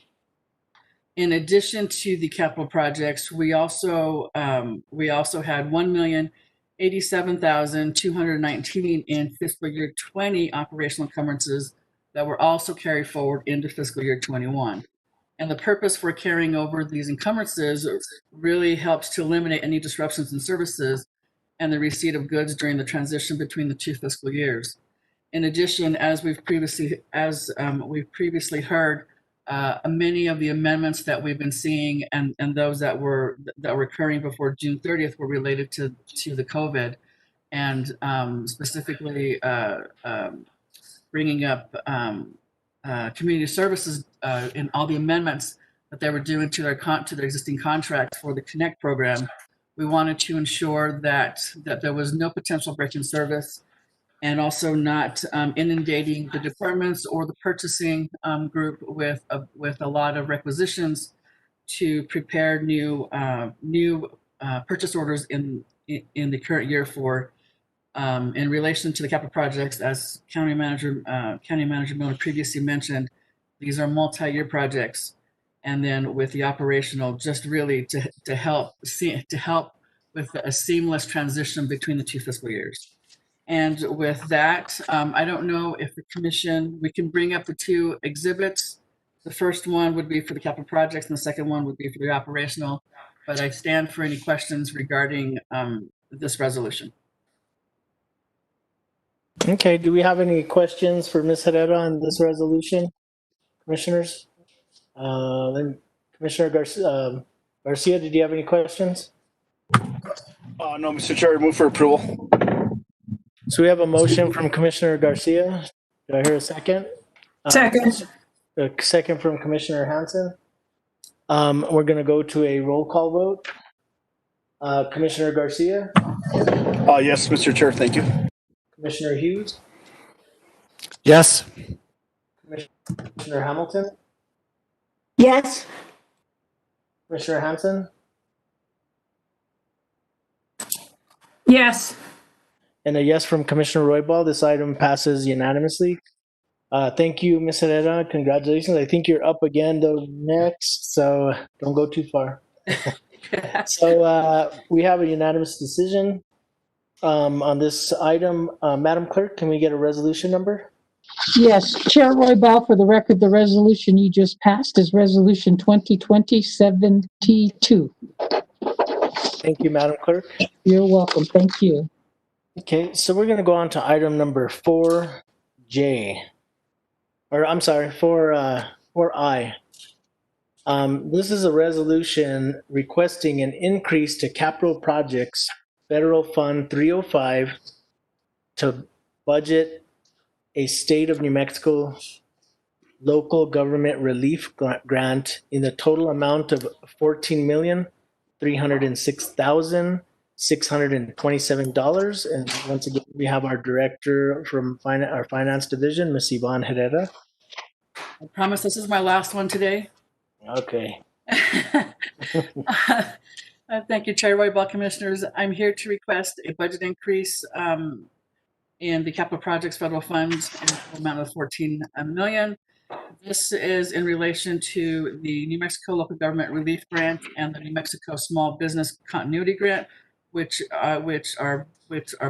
In addition to the capital projects, we also had $1,087,219 in fiscal year 20 operational encumbrances that were also carried forward into fiscal year 21. And the purpose for carrying over these encumbrances really helps to eliminate any disruptions in services and the receipt of goods during the transition between the two fiscal years. In addition, as we've previously heard, many of the amendments that we've been seeing and those that were occurring before June 30th were related to the COVID, and specifically bringing up community services in all the amendments that they were doing to their existing contracts for the Connect program. We wanted to ensure that there was no potential break in service, and also not inundating the departments or the purchasing group with a lot of requisitions to prepare new purchase orders in the current year for in relation to the capital projects. As County Manager Miller previously mentioned, these are multi-year projects, and then with the operational, just really to help with a seamless transition between the two fiscal years. And with that, I don't know if the commission, we can bring up the two exhibits. The first one would be for the capital projects and the second one would be for the operational, but I stand for any questions regarding this resolution. Okay, do we have any questions for Ms. Herrera on this resolution, commissioners? Then Commissioner Garcia, did you have any questions? No, Mr. Chair, I move for approval. So we have a motion from Commissioner Garcia. Do I hear a second? Second. A second from Commissioner Hanson. We're going to go to a roll call vote. Commissioner Garcia? Yes, Mr. Chair, thank you. Commissioner Hughes? Yes. Commissioner Hamilton? Yes. Commissioner Hanson? Yes. And a yes from Commissioner Roybal. This item passes unanimously. Thank you, Ms. Herrera. Congratulations. I think you're up again though next, so don't go too far. So we have a unanimous decision on this item. Madam Clerk, can we get a resolution number? Yes, Chair Roybal, for the record, the resolution you just passed is Resolution 2020-72. Thank you, Madam Clerk. You're welcome. Thank you. Okay, so we're going to go on to item number 4J. Or I'm sorry, 4I. This is a resolution requesting an increase to capital projects Federal Fund 305 to budget a state of New Mexico local government relief grant in the total amount of $14,306,627. And once again, we have our director from our finance division, Ms. Yvonne Herrera. I promise this is my last one today. Okay. Thank you, Chair Roybal, Commissioners. I'm here to request a budget increase in the capital projects federal funds in the amount of $14 million. This is in relation to the New Mexico Local Government Relief Grant and the New Mexico Small Business Continuity Grant, which are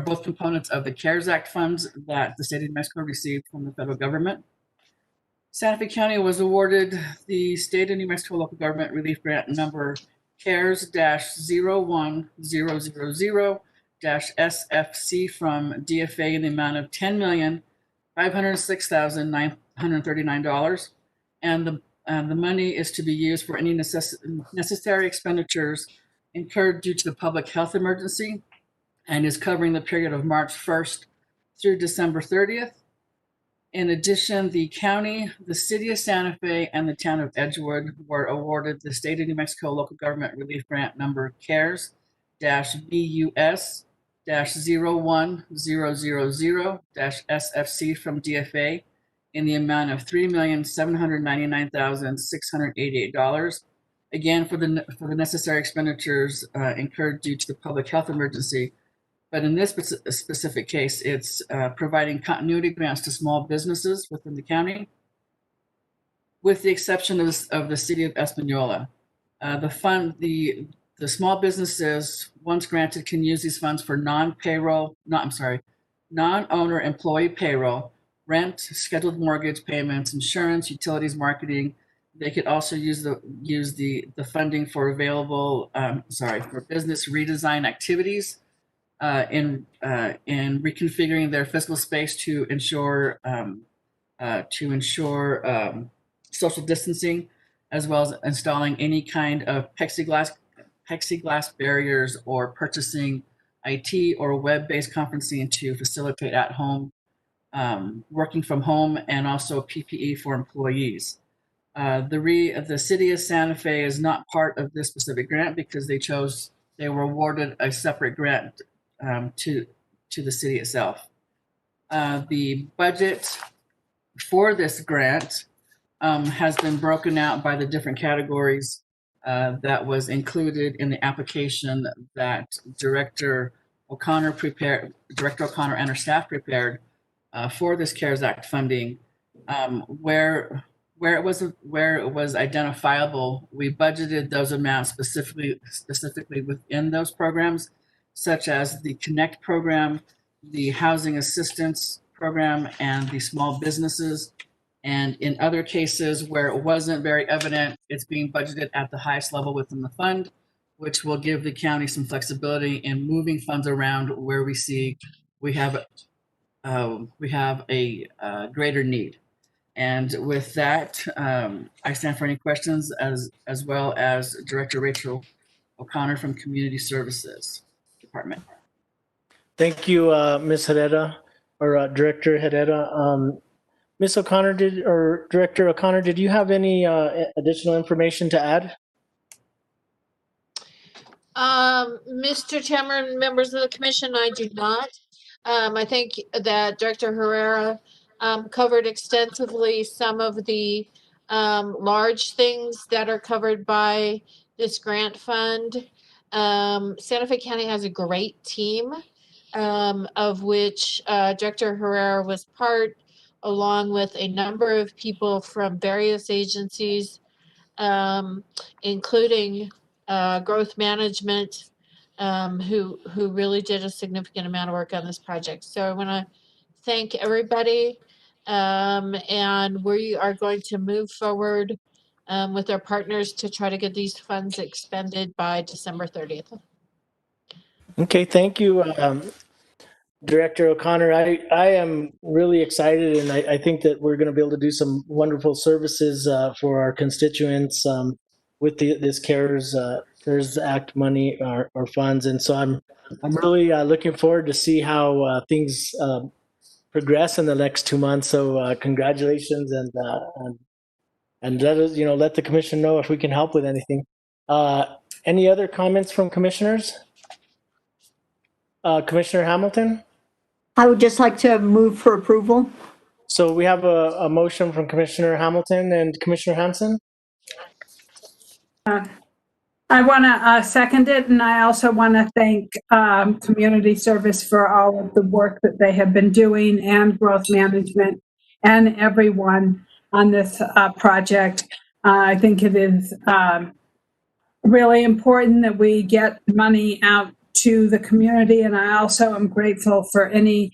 both components of the CARES Act funds that the state of New Mexico received from the federal government. Santa Fe County was awarded the State of New Mexico Local Government Relief Grant number CARES-01000-SFC from DFA in the amount of $10,506,939. And the money is to be used for any necessary expenditures incurred due to the public health emergency and is covering the period of March 1st through December 30th. In addition, the county, the city of Santa Fe, and the town of Edgewood were awarded the State of New Mexico Local Government Relief Grant number CARES-BUS-01000-SFC from DFA in the amount of $3,799,688. again for the necessary expenditures incurred due to the public health emergency. But in this specific case, it's providing continuity grants to small businesses within the county, with the exception of the city of Espanola. The small businesses, once granted, can use these funds for non-owner employee payroll, rent, scheduled mortgage payments, insurance, utilities, marketing. They could also use the funding for for business redesign activities, in reconfiguring their physical space to ensure social distancing, as well as installing any kind of plexiglass barriers, or purchasing IT or web-based conferencing to facilitate at-home working from home, and also PPE for employees. The city of Santa Fe is not part of this specific grant because they were awarded a separate grant to the city itself. The budget for this grant has been broken out by the different categories that was included in the application that Director O'Connor and her staff prepared for this CARES Act funding. Where it was identifiable, we budgeted those amounts specifically within those programs, such as the Connect program, the Housing Assistance program, and the small businesses. And in other cases where it wasn't very evident, it's being budgeted at the highest level within the fund, which will give the county some flexibility in moving funds around where we see we have a greater need. And with that, I stand for any questions, as well as Director Rachel O'Connor from Community Services Department. Thank you, Ms. Herrera, or Director Herrera. Ms. O'Connor, Director O'Connor, did you have any additional information to add? Mr. Chairman, members of the commission, I do not. I think that Director Herrera covered extensively some of the large things that are covered by this grant fund. Santa Fe County has a great team, of which Director Herrera was part, along with a number of people from various agencies, including growth management, who really did a significant amount of work on this project. So I want to thank everybody, and we are going to move forward with our partners to try to get these funds expended by December 30th. Okay, thank you, Director O'Connor. I am really excited, and I think that we're going to be able to do some wonderful services for our constituents with this CARES Act money or funds, and so I'm really looking forward to see how things progress in the next 2 months. So congratulations, and let the commission know if we can help with anything. Any other comments from commissioners? Commissioner Hamilton? I would just like to move for approval. So we have a motion from Commissioner Hamilton and Commissioner Hanson. I want to second it, and I also want to thank Community Service for all of the work that they have been doing, and Growth Management, and everyone on this project. I think it is really important that we get money out to the community, and I also am grateful for any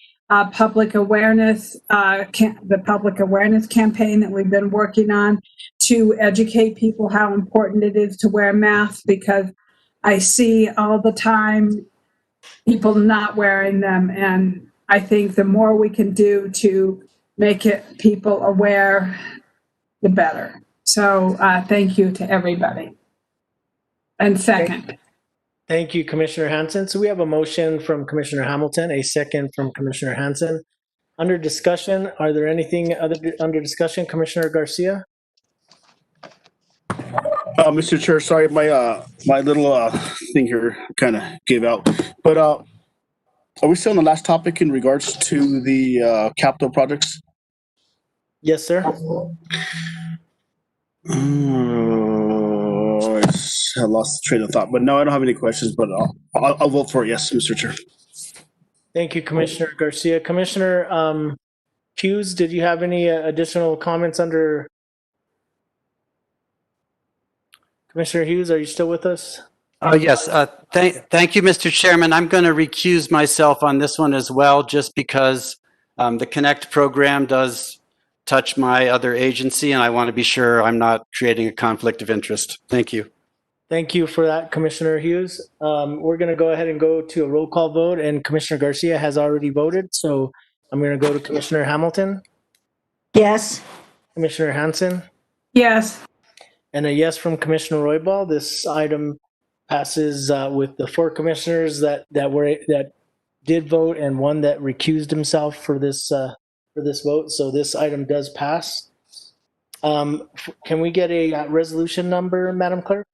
public awareness, the public awareness campaign that we've been working on to educate people how important it is to wear masks, because I see all the time people not wearing them, and I think the more we can do to make it people aware, the better. So thank you to everybody. And second. Thank you, Commissioner Hanson. So we have a motion from Commissioner Hamilton, a second from Commissioner Hanson. Under discussion, are there anything under discussion? Commissioner Garcia? Mr. Chair, sorry, my little thing here kind of gave out. But are we still on the last topic in regards to the capital projects? Yes, sir. Oh, I lost the train of thought, but no, I don't have any questions, but I'll vote for it. Yes, Mr. Chair. Thank you, Commissioner Garcia. Commissioner Hughes, did you have any additional comments under? Commissioner Hughes, are you still with us? Oh, yes. Thank you, Mr. Chairman. I'm going to recuse myself on this one as well, just because the Connect program does touch my other agency, and I want to be sure I'm not creating a conflict of interest. Thank you. Thank you for that, Commissioner Hughes. We're going to go ahead and go to a roll call vote, and Commissioner Garcia has already voted. So I'm going to go to Commissioner Hamilton, Yes. Commissioner Hansen, Yes. and a yes from Commissioner Roybal. This item passes with the 4 commissioners that did vote and 1 that recused himself for this vote. So this item does pass. Can we get a resolution number, Madam Clerk?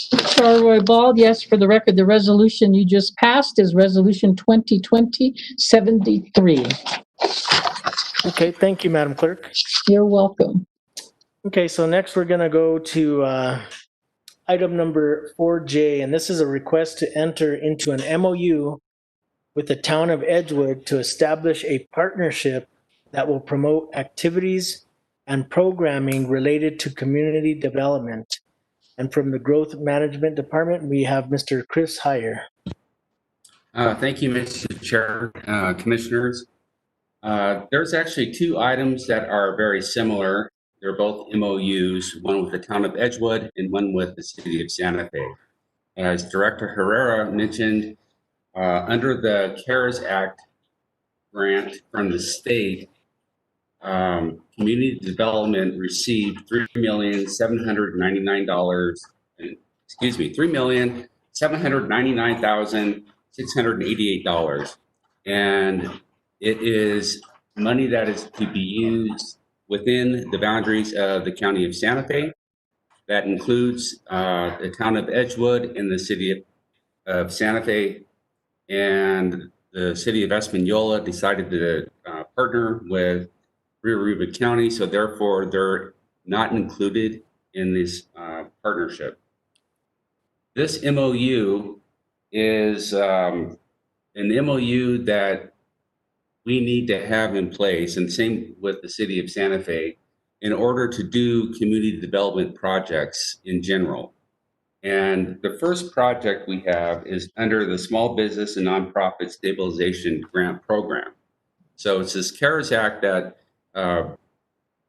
Chair Roybal, yes, for the record, the resolution you just passed is Resolution 2020-73. Okay, thank you, Madam Clerk. You're welcome. Okay, so next we're going to go to item number 4J, and this is a request to enter into an MOU with the town of Edgewood to establish a partnership that will promote activities and programming related to community development. And from the Growth Management Department, we have Mr. Chris Heyer. Thank you, Mr. Chair, Commissioners. There's actually 2 items that are very similar. They're both MOUs, one with the town of Edgewood and one with the city of Santa Fe. As Director Herrera mentioned, under the CARES Act grant from the state, community development received $3,799,688. And it is money that is to be used within the boundaries of the county of Santa Fe. That includes the town of Edgewood and the city of Santa Fe. And the city of Espanola decided to partner with Rio Arriba County, so therefore they're not included in this partnership. This MOU is an MOU that we need to have in place, and same with the city of Santa Fe, in order to do community development projects in general. And the first project we have is under the Small Business and Nonprofit Stabilization Grant Program. So it's this CARES Act that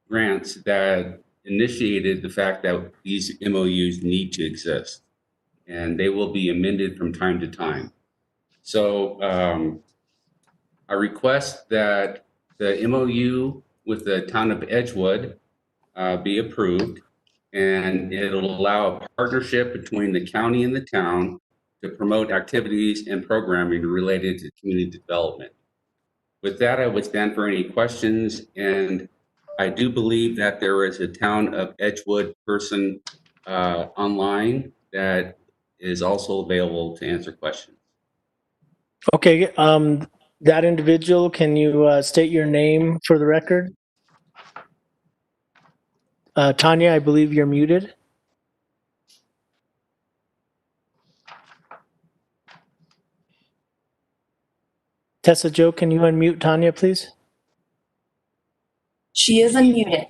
grants that initiated the fact that these MOUs need to exist, and they will be amended from time to time. So I request that the MOU with the town of Edgewood be approved, and it'll allow a partnership between the county and the town to promote activities and programming related to community development. With that, I would stand for any questions, and I do believe that there is a town of Edgewood person online that is also available to answer questions. Okay, that individual, can you state your name for the record? Tanya, I believe you're muted. Tessa Jo, can you unmute Tanya, please? She is unmuted.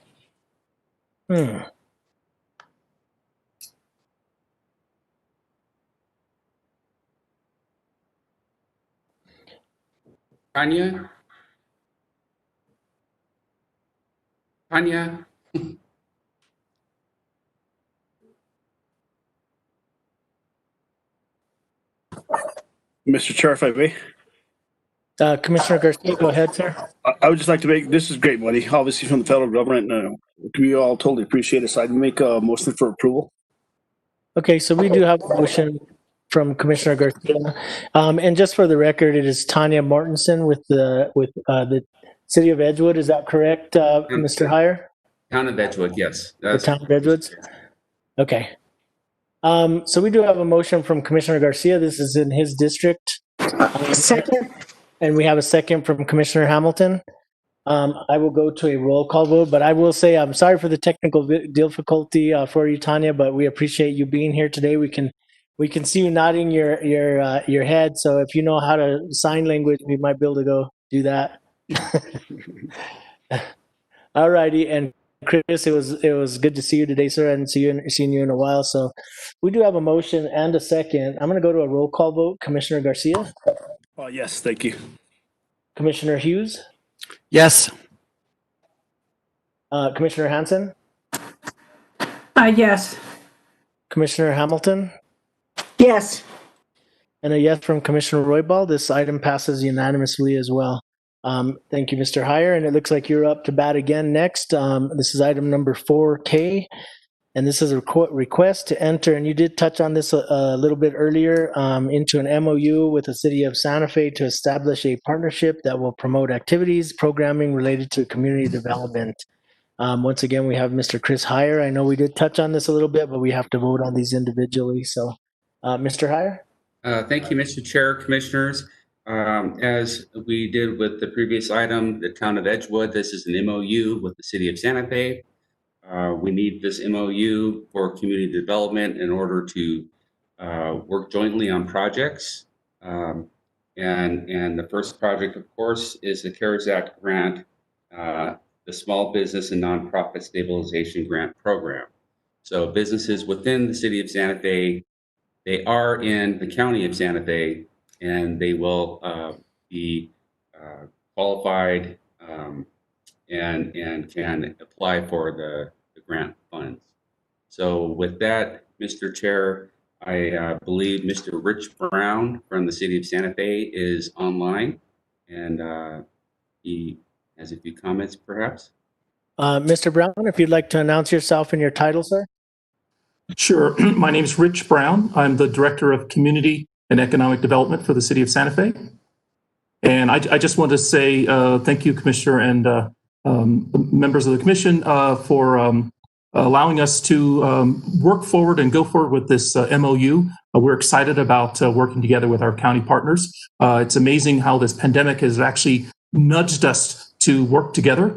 Tanya? Tanya? Mr. Chair, if I may. Commissioner Garcia, go ahead, sir. I would just like to make, this is great, buddy, obviously from the federal government. We all totally appreciate it. So I'd make a motion for approval. Okay, so we do have a motion from Commissioner Garcia. And just for the record, it is Tanya Mortensen with the City of Edgewood. Is that correct, Mr. Heyer? Town of Edgewood, yes. The Town of Edgewood? Okay. So we do have a motion from Commissioner Garcia. This is in his district. Second. And we have a second from Commissioner Hamilton. I will go to a roll call vote, but I will say I'm sorry for the technical difficulty for you, Tanya, but we appreciate you being here today. We can see you nodding your head. So if you know how to sign language, we might be able to go do that. All righty, and Chris, it was good to see you today, sir. I hadn't seen you in a while. So we do have a motion and a second. I'm going to go to a roll call vote. Commissioner Garcia. Yes, thank you. Commissioner Hughes. Yes. Commissioner Hanson. Yes. Commissioner Hamilton. Yes. And a yes from Commissioner Roybal. This item passes unanimously as well. Thank you, Mr. Heyer. And it looks like you're up to bat again next. This is item number 4K. And this is a request to enter, and you did touch on this a little bit earlier, into an MOU with the City of Santa Fe to establish a partnership that will promote activities, programming related to community development. Once again, we have Mr. Chris Heyer. I know we did touch on this a little bit, but we have to vote on these individually. So, Mr. Heyer? Thank you, Mr. Chair, Commissioners. As we did with the previous item, the Town of Edgewood, this is an MOU with the City of Santa Fe. We need this MOU for community development in order to work jointly on projects. And the first project, of course, is the CARES Act grant, the Small Business and Nonprofit Stabilization Grant Program. So businesses within the City of Santa Fe, they are in the County of Santa Fe, and they will be qualified and can apply for the grant funds. So with that, Mr. Chair, I believe Mr. Rich Brown from the City of Santa Fe is online, and he has a few comments, perhaps. Mr. Brown, if you'd like to announce yourself and your title, sir. Sure. My name is Rich Brown. I'm the Director of Community and Economic Development for the City of Santa Fe. And I just want to say thank you, Commissioner, and members of the Commission for allowing us to work forward and go forward with this MOU. We're excited about working together with our county partners. It's amazing how this pandemic has actually nudged us to work together.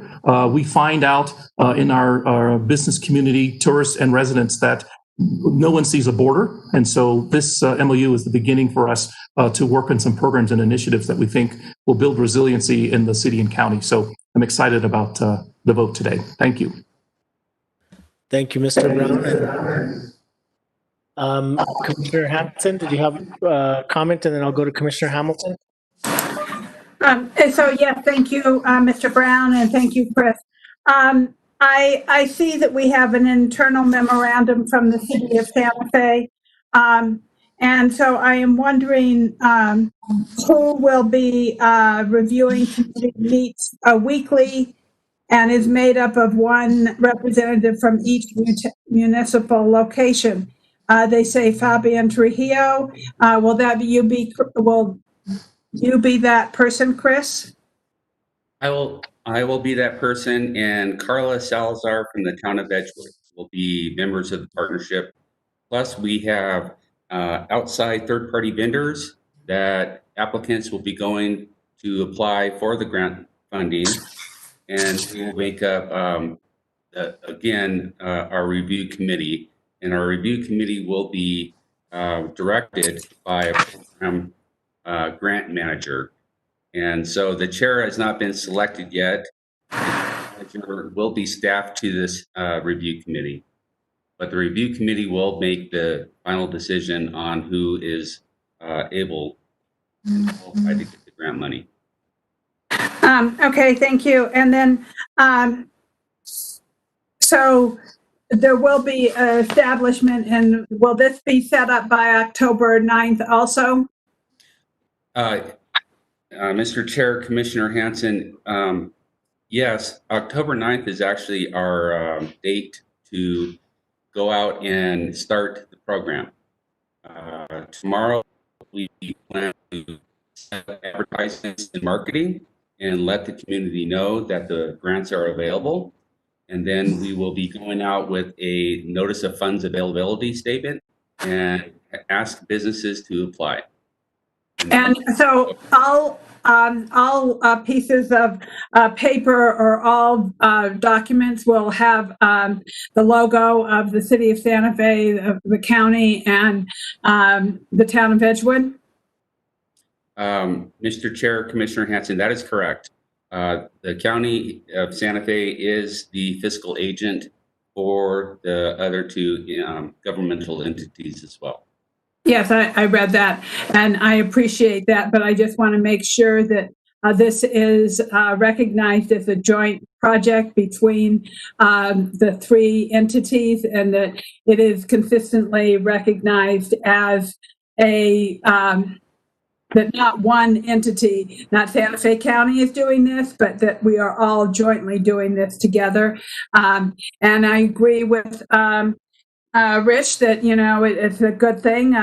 We find out in our business community, tourists and residents, that no one sees a border. And so this MOU is the beginning for us to work on some programs and initiatives that we think will build resiliency in the city and county. So I'm excited about the vote today. Thank you. Thank you, Mr. Brown. Commissioner Hamilton, did you have a comment? And then I'll go to Commissioner Hamilton. So, yeah, thank you, Mr. Brown, and thank you, Chris. I see that we have an internal memorandum from the City of Santa Fe. And so I am wondering who will be reviewing committee meets weekly and is made up of one representative from each municipal location. They say Fabian Trujillo. Will you be that person, Chris? I will be that person, and Carla Salazar from the Town of Edgewood will be members of the partnership. Plus, we have outside third-party vendors that applicants will be going to apply for the grant funding, and we will make up, again, our review committee. And our review committee will be directed by a program grant manager. And so the chair has not been selected yet. The manager will be staffed to this review committee. But the review committee will make the final decision on who is able and qualified to get the grant money. Okay, thank you. And then, so there will be an establishment, and will this be set up by October 9th also? Mr. Chair, Commissioner Hanson, yes, October 9th is actually our date to go out and start the program. Tomorrow, we plan to set up advertisements and marketing and let the community know that the grants are available. And then we will be going out with a notice of funds availability statement and ask businesses to apply. And so all pieces of paper or all documents will have the logo of the city of Santa Fe, the county, and the town of Edgewood. Mr. Chair, Commissioner Hanson, that is correct. The County of Santa Fe is the fiscal agent for the other two governmental entities as well. Yes, I read that, and I appreciate that, but I just want to make sure that this is recognized as a joint project between the three entities, and that it is consistently recognized as a that not one entity, not Santa Fe County is doing this, but that we are all jointly doing this together. And I agree with Rich, that, you know, it's a good thing.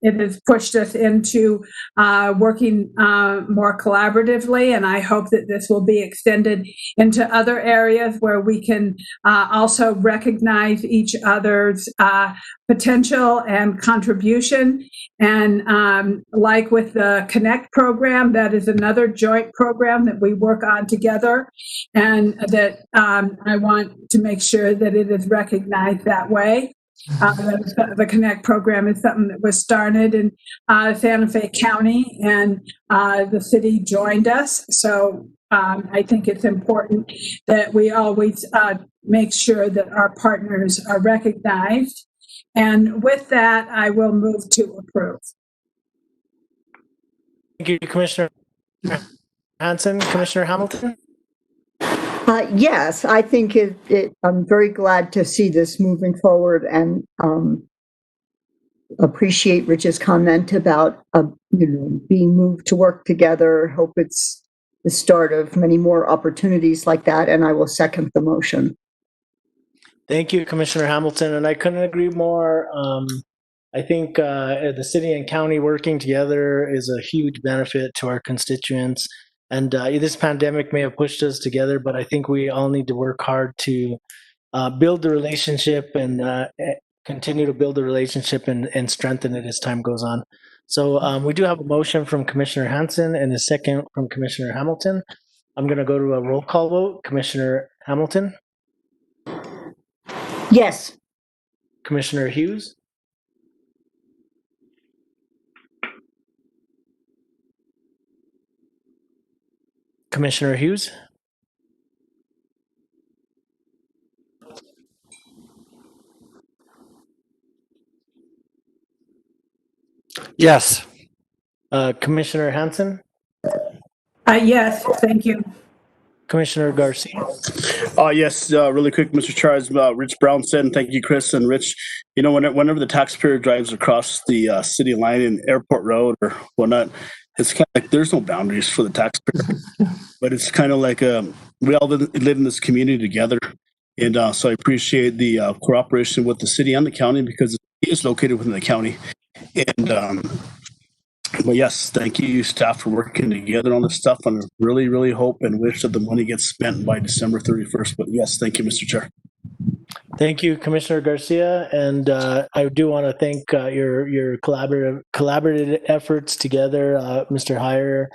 It has pushed us into working more collaboratively, and I hope that this will be extended into other areas where we can also recognize each other's potential and contribution. And like with the Connect program, that is another joint program that we work on together, and that I want to make sure that it is recognized that way. The Connect program is something that was started in Santa Fe County, and the city joined us. So I think it's important that we always make sure that our partners are recognized. And with that, I will move to approve. Thank you, Commissioner Hanson. Commissioner Hamilton? Yes, I think I'm very glad to see this moving forward, and appreciate Rich's comment about being moved to work together. Hope it's the start of many more opportunities like that, and I will second the motion. Thank you, Commissioner Hamilton, and I couldn't agree more. I think the city and county working together is a huge benefit to our constituents. And this pandemic may have pushed us together, but I think we all need to work hard to build the relationship and continue to build the relationship and strengthen it as time goes on. So we do have a motion from Commissioner Hanson and a second from Commissioner Hamilton. I'm going to go to a roll call vote. Commissioner Hamilton? Yes. Commissioner Hughes? Commissioner Hughes? Yes. Commissioner Hanson? Yes, thank you. Commissioner Garcia? Yes, really quick, Mr. Chair, as Rich Brown said, and thank you, Chris and Rich. You know, whenever the taxpayer drives across the city line in Airport Road or whatnot, it's kind of like there's no boundaries for the taxpayer. But it's kind of like we all live in this community together. And so I appreciate the cooperation with the city and the county, because it is located within the county. And but yes, thank you, staff, for working together on this stuff. And I really, really hope and wish that the money gets spent by December 31st. But yes, thank you, Mr. Chair. Thank you, Commissioner Garcia. And I do want to thank your collaborative efforts together, Mr. Heyer,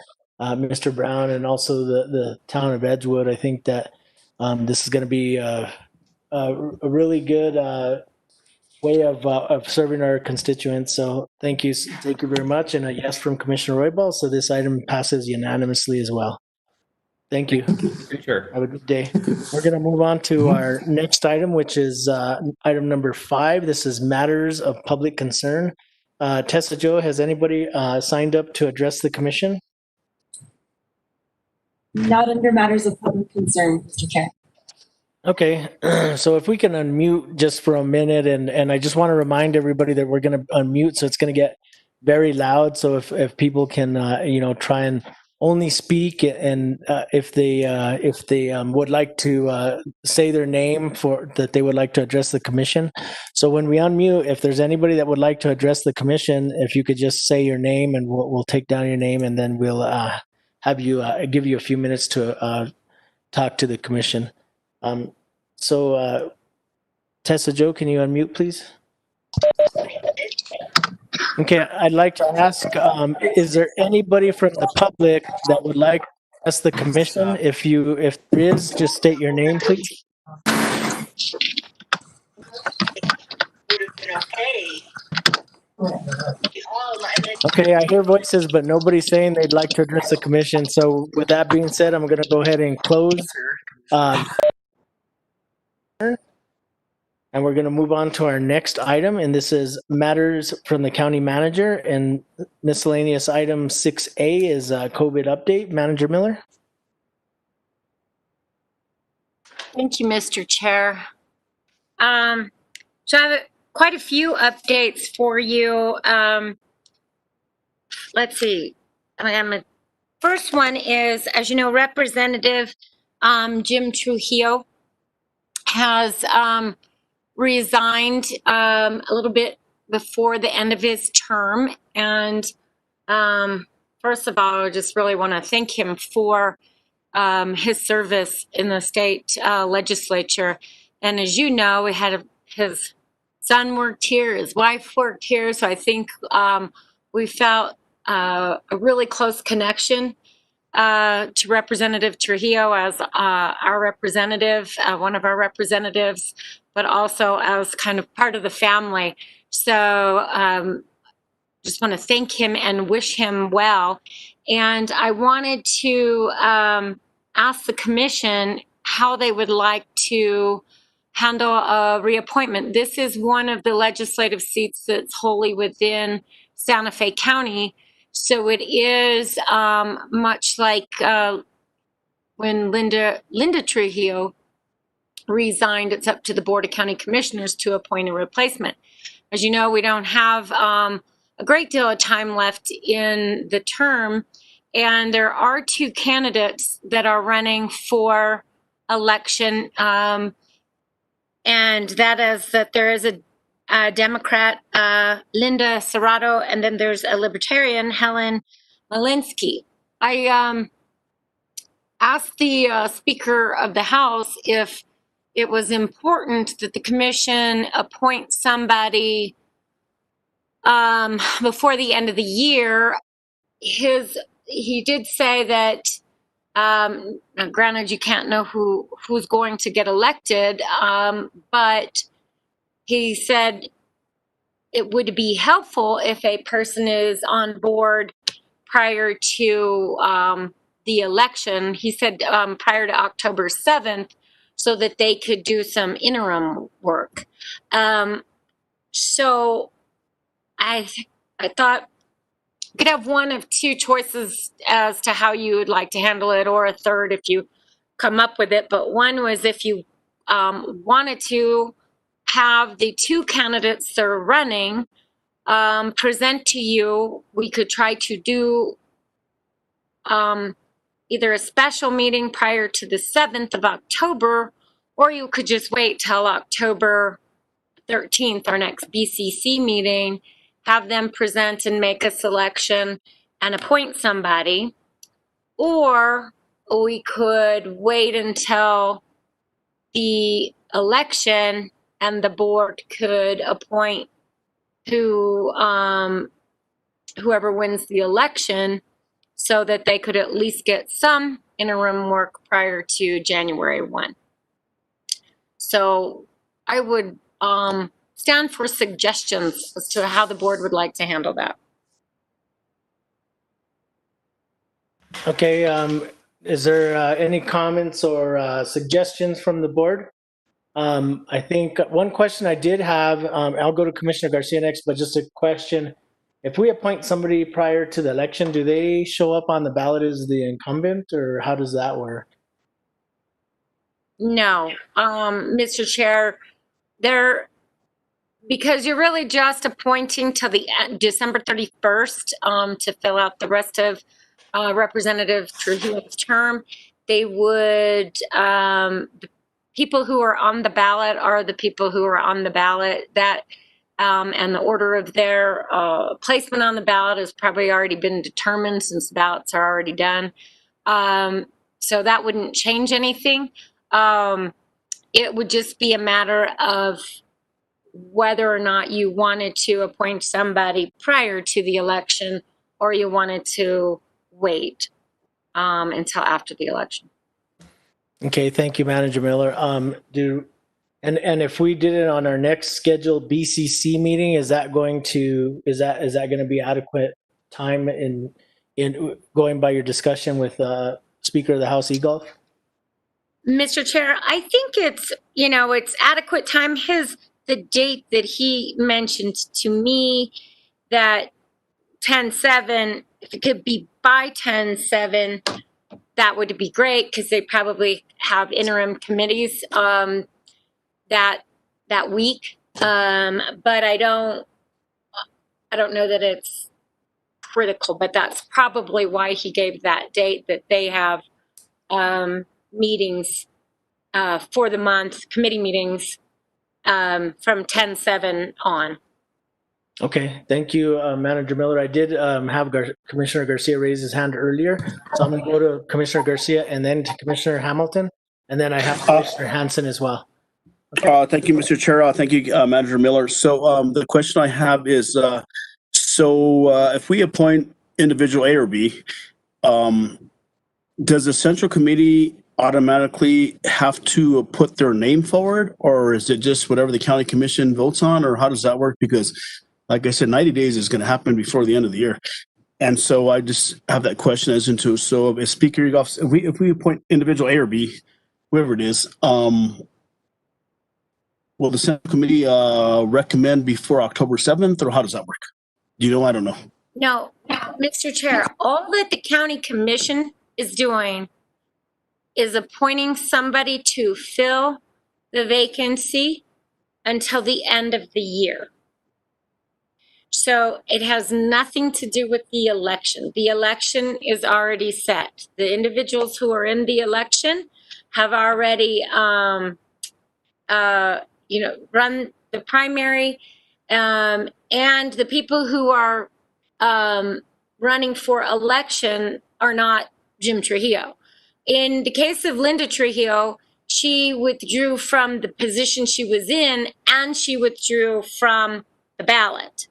Mr. Brown, and also the town of Edgewood. I think that this is going to be a really good way of serving our constituents. So thank you very much. And a yes from Commissioner Roybal. So this item passes unanimously as well. Thank you. Sure. Have a good day. We're going to move on to our next item, which is item number 5. This is matters of public concern. Tessa Jo, has anybody signed up to address the commission? Not under matters of public concern, Mr. Chair. Okay, so if we can unmute just for a minute, and I just want to remind everybody that we're going to unmute, so it's going to get very loud. So if people can, try and only speak, and if they would like to say their name for that they would like to address the commission. So when we unmute, if there's anybody that would like to address the commission, if you could just say your name, and we'll take down your name, and then we'll have you give you a few minutes to talk to the commission. Tessa Jo, can you unmute, please? Okay, I'd like to ask, is there anybody from the public that would like to address the commission? If there is, just state your name, please. Okay, I hear voices, but nobody's saying they'd like to address the commission. So with that being said, I'm going to go ahead and close. And we're going to move on to our next item, and this is matters from the county manager. And miscellaneous item 6A is a COVID update. Manager Miller. Thank you, Mr. Chair. So I have quite a few updates for you. Let's see. First one is, as you know, Representative Jim Trujillo has resigned a little bit before the end of his term. And first of all, I just really want to thank him for his service in the state legislature. And as you know, we had his son worked here, his wife worked here. So I think we felt a really close connection to Representative Trujillo as our representative, one of our representatives, but also as kind of part of the family. So just want to thank him and wish him well. And I wanted to ask the commission how they would like to handle a reappointment. This is one of the legislative seats that's wholly within Santa Fe County. So it is much like when Linda Trujillo resigned, it's up to the Board of County Commissioners to appoint a replacement. As you know, we don't have a great deal of time left in the term, and there are two candidates that are running for election, and that is that there is a Democrat, Linda Serrato, and then there's a Libertarian, Helen Malinsky. I asked the Speaker of the House if it was important that the commission appoint somebody before the end of the year. He did say that, now granted, you can't know who's going to get elected, but he said it would be helpful if a person is on board prior to the election. He said prior to October 7th, so that they could do some interim work. So I thought you could have one of two choices as to how you would like to handle it, or a third if you come up with it. But one was if you wanted to have the two candidates that are running present to you, we could try to do either a special meeting prior to the 7th of October, or you could just wait till October 13th, our next BCC meeting, have them present and make a selection and appoint somebody. Or we could wait until the election and the board could appoint whoever wins the election, so that they could at least get some interim work prior to January 1. So I would stand for suggestions as to how the board would like to handle that. Okay, is there any comments or suggestions from the board? I think one question I did have, I'll go to Commissioner Garcia next, but just a question. If we appoint somebody prior to the election, do they show up on the ballot as the incumbent, or how does that work? No, Mr. Chair, because you're really just appointing till the December 31st to fill out the rest of Representative Trujillo's term. They would, the people who are on the ballot are the people who are on the ballot. That and the order of their placement on the ballot has probably already been determined since the ballots are already done. So that wouldn't change anything. It would just be a matter of whether or not you wanted to appoint somebody prior to the election or you wanted to wait until after the election. Okay, thank you, Manager Miller. And if we did it on our next scheduled BCC meeting, is that going to be adequate time in going by your discussion with Speaker of the House Egolf? Mr. Chair, I think it's adequate time. The date that he mentioned to me, that 10/7, if it could be by 10/7, that would be great, because they probably have interim committees that week. But I don't know that it's critical, but that's probably why he gave that date, that they have meetings for the month, committee meetings from 10/7 on. Okay, thank you, Manager Miller. I did have Commissioner Garcia raise his hand earlier, so I'm going to go to Commissioner Garcia and then to Commissioner Hamilton, and then I have Commissioner Hansen as well. Thank you, Mr. Chair. Thank you, Manager Miller. So the question I have is, if we appoint individual A or B, does the Central Committee automatically have to put their name forward, or is it just whatever the County Commission votes on, or how does that work? Because, like I said, 90 days is going to happen before the end of the year. And so I just have that question as into, so as Speaker of the Office, if we appoint individual A or B, whoever it is, will the Central Committee recommend before October 7th, or how does that work? Do you know? I don't know. No, Mr. Chair, all that the County Commission is doing is appointing somebody to fill the vacancy until the end of the year. So it has nothing to do with the election. The election is already set. The individuals who are in the election have already, run the primary, and the people who are running for election are not Jim Trujillo. In the case of Linda Trujillo, she withdrew from the position she was in, and she withdrew from the ballot.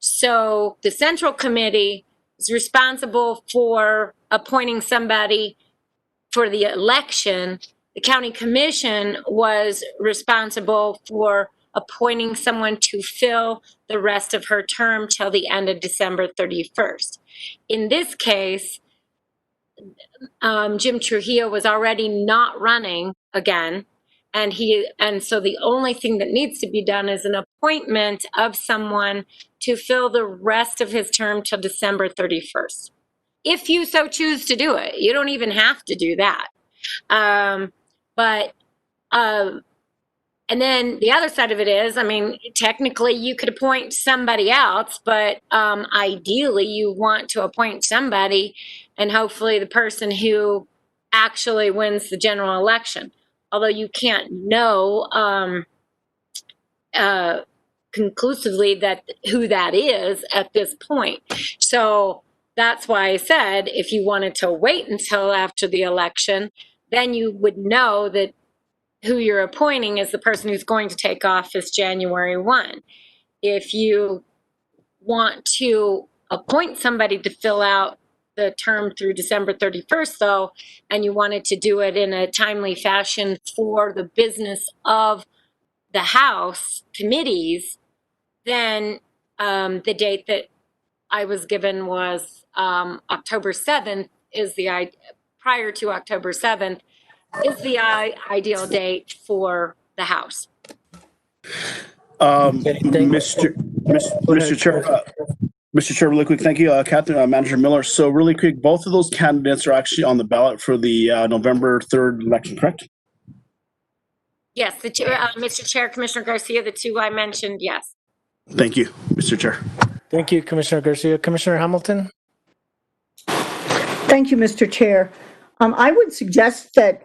So the Central Committee is responsible for appointing somebody for the election. The County Commission was responsible for appointing someone to fill the rest of her term till the end of December 31st. In this case, Jim Trujillo was already not running again, and so the only thing that needs to be done is an appointment of someone to fill the rest of his term till December 31st. If you so choose to do it, you don't even have to do that. And then the other side of it is, technically you could appoint somebody else, but ideally you want to appoint somebody, and hopefully the person who actually wins the general election. Although you can't know conclusively who that is at this point. So that's why I said, if you wanted to wait until after the election, then you would know that who you're appointing is the person who's going to take office January 1. If you want to appoint somebody to fill out the term through December 31st, though, and you wanted to do it in a timely fashion for the business of the House committees, then the date that I was given was October 7th prior to October 7th is the ideal date for the House. Mr. Chair, really quick, thank you, Catherine, Manager Miller. So really quick, both of those candidates are actually on the ballot for the November 3rd election, correct? Yes, Mr. Chair, Commissioner Garcia, the two I mentioned, yes. Thank you, Mr. Chair. Thank you, Commissioner Garcia. Commissioner Hamilton? Thank you, Mr. Chair. I would suggest that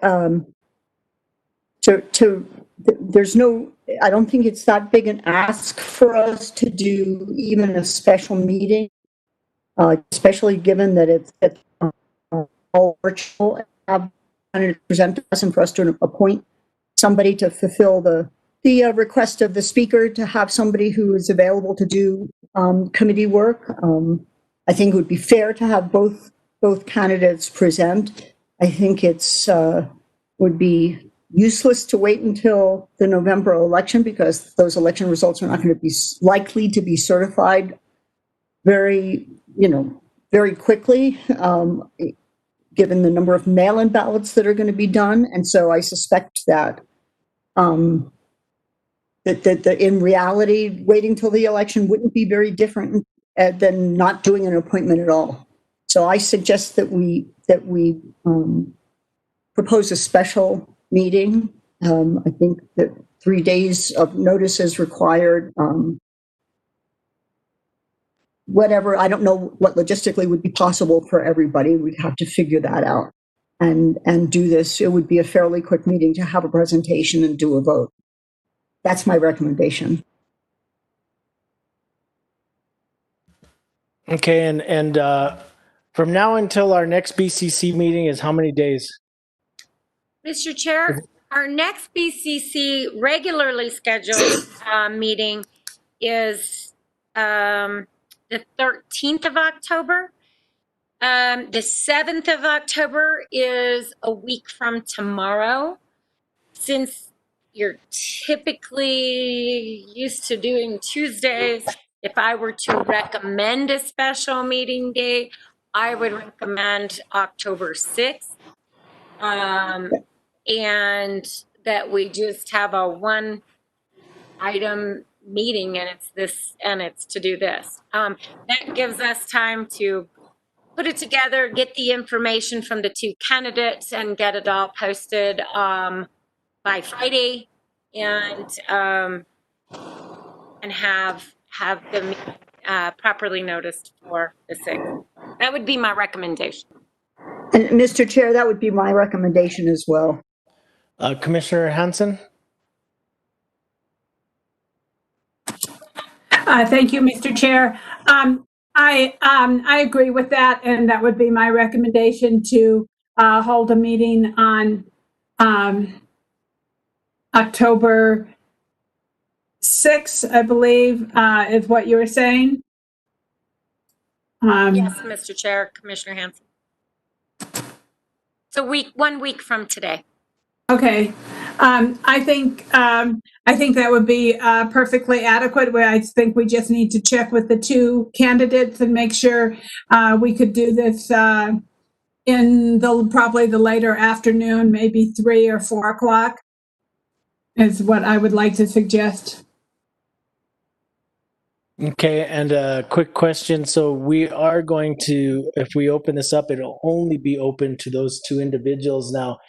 there's no, I don't think it's that big an ask for us to do even a special meeting, especially given that it's all virtual, and have to present to us and for us to appoint somebody to fulfill the the request of the speaker to have somebody who is available to do committee work. I think it would be fair to have both candidates present. I think it's would be useless to wait until the November election because those election results are not going to be likely to be certified very quickly, given the number of mail-in ballots that are going to be done. And so I suspect that that in reality, waiting till the election wouldn't be very different than not doing an appointment at all. So I suggest that we propose a special meeting. I think that 3 days of notice is required. Whatever, I don't know what logistically would be possible for everybody. We'd have to figure that out and do this. It would be a fairly quick meeting to have a presentation and do a vote. That's my recommendation. Okay, and from now until our next BCC meeting is how many days? Mr. Chair, our next BCC regularly scheduled meeting is the 13th of October. The 7th of October is a week from tomorrow. Since you're typically used to doing Tuesdays, if I were to recommend a special meeting date, I would recommend October 6th. And that we just have a one item meeting and it's to do this. That gives us time to put it together, get the information from the two candidates and get it all posted by Friday and have them properly noticed for the 6th. That would be my recommendation. And Mr. Chair, that would be my recommendation as well. Commissioner Hansen? Thank you, Mr. Chair. I agree with that, and that would be my recommendation to hold a meeting on October 6th, I believe, is what you were saying. Yes, Mr. Chair, Commissioner Hansen. So 1 week from today. Okay. I think that would be perfectly adequate. I think we just need to check with the two candidates and make sure we could do this in probably the later afternoon, maybe 3 or 4 o'clock is what I would like to suggest. Okay, and a quick question. So we are going to, if we open this up, it'll only be open to those two individuals. Now,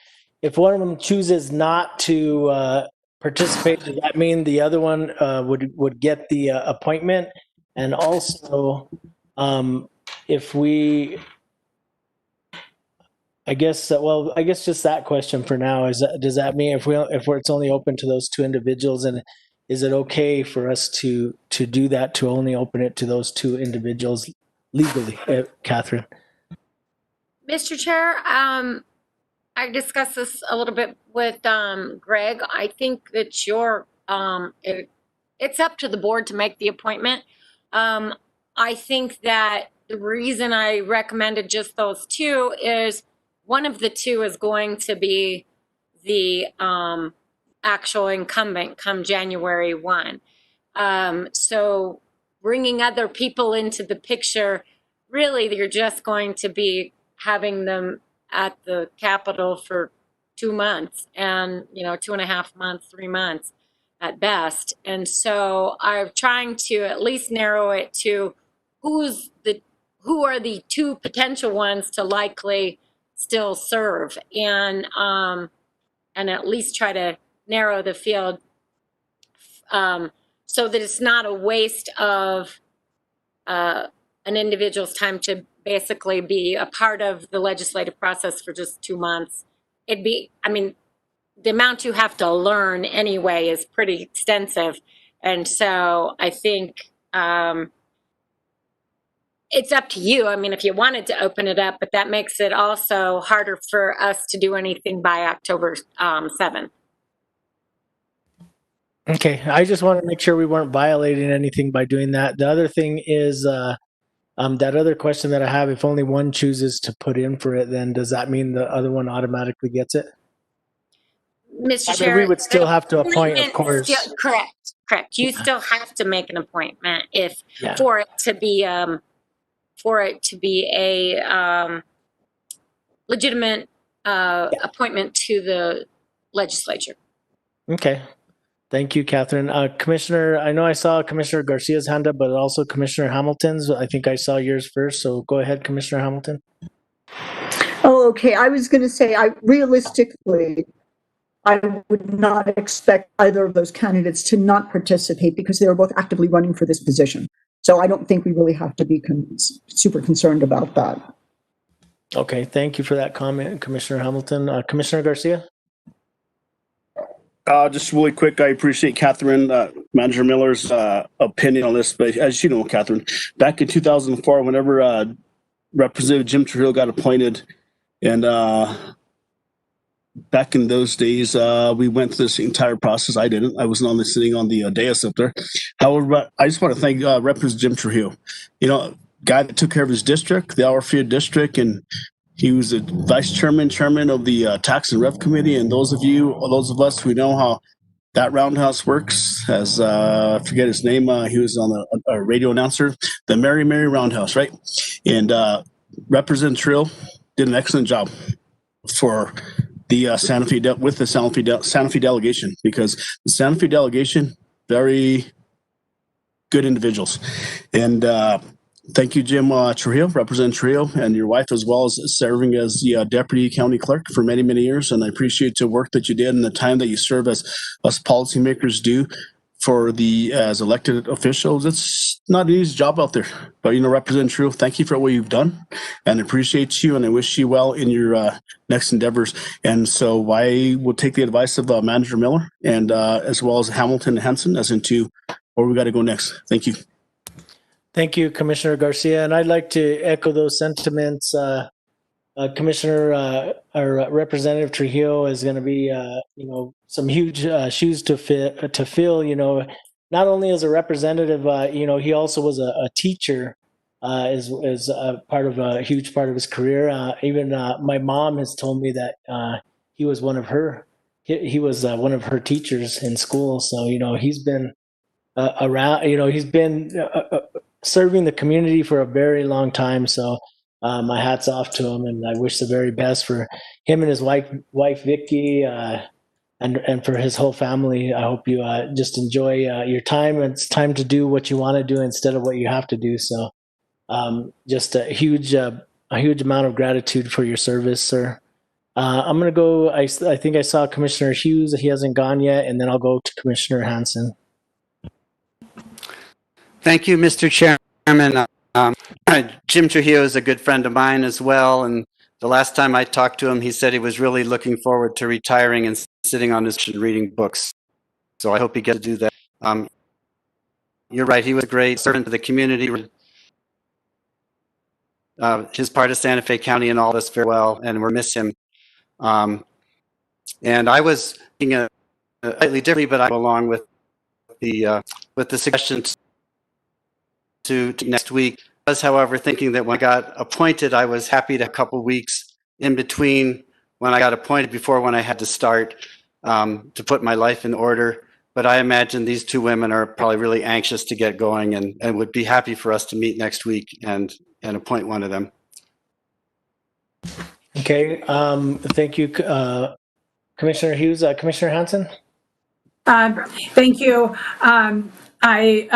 if one of them chooses not to participate, does that mean the other one would get the appointment? And also, if we, I guess just that question for now does that mean if it's only open to those two individuals, and is it okay for us to do that, to only open it to those two individuals legally, Catherine? Mr. Chair, I discussed this a little bit with Greg. I think that it's up to the board to make the appointment. I think that the reason I recommended just those two is one of the two is going to be the actual incumbent come January 1. So bringing other people into the picture, really, you're just going to be having them at the Capitol for 2 months and, 2.5 months, 3 months at best. And so I'm trying to at least narrow it to who are the two potential ones to likely still serve and at least try to narrow the field so that it's not a waste of an individual's time to basically be a part of the legislative process for just 2 months. The amount you have to learn anyway is pretty extensive. And so I think it's up to you. If you wanted to open it up, but that makes it also harder for us to do anything by October 7th. Okay, I just want to make sure we weren't violating anything by doing that. The other thing is that other question that I have, if only one chooses to put in for it, then does that mean the other one automatically gets it? Mr. I mean, Chair, we would still have to appoint, of appointment course. still- correct. You still have to make an appointment if Yeah. for it to be a legitimate appointment to the legislature. Okay. Thank you, Catherine. Commissioner, I know I saw Commissioner Garcia's hand up, but also Commissioner Hamilton's. I think I saw yours first, so go ahead, Commissioner Hamilton. Oh, okay. I was going to say, realistically, I would not expect either of those candidates to not participate because they were both actively running for this position. So I don't think we really have to be super concerned about that. Okay, thank you for that comment, Commissioner Hamilton. Commissioner Garcia? Just really quick, I appreciate Catherine, Manager Miller's opinion on this. But as you know, Catherine, back in 2004, whenever Representative Jim Trujillo got appointed, and back in those days, we went through this entire process. I didn't. I wasn't only sitting on the dais up there. However, I just want to thank Representative Jim Trujillo. You know, guy that took care of his district, the Alafia district, and he was the vice chairman of the Tax and Rev Committee. And those of us who know how that roundhouse works, as I forget his name, he was on a radio announcer, the Mary Roundhouse, right? And Representative Trill did an excellent job for the Santa Fe with the Santa Fe delegation, because the Santa Fe delegation, very good individuals. And thank you, Jim Trujillo, Representative Trujillo, and your wife, as well as serving as the deputy county clerk for many, many years. And I appreciate the work that you did and the time that you serve as us policymakers do for as elected officials. It's not an easy job out there. But, Representative Trujillo, thank you for what you've done, and appreciate you, and I wish you well in your next endeavors. And so I will take the advice of Manager Miller, and as well as Hamilton and Henson, as into where we got to go next. Thank you. Thank you, Commissioner Garcia. And I'd like to echo those sentiments. Commissioner or Representative Trujillo is going to be, some huge shoes to fill. Not only as a representative, he also was a teacher, is a huge part of his career. Even my mom has told me that he was one of her teachers in school. So he's been around. He's been serving the community for a very long time. So my hat's off to him, and I wish the very best for him and his wife Vicky, and for his whole family. I hope you just enjoy your time. It's time to do what you want to do instead of what you have to do. So just a huge amount of gratitude for your service, sir. I'm going to go. I think I saw Commissioner Hughes. He hasn't gone yet, and then I'll go to Commissioner Hanson. Thank you, Mr. Chairman. Jim Trujillo is a good friend of mine as well, and the last time I talked to him, he said he was really looking forward to retiring and sitting on his and reading books. So I hope he gets to do that. You're right, he was a great servant to the community. His part of Santa Fe County and all this very well, and we'll miss him. And I was thinking slightly differently, but I go along with the suggestions to next week. I was, however, thinking that when I got appointed, I was happy to have a couple weeks in between when I got appointed before when I had to start to put my life in order. But I imagine these two women are probably really anxious to get going and would be happy for us to meet next week and appoint one of them. Okay. Thank you, Commissioner Hughes. Commissioner Hanson? Thank you. I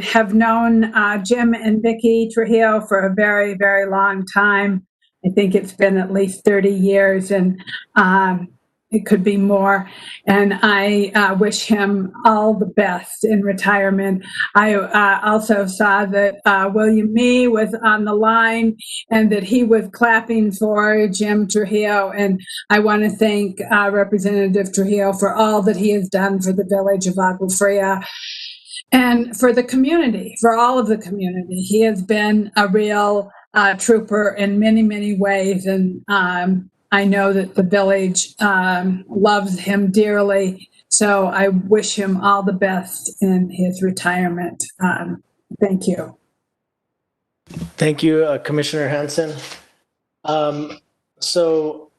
have known Jim and Vicky Trujillo for a very, very long time. I think it's been at least 30 years, and it could be more. And I wish him all the best in retirement. I also saw that William Mee was on the line and that he was clapping for Jim Trujillo. And I want to thank Representative Trujillo for all that he has done for the village of Agua Fria and for the community, for all of the community. He has been a real trooper in many, many ways. And I know that the village loves him dearly. So I wish him all the best in his retirement. Thank you. Thank you, Commissioner Hanson. So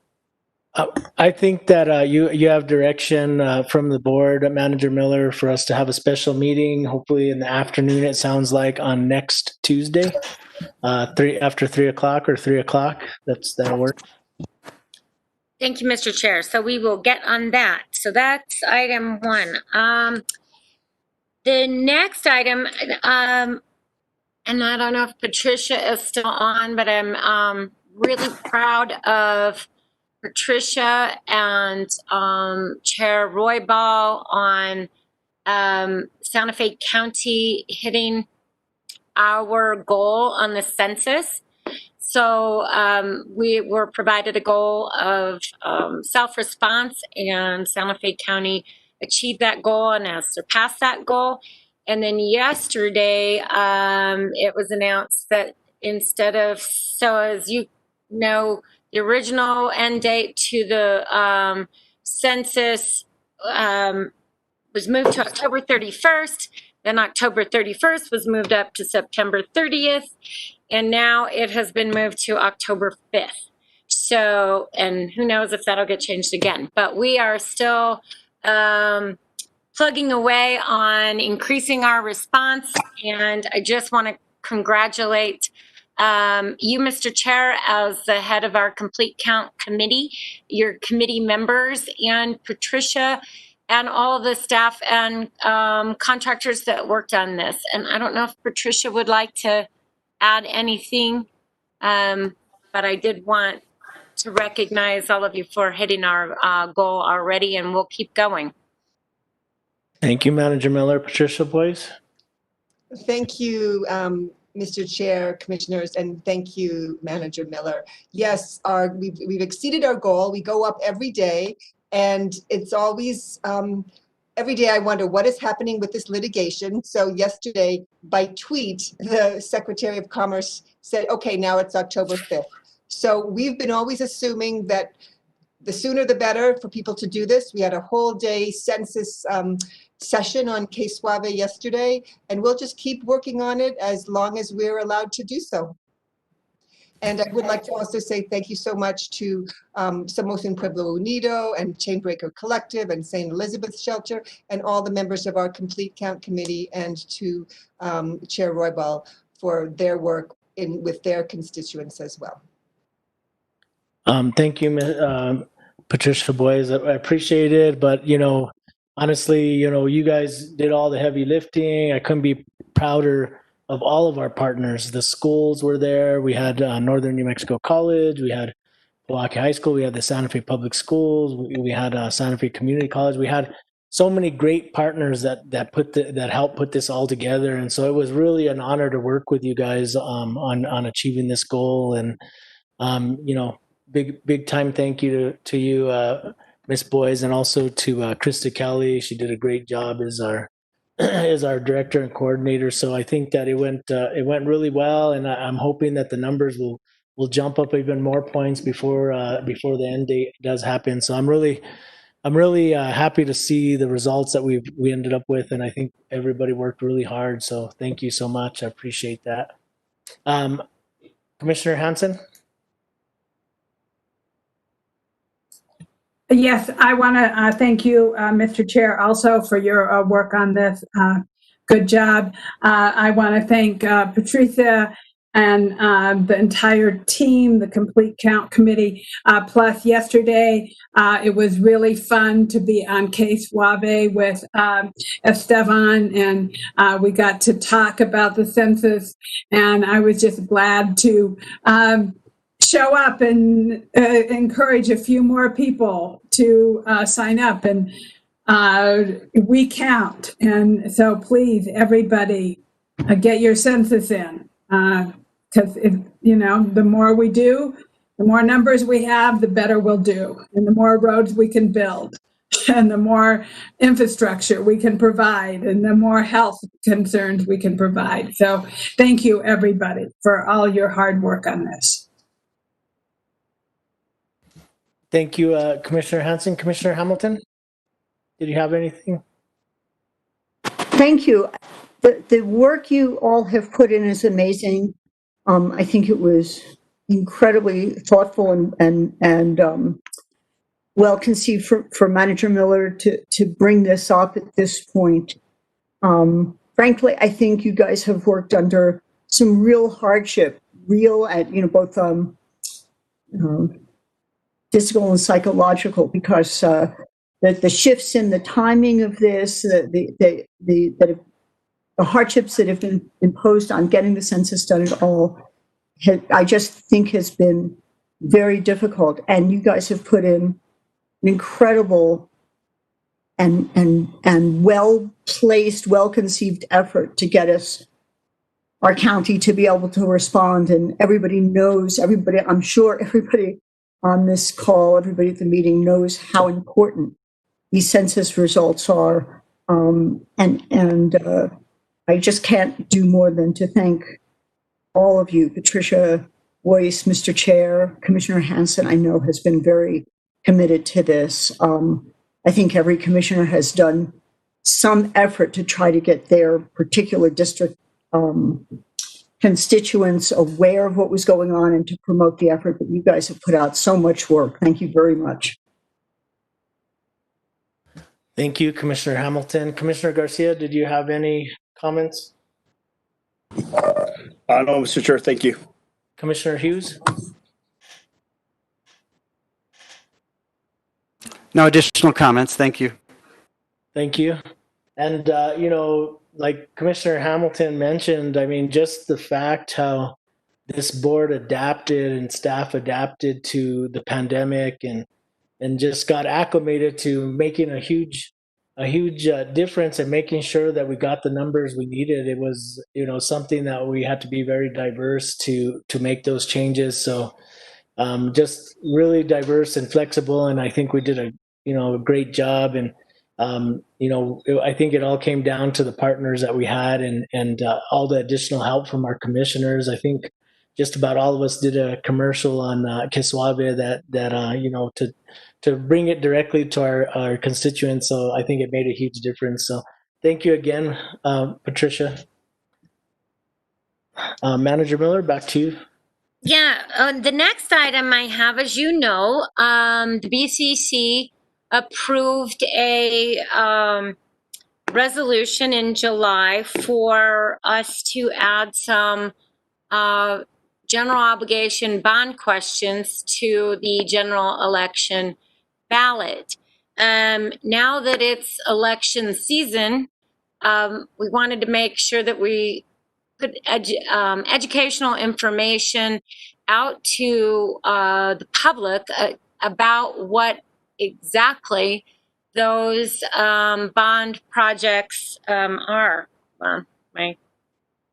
I think that you have direction from the board, Manager Miller, for us to have a special meeting, hopefully in the afternoon, it sounds like, on next Tuesday, after 3 o'clock or 3 o'clock. That'll work. Thank you, Mr. Chair. So we will get on that. So that's item 1. The next item, and I don't know if Patricia is still on, but I'm really proud of Patricia and Chair Roybal on Santa Fe County hitting our goal on the census. So we were provided a goal of self-response, and Santa Fe County achieved that goal and has surpassed that goal. And then yesterday, it was announced that instead of, so as you know, the original end date to the census was moved to October 31st. Then October 31st was moved up to September 30th. And now it has been moved to October 5th. So, and who knows if that'll get changed again. But we are still plugging away on increasing our response. And I just want to congratulate you, Mr. Chair, as the head of our Complete Count Committee, your committee members, and Patricia, and all the staff and contractors that worked on this. And I don't know if Patricia would like to add anything, but I did want to recognize all of you for hitting our goal already, and we'll keep going. Thank you, Manager Miller. Patricia, please. Thank you, Mr. Chair, Commissioners, and thank you, Manager Miller. Yes, we've exceeded our goal. We go up every day, and it's always, every day I wonder what is happening with this litigation. So yesterday, by tweet, the Secretary of Commerce said, okay, now it's October 5th. So we've been always assuming that the sooner the better for people to do this. We had a whole day census session on K-Suave yesterday, and we'll just keep working on it as long as we're allowed to do so. And I would like to also say thank you so much to Somos en Pueblo Unido and Chainbreaker Collective and St. Elizabeth Shelter and all the members of our Complete Count Committee, and to Chair Roybal for their work with their constituents as well. Thank you, Patricia Boys. I appreciate it, but honestly, you guys did all the heavy lifting. I couldn't be prouder of all of our partners. The schools were there. We had Northern New Mexico College. We had Milwaukee High School. We had the Santa Fe Public Schools. We had Santa Fe Community College. We had so many great partners that helped put this all together. And so it was really an honor to work with you guys on achieving this goal. And big time thank you to you, Miss Boys, and also to Krista Kelly. She did a great job as our director and coordinator. So I think that it went really well, and I'm hoping that the numbers will jump up even more points before the end date does happen. So I'm really happy to see the results that we ended up with, and I think everybody worked really hard. So thank you so much. I appreciate that. Commissioner Hanson. Yes, I want to thank you, Mr. Chair, also for your work on this. Good job. I want to thank Patricia and the entire team, the Complete Count Committee. Plus, yesterday, it was really fun to be on K-Suave with Esteban, and we got to talk about the census, and I was just glad to show up and encourage a few more people to sign up, and we count. And so please, everybody, get your census in, because the more we do, the more numbers we have, the better we'll do, and the more roads we can build, and the more infrastructure we can provide, and the more health concerns we can provide. So thank you, everybody, for all your hard work on this. Thank you, Commissioner Hanson. Commissioner Hamilton? did you have anything? Thank you. The work you all have put in is amazing. I think it was incredibly thoughtful and well conceived for Manager Miller to bring this up at this point. Frankly, I think you guys have worked under some real hardship, real at both physical and psychological, because the shifts in the timing of this, the hardships that have been imposed on getting the census done at all, I just think has been very difficult. And you guys have put in an incredible and well-placed, well-conceived effort to get our county to be able to respond. And everybody knows, I'm sure everybody on this call, everybody at the meeting knows how important these census results are. I just can't do more than to thank all of you, Patricia, Boyce, Mr. Chair, Commissioner Hansen, I know has been very committed to this. I think every commissioner has done some effort to try to get their particular district constituents aware of what was going on and to promote the effort. But you guys have put out so much work. Thank you very much. Thank you, Commissioner Hamilton. Commissioner Garcia, did you have any comments? No, Mr. Chair, thank you. Commissioner Hughes? No additional comments. Thank you. Thank you. And, like Commissioner Hamilton mentioned, I mean, just the fact how this board adapted and staff adapted to the pandemic and just got acclimated to making a huge difference and making sure that we got the numbers we needed. It was, something that we had to be very diverse to make those changes. So just really diverse and flexible. And I think we did a great job. And, I think it all came down to the partners that we had and all the additional help from our commissioners. I think just about all of us did a commercial on Kiswabe that to bring it directly to our constituents. So I think it made a huge difference. So thank you again, Patricia. Manager Miller, back to you. Yeah, the next item I have, as you know, the BCC approved a resolution in July for us to add some general obligation bond questions to the general election ballot. Now that it's election season, we wanted to make sure that we put educational information out to the public about what exactly those bond projects are. My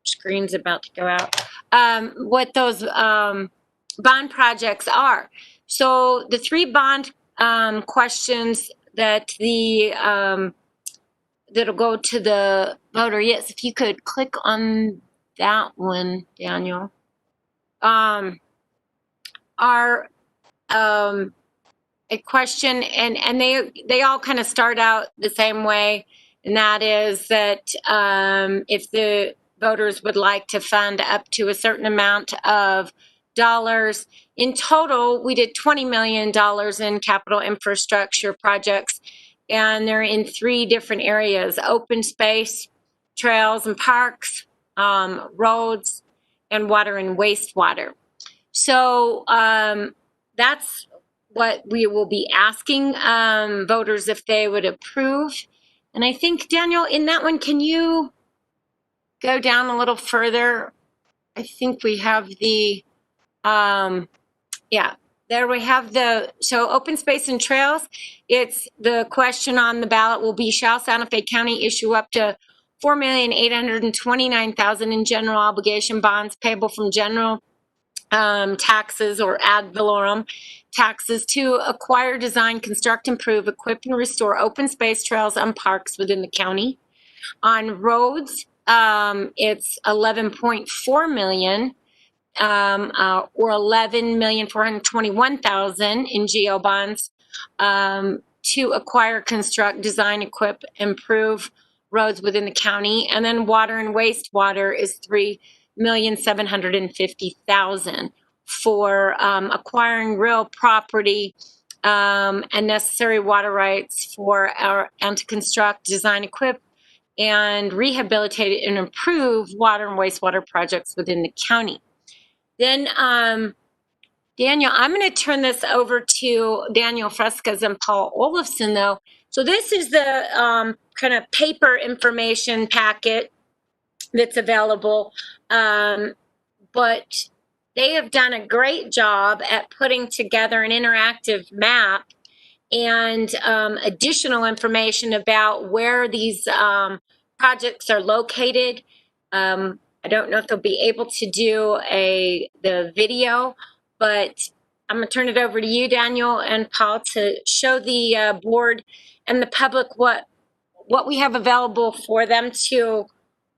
screen's about to go out. What those bond projects are. So the three bond questions that that'll go to the voter. Yes, if you could click on that one, Daniel. Are a question, and they all kind of start out the same way, and that is that if the voters would like to fund up to a certain amount of dollars. In total, we did $20 million in capital infrastructure projects, and they're in three different areas: open space, trails and parks, roads, and water and wastewater. So that's what we will be asking voters if they would approve. And I think, Daniel, in that one, can you go down a little further? I think we have the, yeah, there we have so open space and trails. It's the question on the ballot will be, shall Santa Fe County issue up to $4,829,000 in general obligation bonds payable from general taxes or ad valorem taxes to acquire, design, construct, improve, equip, and restore open space, trails, and parks within the county. On roads, it's $11.4 million or $11,421,000 in GO bonds to acquire, construct, design, equip, improve roads within the county. And then water and wastewater is $3,750,000 for acquiring real property and necessary water rights and to construct, design, equip, and rehabilitate and improve water and wastewater projects within the county. Then, Daniel, I'm going to turn this over to Daniel Frescas and Paul Olofson, though. So this is the kind of paper information packet that's available, but they have done a great job at putting together an interactive map and additional information about where these projects are located. I don't know if they'll be able to do the video, but I'm going to turn it over to you, Daniel and Paul, to show the board and the public what we have available for them to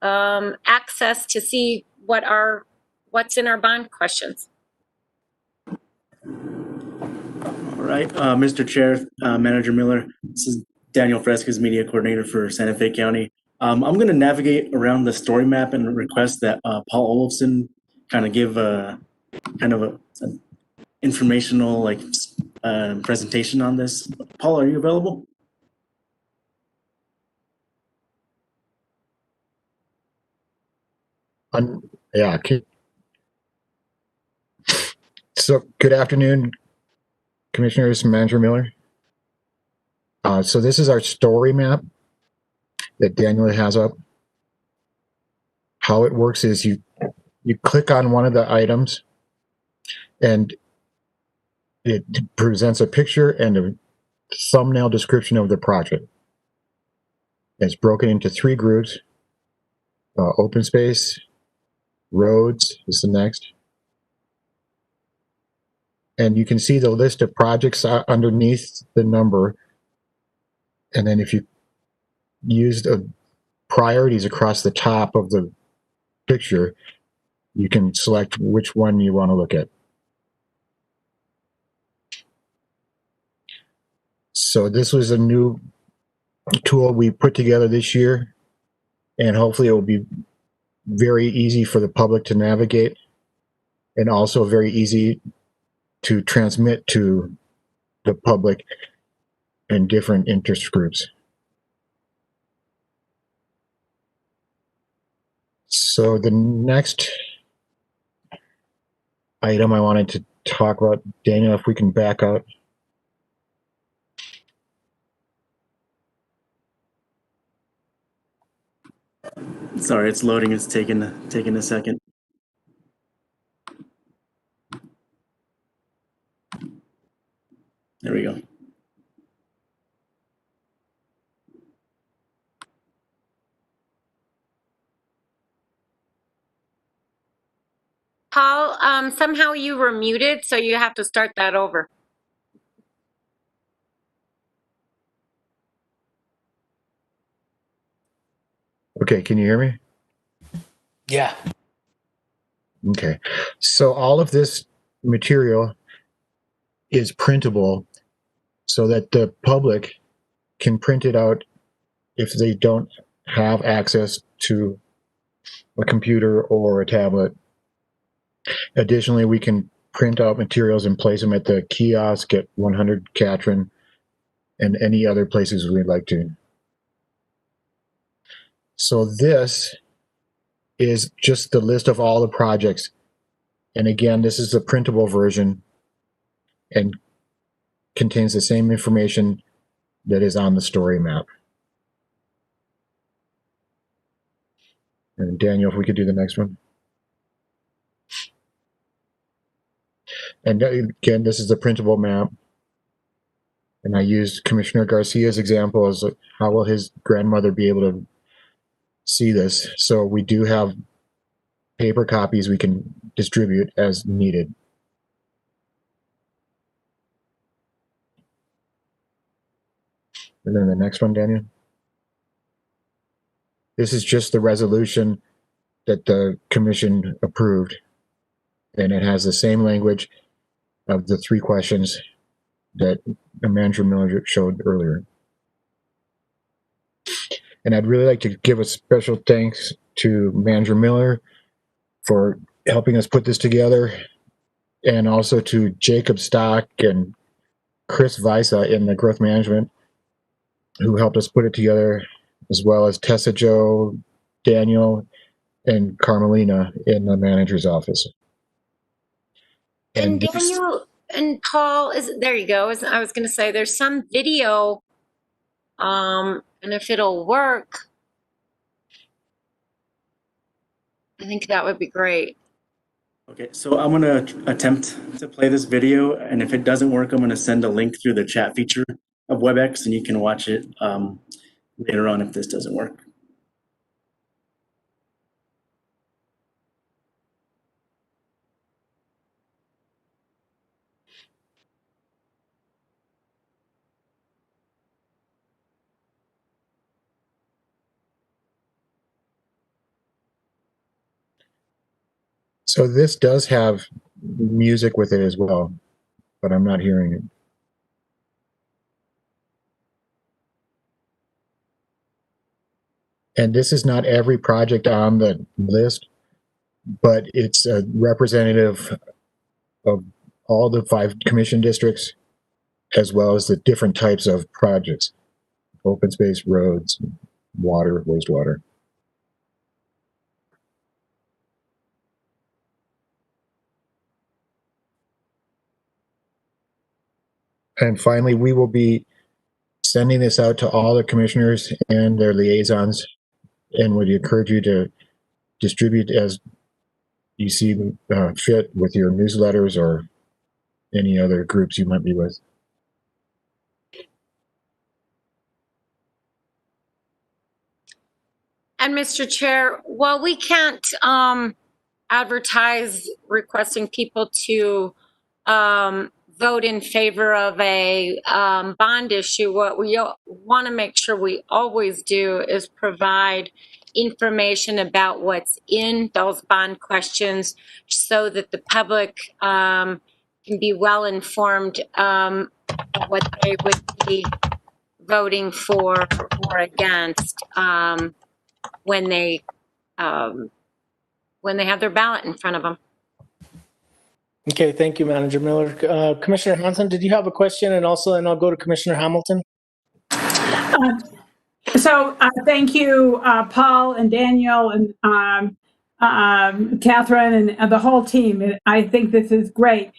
access to see what's in our bond questions. All right, Mr. Chair, Manager Miller, this is Daniel Frescas, Media Coordinator for Santa Fe County. I'm going to navigate around the story map and request that Paul Olofson kind of give an informational presentation on this. Paul, are you available? Yeah. So good afternoon, Commissioners, Manager Miller. So this is our story map that Daniel has up. How it works is you click on one of the items and it presents a picture and a thumbnail description of the project. It's broken into 3 groups. Open space, roads is the next. And you can see the list of projects underneath the number. And then if you use the priorities across the top of the picture, you can select which one you want to look at. So this was a new tool we put together this year, and hopefully it will be very easy for the public to navigate and also very easy to transmit to the public and different interest groups. So the next item I wanted to talk about, Daniel, if we can back out. Sorry, it's loading. It's taking a second. There we go. Paul, somehow you were muted, so you have to start that over. Okay, can you hear me? Yeah. Okay, so all of this material is printable so that the public can print it out if they don't have access to a computer or a tablet. Additionally, we can print out materials and place them at the kiosk at 100 Catron and any other places we'd like to. So this is just the list of all the projects. And again, this is the printable version and contains the same information that is on the story map. And Daniel, if we could do the next one. And again, this is the printable map. And I used Commissioner Garcia's example as how will his grandmother be able to see this. So we do have paper copies we can distribute as needed. And then the next one, Daniel. This is just the resolution that the commission approved. And it has the same language of the 3 questions that Manager Miller showed earlier. And I'd really like to give a special thanks to Manager Miller for helping us put this together, and also to Jacob Stock and Chris Visa in the growth management who helped us put it together, as well as Tessa Joe, Daniel, and Carmelina in the manager's office. And Daniel and Paul, there you go. I was going to say there's some video, and if it'll work, I think that would be great. Okay, so I'm going to attempt to play this video, and if it doesn't work, I'm going to send a link through the chat feature of WebEx, and you can watch it later on if this doesn't work. So this does have music with it as well, but I'm not hearing it. And this is not every project on the list, but it's a representative of all the 5 commission districts, as well as the different types of projects: open space, roads, water, wastewater. And finally, we will be sending this out to all the commissioners and their liaisons, and would encourage you to distribute as you see fit with your newsletters or any other groups you might be with. And Mr. Chair, while we can't advertise requesting people to vote in favor of a bond issue, what we want to make sure we always do is provide information about what's in those bond questions so that the public can be well informed of what they would be voting for or against when they have their ballot in front of them. Okay, thank you, Manager Miller. Commissioner Hanson, did you have a question? And I'll go to Commissioner Hamilton. Thank you, Paul and Daniel and Catherine and the whole team. I think this is great.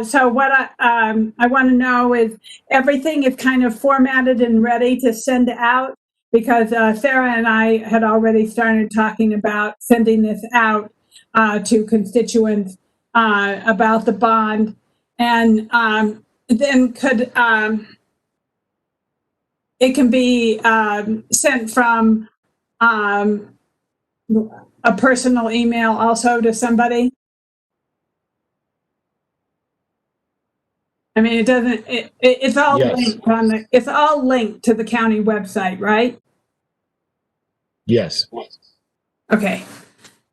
So what I want to know is everything is kind of formatted and ready to send out, because Sarah and I had already started talking about sending this out to constituents about the bond, and then could it can be sent from a personal email also to somebody. I mean, it doesn't. It's all linked on it's all linked to the county website, right? Yes. Okay.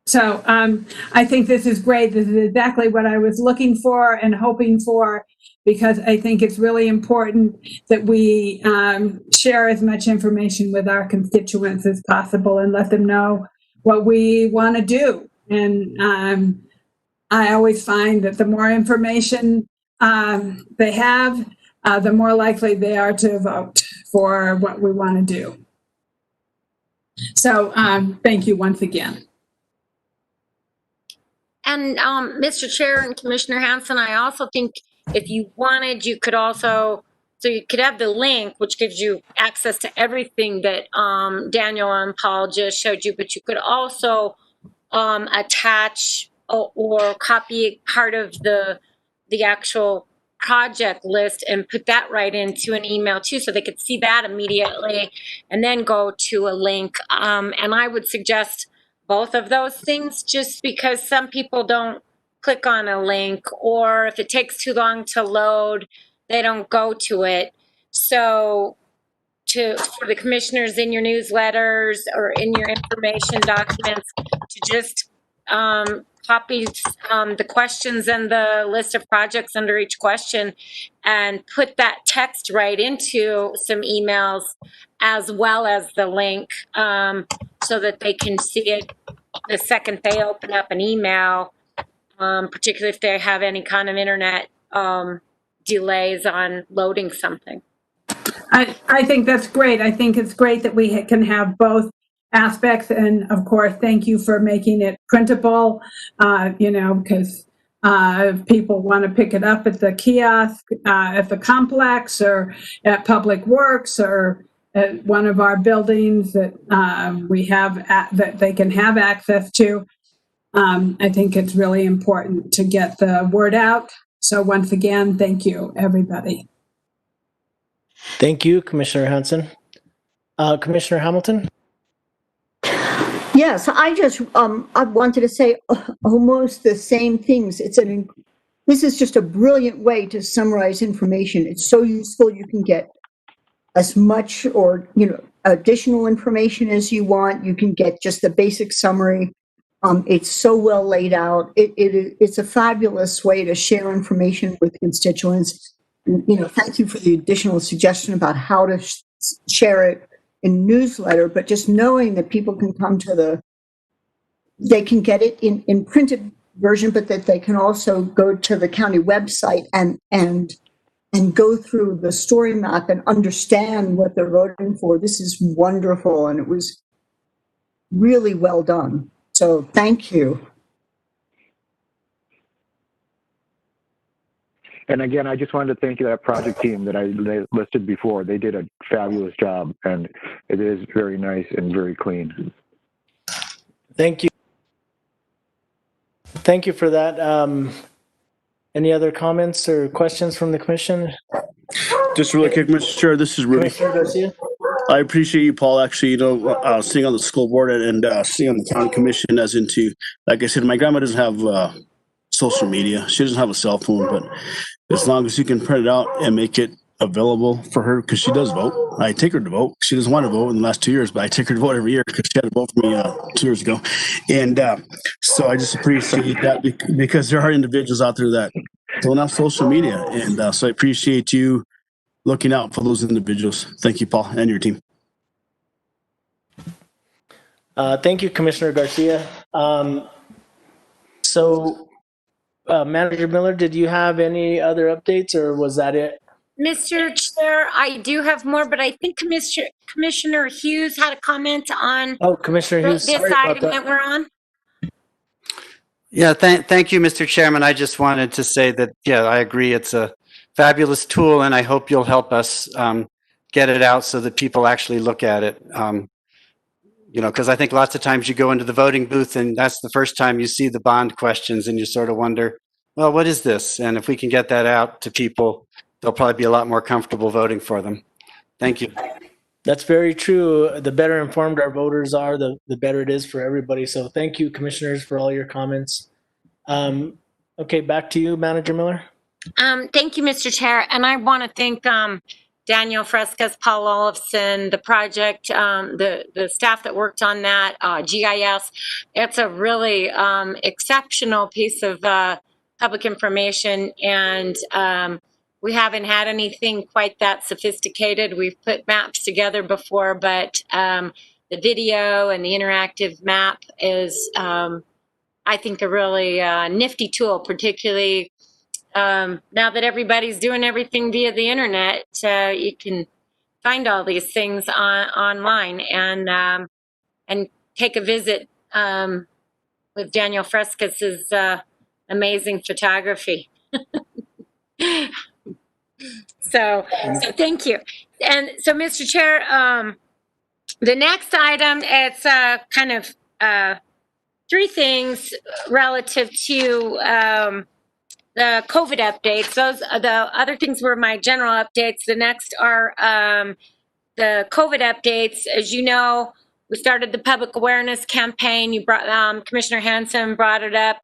So I think this is great. This is exactly what I was looking for and hoping for, because I think it's really important that we share as much information with our constituents as possible and let them know what we want to do. And I always find that the more information they have, the more likely they are to vote for what we want to do. So thank you once again. And Mr. Chair and Commissioner Hanson, I also think if you wanted, you could also, so you could have the link, which gives you access to everything that Daniel and Paul just showed you, but you could also attach or copy part of the actual project list and put that right into an email too, so they could see that immediately and then go to a link. And I would suggest both of those things, just because some people don't click on a link, or if it takes too long to load, they don't go to it. So for the commissioners in your newsletters or in your information documents, to just copies the questions and the list of projects under each question and put that text right into some emails as well as the link so that they can see it the second they open up an email, particularly if they have any kind of internet delays on loading something. I think that's great. I think it's great that we can have both aspects. And of course, thank you for making it printable, because if people want to pick it up at the kiosk, at the complex or at Public Works or at one of our buildings that we have that they can have access to. I think it's really important to get the word out. So once again, thank you, everybody. Thank you, Commissioner Hanson. Commissioner Hamilton? Yes, I wanted to say almost the same things. This is just a brilliant way to summarize information. It's so useful. You can get as much or, additional information as you want. You can get just the basic summary. It's so well laid out. It's a fabulous way to share information with constituents. Thank you for the additional suggestion about how to share it in newsletter, but just knowing that people can come to they can get it in printed version, but that they can also go to the county website and go through the story map and understand what they're voting for. This is wonderful, and it was really well done. So thank you. And again, I just wanted to thank you, that project team that I listed before. They did a fabulous job, and it is very nice and very clean. Thank you. Thank you for that. Any other comments or questions from the commission? Just really quick, Mr. Chair, this is Rudy. Commissioner Garcia? I appreciate you, Paul, actually, sitting on the school board and sitting on the county commission as into, like I said, my grandma doesn't have social media. She doesn't have a cell phone, but as long as you can print it out and make it available for her, because she does vote. I take her to vote. She doesn't want to vote in the last 2 years, but I take her to vote every year because she had to vote for me 2 years ago. And so I just appreciate that because there are individuals out there that don't have social media. And so I appreciate you looking out for those individuals. Thank you, Paul, and your team. Thank you, Commissioner Garcia. Manager Miller, did you have any other updates, or was that it? Mr. Chair, I do have more, but I think Commissioner Hughes had a comment on Commissioner Hughes, this sorry about item that we're on. Yeah, thank you, Mr. Chairman. I just wanted to say that, I agree. It's a fabulous tool, and I hope you'll help us get it out so that people actually look at it. Because I think lots of times you go into the voting booth and that's the first time you see the bond questions and you sort of wonder, well, what is this? And if we can get that out to people, they'll probably be a lot more comfortable voting for them. Thank you. That's very true. The better informed our voters are, the better it is for everybody. So thank you, commissioners, for all your comments. Okay, back to you, Manager Miller. Thank you, Mr. Chair. And I want to thank Daniel Frescas, Paul Olofson, the project, the staff that worked on that, GIS. It's a really exceptional piece of public information, and we haven't had anything quite that sophisticated. We've put maps together before, but the video and the interactive map is, I think, a really nifty tool, particularly now that everybody's doing everything via the internet. You can find all these things online and take a visit with Daniel Frescas's amazing photography. So thank you. And so, Mr. Chair, the next item, it's kind of three things relative to the COVID updates. The other things were my general updates. The next are the COVID updates. As you know, We started the public awareness campaign. You brought, Commissioner Hanson brought it up.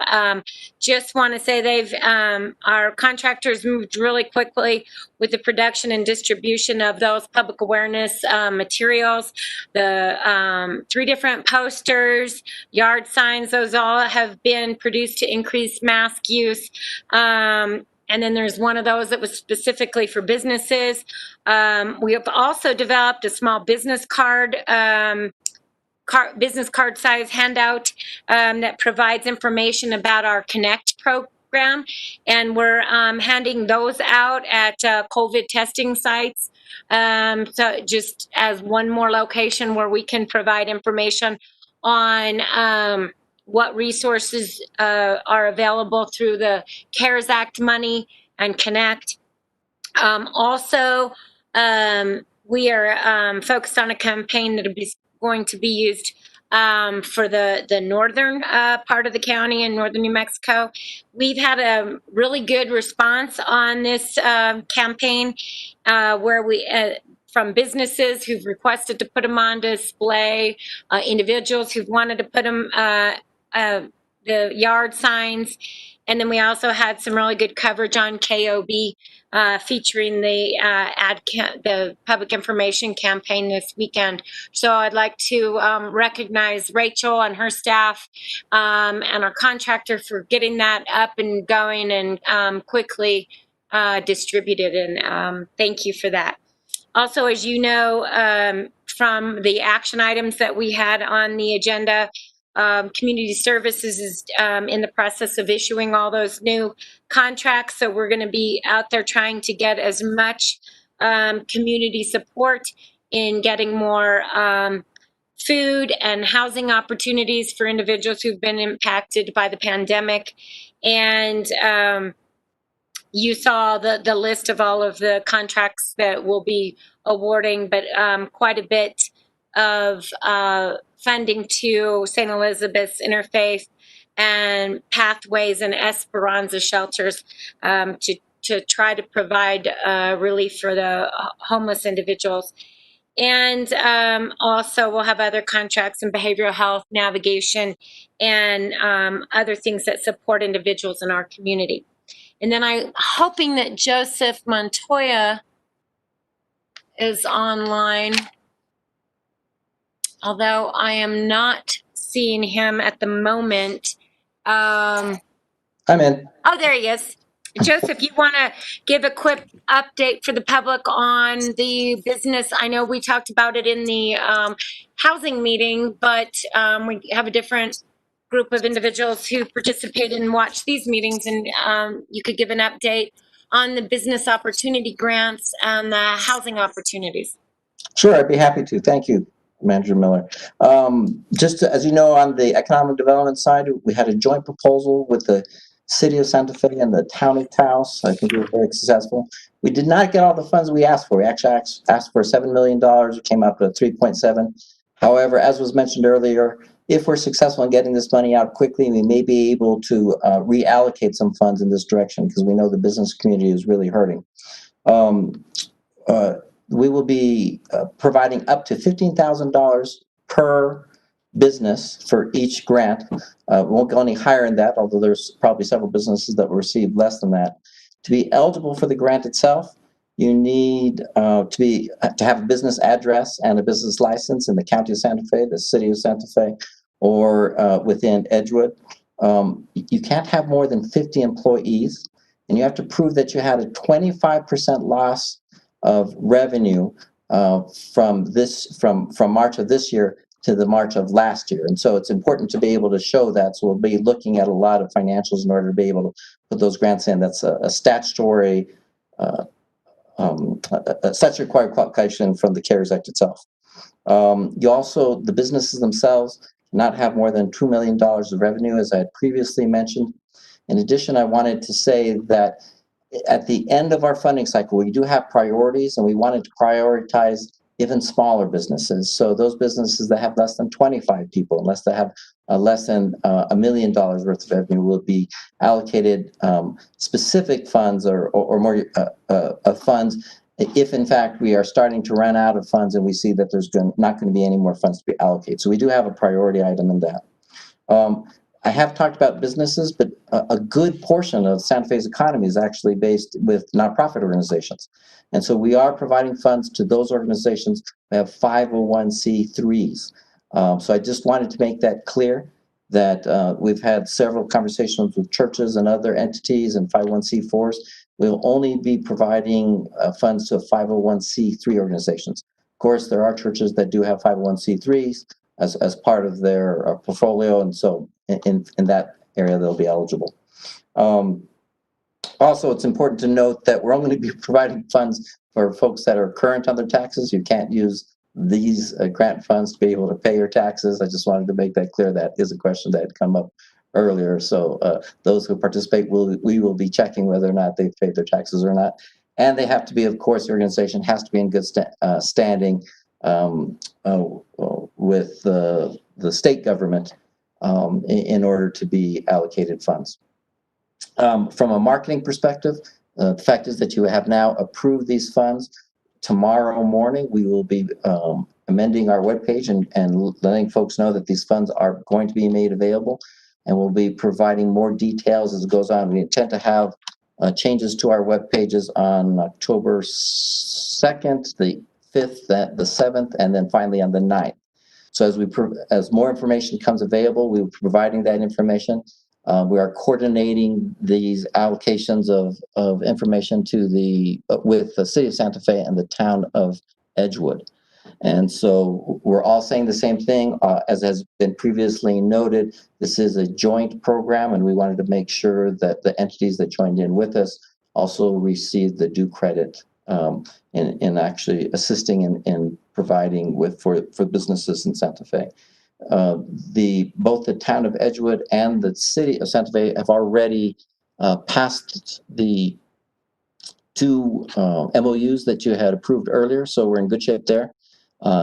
Just want to say our contractors moved really quickly with the production and distribution of those public awareness materials. The 3 different posters, yard signs, those all have been produced to increase mask use. And then there's one of those that was specifically for businesses. We have also developed a small business card business card size handout that provides information about our Connect program. And we're handing those out at COVID testing sites. So just as one more location where we can provide information on what resources are available through the CARES Act money and Connect. Also, we are focused on a campaign that is going to be used for the northern part of the county in northern New Mexico. We've had a really good response on this campaign where we from businesses who've requested to put them on display, individuals who've wanted to put them the yard signs. And then we also had some really good coverage on KOB featuring the public information campaign this weekend. So I'd like to recognize Rachel and her staff and our contractor for getting that up and going and quickly distributed. And thank you for that. Also, as you know, from the action items that we had on the agenda, Community Services is in the process of issuing all those new contracts. So we're going to be out there trying to get as much community support in getting more food and housing opportunities for individuals who've been impacted by the pandemic. And you saw the list of all of the contracts that we'll be awarding, but quite a bit of funding to St. Elizabeth's Interfaith and Pathways and Esperanza shelters to try to provide relief for the homeless individuals. And also we'll have other contracts in behavioral health, navigation, and other things that support individuals in our community. And then I'm hoping that Joseph Montoya is online, although I am not seeing him at the moment. I'm in. Oh, there he is. Joseph, you want to give a quick update for the public on the business? I know we talked about it in the housing meeting, but we have a different group of individuals who participate and watch these meetings, and you could give an update on the business opportunity grants and the housing opportunities. Sure, I'd be happy to. Thank you, Manager Miller. Just as you know, on the economic development side, we had a joint proposal with the City of Santa Fe and the Town of Taos. I think we were very successful. We did not get all the funds we asked for. We actually asked for $7 million. It came out to 3.7. However, as was mentioned earlier, if we're successful in getting this money out quickly, we may be able to reallocate some funds in this direction because we know the business community is really hurting. We will be providing up to $15,000 per business for each grant. We won't go any higher than that, although there's probably several businesses that will receive less than that. To be eligible for the grant itself, you need to have a business address and a business license in the County of Santa Fe, the City of Santa Fe, or within Edgewood. You can't have more than 50 employees, and you have to prove that you had a 25% loss of revenue from March of this year to the March of last year. And so it's important to be able to show that. So we'll be looking at a lot of financials in order to be able to put those grants in. That's a statutory required qualification from the CARES Act itself. The businesses themselves cannot have more than $2 million of revenue, as I had previously mentioned. In addition, I wanted to say that at the end of our funding cycle, we do have priorities, and we wanted to prioritize even smaller businesses. So those businesses that have less than 25 people, unless they have less than $1 million worth of revenue, will be allocated specific funds or more funds if in fact we are starting to run out of funds and we see that there's not going to be any more funds to be allocated. So we do have a priority item in that. I have talked about businesses, but a good portion of Santa Fe's economy is actually based with nonprofit organizations. And so we are providing funds to those organizations that have 501c3s. So I just wanted to make that clear that we've had several conversations with churches and other entities and 501c4s. We'll only be providing funds to 501c3 organizations. Of course, there are churches that do have 501c3s as part of their portfolio, and so in that area they'll be eligible. Also, it's important to note that we're only going to be providing funds for folks that are current on their taxes. You can't use these grant funds to be able to pay your taxes. I just wanted to make that clear. That is a question that had come up earlier. So those who participate, we will be checking whether or not they've paid their taxes or not. And they have to be, of course, the organization has to be in good standing with the state government in order to be allocated funds. From a marketing perspective, the fact is that you have now approved these funds. Tomorrow morning, we will be amending our webpage and letting folks know that these funds are going to be made available, and we'll be providing more details as it goes on. We intend to have changes to our web pages on October 2nd, the 5th, the 7th, and then finally on the 9th. So as more information comes available, we'll be providing that information. We are coordinating these allocations of information with the City of Santa Fe and the town of Edgewood. And so we're all saying the same thing. As has been previously noted, this is a joint program, and we wanted to make sure that the entities that joined in with us also received the due credit in actually assisting in providing for businesses in Santa Fe. Both the town of Edgewood and the City of Santa Fe have already passed the two MOUs that you had approved earlier, so we're in good shape there.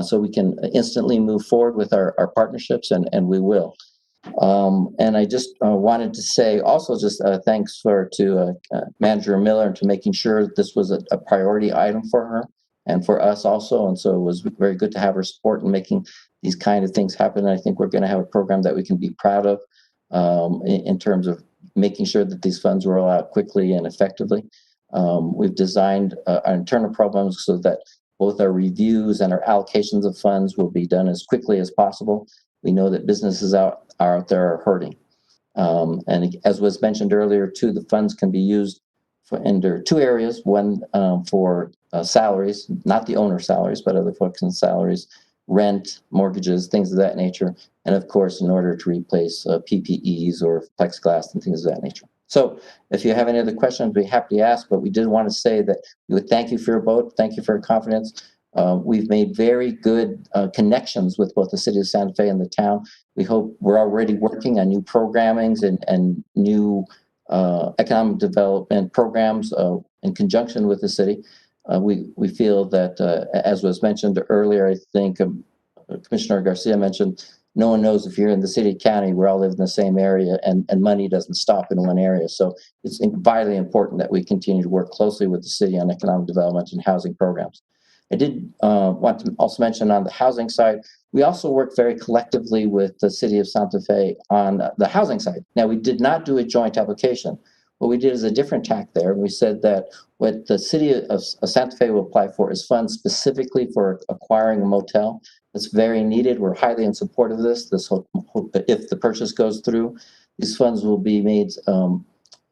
So we can instantly move forward with our partnerships, and we will. And I just wanted to say also just thanks to Manager Miller and to making sure this was a priority item for her and for us also. And so it was very good to have her support in making these kind of things happen. And I think we're going to have a program that we can be proud of in terms of making sure that these funds roll out quickly and effectively. We've designed our internal programs so that both our reviews and our allocations of funds will be done as quickly as possible. We know that businesses out there are hurting. And as was mentioned earlier too, the funds can be used under two areas. One for salaries, not the owner's salaries, but other folks' salaries, rent, mortgages, things of that nature. And of course, in order to replace PPEs or plexiglass and things of that nature. So if you have any other questions, I'd be happy to ask, but we did want to say that we would thank you for your vote. Thank you for your confidence. We've made very good connections with both the City of Santa Fe and the town. We hope we're already working on new programmings and new economic development programs in conjunction with the city. We feel that, as was mentioned earlier, I think Commissioner Garcia mentioned, no one knows if you're in the city county, we all live in the same area, and money doesn't stop in one area. So it's vitally important that we continue to work closely with the city on economic development and housing programs. I did want to also mention on the housing side, we also work very collectively with the City of Santa Fe on the housing side. Now, we did not do a joint application. What we did is a different tack there. We said that what the City of Santa Fe will apply for is funds specifically for acquiring a motel. That's very needed. We're highly in support of this. If the purchase goes through, these funds will be made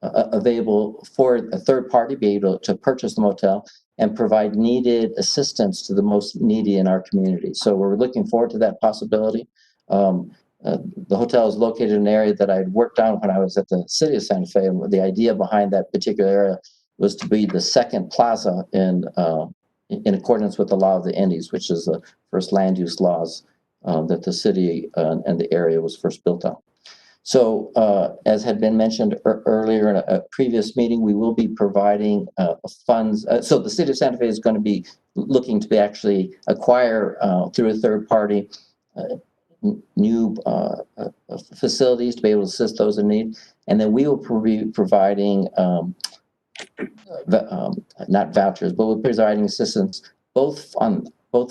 available for a third party to be able to purchase the motel and provide needed assistance to the most needy in our community. So we're looking forward to that possibility. The hotel is located in an area that I had worked on when I was at the City of Santa Fe, and the idea behind that particular area was to be the second plaza in accordance with the law of the Indies, which is the first land use laws that the city and the area was first built on. So as had been mentioned earlier in a previous meeting, we will be providing funds. So the City of Santa Fe is going to be looking to actually acquire through a third party new facilities to be able to assist those in need. And then we will be providing not vouchers, but we're providing assistance both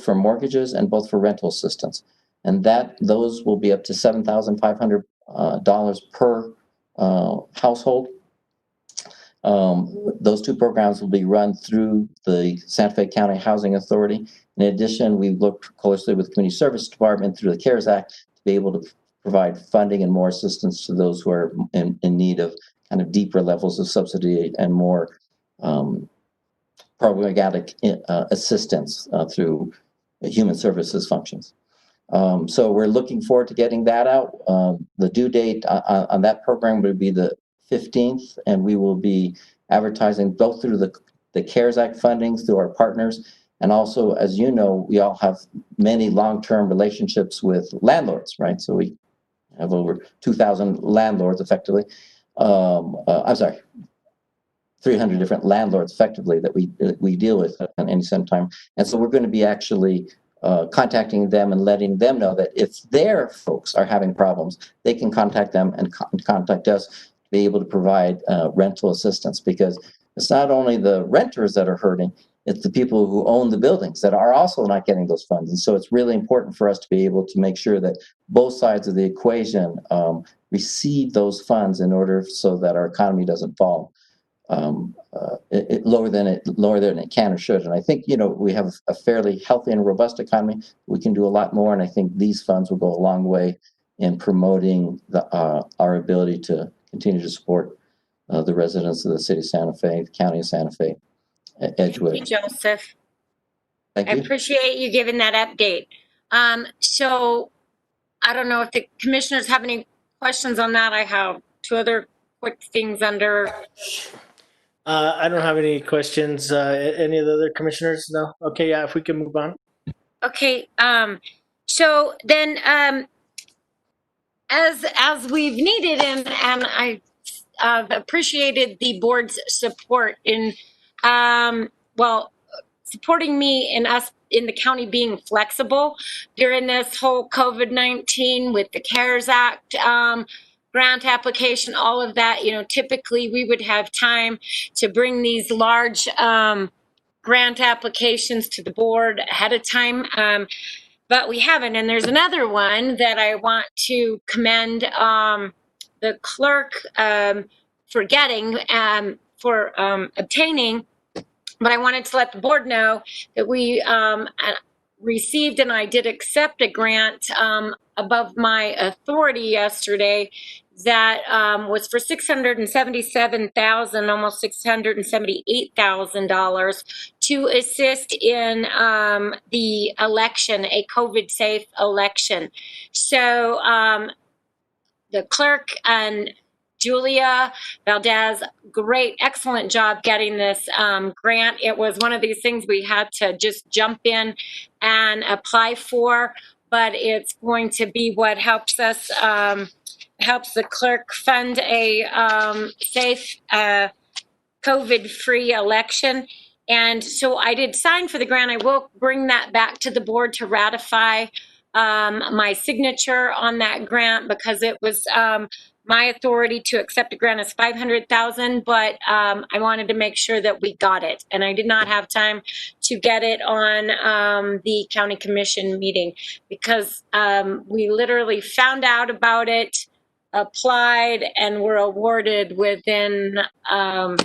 for mortgages and both for rental assistance. And those will be up to $7,500 per household. Those two programs will be run through the Santa Fe County Housing Authority. In addition, we've looked closely with the Community Service Department through the CARES Act to be able to provide funding and more assistance to those who are in need of kind of deeper levels of subsidy and more programmatic assistance through human services functions. So we're looking forward to getting that out. The due date on that program would be the 15th, and we will be advertising both through the CARES Act funding through our partners, and also, as you know, we all have many long-term relationships with landlords, right? So we have over 2,000 landlords effectively. I'm sorry, 300 different landlords effectively that we deal with at any time. And so we're going to be actually contacting them and letting them know that if their folks are having problems, they can contact them and contact us to be able to provide rental assistance, because it's not only the renters that are hurting, it's the people who own the buildings that are also not getting those funds. And so it's really important for us to be able to make sure that both sides of the equation receive those funds in order so that our economy doesn't fall lower than it can or should. And I think, we have a fairly healthy and robust economy. We can do a lot more, and I think these funds will go a long way in promoting our ability to continue to support the residents of the city of Santa Fe, the county of Santa Fe, Edgewood. Thank you, Joseph. Thank I you. appreciate you giving that update. So I don't know if the commissioners have any questions on that. I have two other quick things under. I don't have any questions. Any of the other commissioners? No? Okay, yeah, if we can move on. Okay, so then, as we've needed and I appreciated the board's support in, supporting me and us in the county being flexible during this whole COVID-19 with the CARES Act, grant application, all of that. Typically we would have time to bring these large, grant applications to the board ahead of time. But we haven't. And there's another one that I want to commend the clerk for getting, for obtaining. But I wanted to let the board know that we received, and I did accept a grant above my authority yesterday that was for $677,000, almost $678,000 to assist in the election, a COVID-safe election. So the clerk and Julia Valdez, great, excellent job getting this grant. It was one of these things we had to just jump in and apply for, but it's going to be what helps us, helps the clerk fund a safe, COVID-free election. And so I did sign for the grant. I will bring that back to the board to ratify my signature on that grant, because it was my authority to accept a grant is $500,000, but I wanted to make sure that we got it, and I did not have time to get it on the county commission meeting, because we literally found out about it, applied, and were awarded within a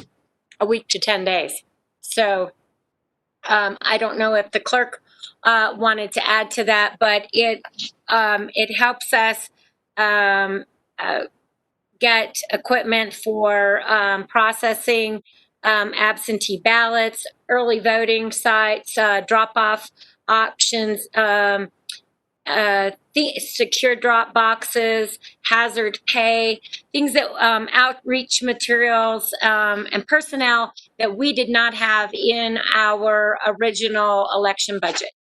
week to 10 days. So I don't know if the clerk wanted to add to that, but it helps us get equipment for processing absentee ballots, early voting sites, drop-off options, secure drop boxes, hazard pay, things that outreach materials and personnel that we did not have in our original election budget.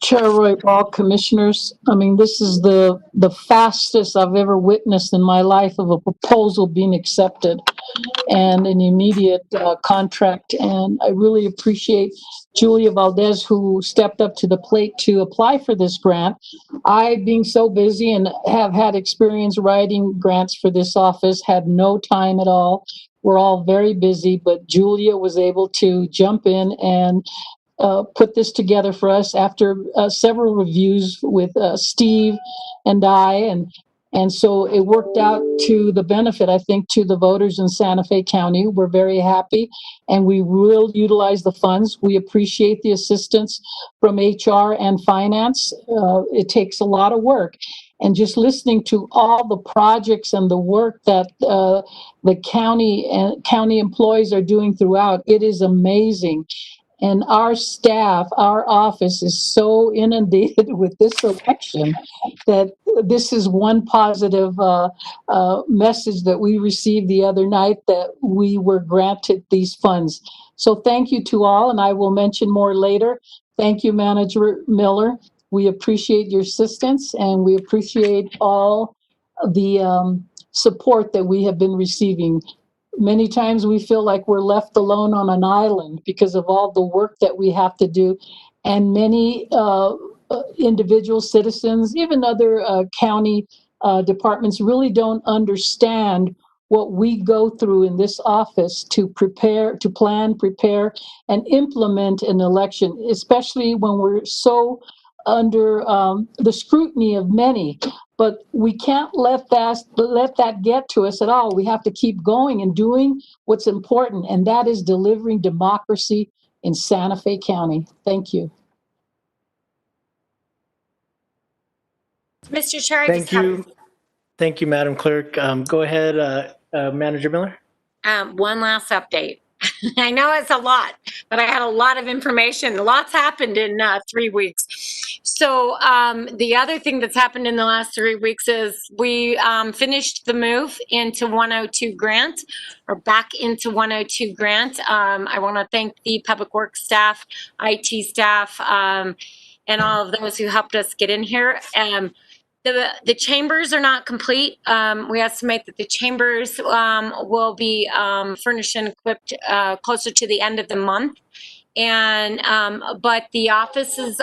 Chair Roy Ball, commissioners, this is the fastest I've ever witnessed in my life of a proposal being accepted. and an immediate contract. And I really appreciate Julia Valdez, who stepped up to the plate to apply for this grant. I, being so busy and have had experience writing grants for this office, had no time at all. We're all very busy, but Julia was able to jump in and put this together for us after several reviews with Steve and I, and so it worked out to the benefit, I think, to the voters in Santa Fe County. We're very happy, and we will utilize the funds. We appreciate the assistance from HR and finance. It takes a lot of work. And just listening to all the projects and the work that the county employees are doing throughout, it is amazing. And our staff, our office is so inundated with this election that this is one positive message that we received the other night, that we were granted these funds. So thank you to all, and I will mention more later. Thank you, Manager Miller. We appreciate your assistance, and we appreciate all the support that we have been receiving. Many times we feel like we're left alone on an island because of all the work that we have to do. And many individual citizens, even other county departments, really don't understand what we go through in this office to prepare, to plan, prepare, and implement an election, especially when we're so under the scrutiny of many. But we can't let that get to us at all. We have to keep going and doing what's important, and that is delivering democracy in Santa Fe County. Thank you. Mr. Chair, I Thank just have you. Thank you, Madam Clerk. Go ahead, Manager Miller. one last update. I know it's a lot, but I had a lot of information. Lots happened in 3 weeks. So the other thing that's happened in the last 3 weeks is we finished the move into 102 Grant, or back into 102 Grant. I want to thank the Public Works staff, IT staff, and all of those who helped us get in here. The chambers are not complete. We estimate that the chambers will be furnished and equipped closer to the end of the month. And but the offices,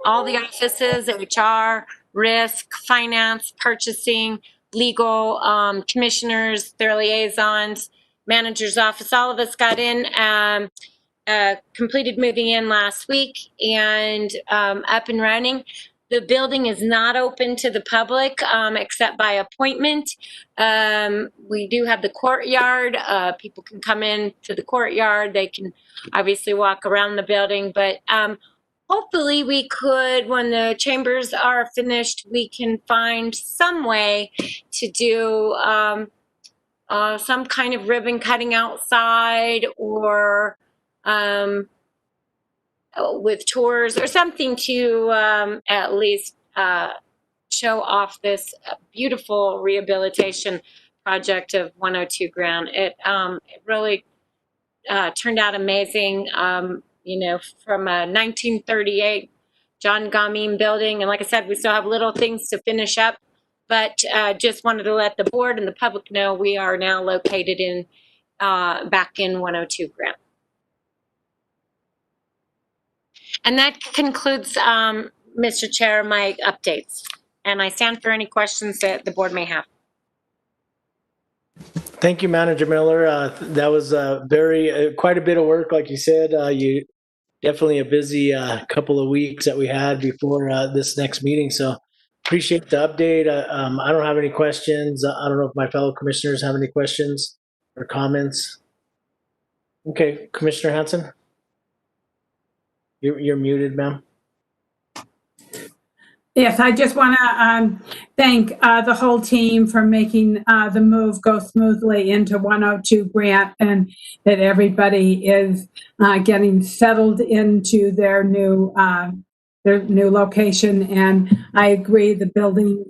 all the offices, HR, risk, finance, purchasing, legal, commissioners, their liaisons, manager's office, all of us got in. Completed moving in last week and up and running. The building is not open to the public except by appointment. We do have the courtyard. People can come in to the courtyard. They can obviously walk around the building, but hopefully we could, when the chambers are finished, we can find some way to do some kind of ribbon cutting outside, or with tours or something to at least show off this beautiful rehabilitation project of 102 Grant. It really turned out amazing. You know, from a 1938 John Gamine building. And like I said, we still have little things to finish up, but just wanted to let the board and the public know we are now located in back in 102 Grant. And that concludes, Mr. Chair, my updates. And I stand for any questions that the board may have. Thank you, Manager Miller. That was quite a bit of work, like you said. You definitely a busy couple of weeks that we had before this next meeting. So appreciate the update. I don't have any questions. I don't know if my fellow commissioners have any questions or comments. Okay, Commissioner Hanson. You're muted, ma'am. Yes, I just want to thank the whole team for making the move go smoothly into 102 Grant, and that everybody is getting settled into their new location. And I agree, the building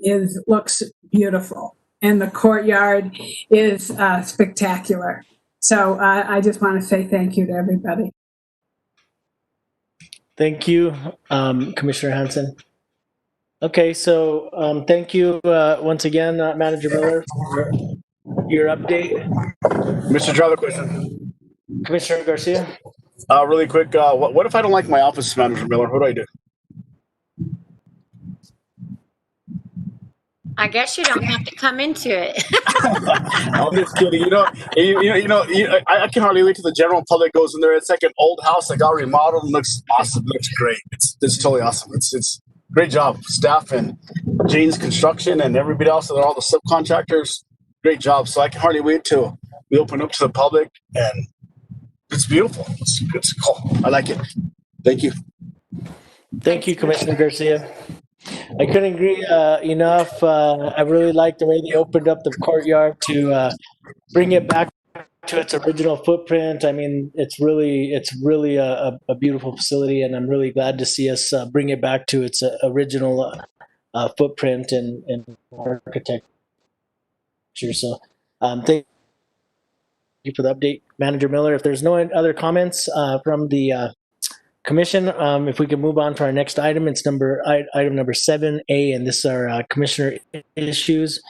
looks beautiful, and the courtyard is spectacular. So I just want to say thank you to everybody. Thank you, Commissioner Hanson. Okay, so thank you once again, Manager Miller, your update. Mr. Chair, I have a question. Commissioner Garcia? Really quick, what if I don't like my office manager, Miller? What do I do? I guess you don't have to come into it. I'm just kidding. I can hardly wait till the general public goes in there. It's like an old house that got remodeled and looks awesome. Looks great. It's totally awesome. It's great job, staff and Jane's Construction and everybody else and all the subcontractors. Great job. So I can hardly wait till we open up to the public, and it's beautiful. It's cool. I like it. Thank you. Thank you, Commissioner Garcia. I couldn't agree enough. I really like the way they opened up the courtyard to bring it back to its original footprint. I mean, it's really a beautiful facility, and I'm really glad to see us bring it back to its original footprint and architecture. So, thank you for the update, Manager Miller. If there's no other comments from the Commission, if we can move on to our next item, it's item number 7A, and this is our commissioner issues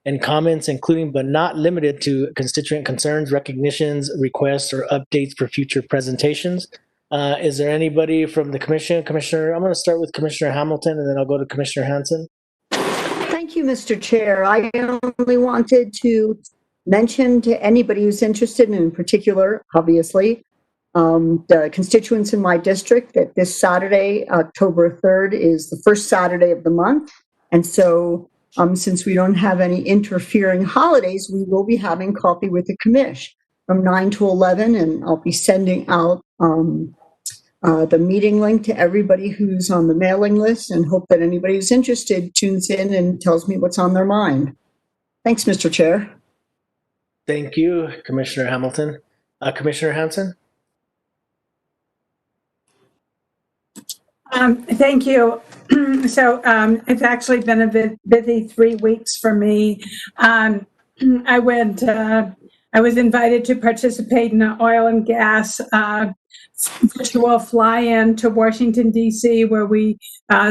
and comments, including but not limited to constituent concerns, recognitions, requests, or updates for future presentations. Is there anybody from the Commission? Commissioner, I'm going to start with Commissioner Hamilton, and then I'll go to Commissioner Hanson. Thank you, Mr. Chair. I only wanted to mention to anybody who's interested, and in particular, obviously, the constituents in my district, that this Saturday, October 3rd, is the first Saturday of the month. And so since we don't have any interfering holidays, we will be having coffee with the commish from 9 to 11, and I'll be sending out the meeting link to everybody who's on the mailing list, and hope that anybody who's interested tunes in and tells me what's on their mind. Thanks, Mr. Chair. Thank you, Commissioner Hamilton. Commissioner Hanson? Thank you. So it's actually been a busy 3 weeks for me. I was invited to participate in an oil and gas virtual fly-in to Washington, D.C., where we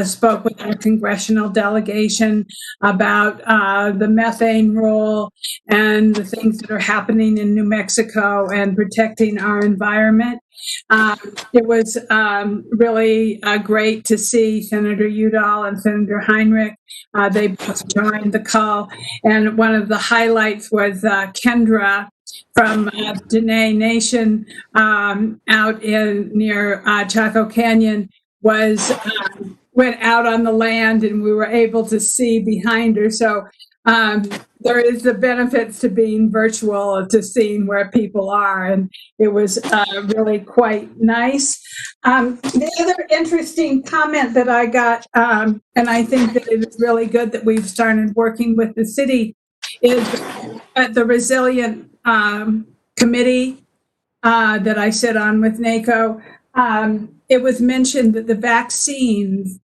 spoke with our congressional delegation about the methane rule and the things that are happening in New Mexico and protecting our environment. It was really great to see Senator Udall and Senator Heinrich. They both joined the call. And one of the highlights was Kendra from Dene Nation out near Chaco Canyon went out on the land, and we were able to see behind her. So there is the benefits to being virtual, to seeing where people are, and it was really quite nice. The other interesting comment that I got, and I think that it is really good that we've started working with the city, is at the Resilient Committee that I sit on with NACO. It was mentioned that the vaccines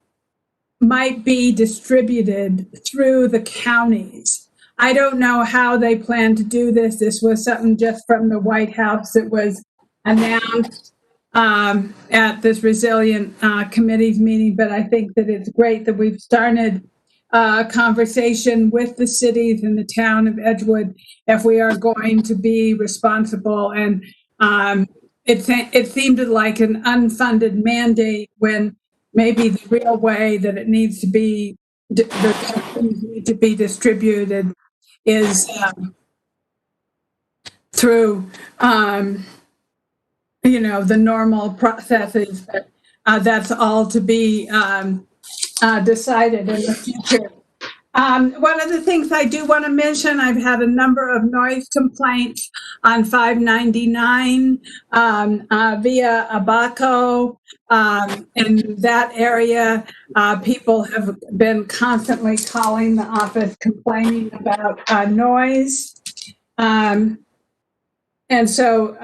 might be distributed through the counties. I don't know how they plan to do this. This was something just from the White House that was announced at this Resilient Committee's meeting, but I think that it's great that we've started a conversation with the cities and the town of Edgewood if we are going to be responsible. And it seemed like an unfunded mandate when maybe the real way that it needs to be, the vaccines need to be distributed is through, the normal processes, but that's all to be decided in the future. One of the things I do want to mention, I've had a number of noise complaints on 599 via Abaco. In that area, people have been constantly calling the office complaining about noise. And so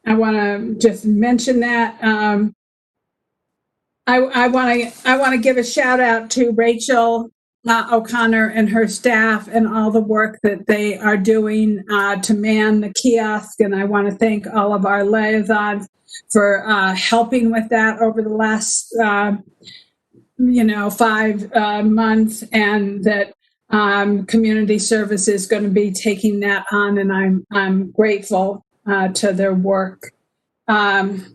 I want to just mention that. I want to give a shout out to Rachel O'Connor and her staff and all the work that they are doing to man the kiosk. And I want to thank all of our liaisons for helping with that over the last 5 months, and that community service is going to be taking that on, and I'm grateful to their work. I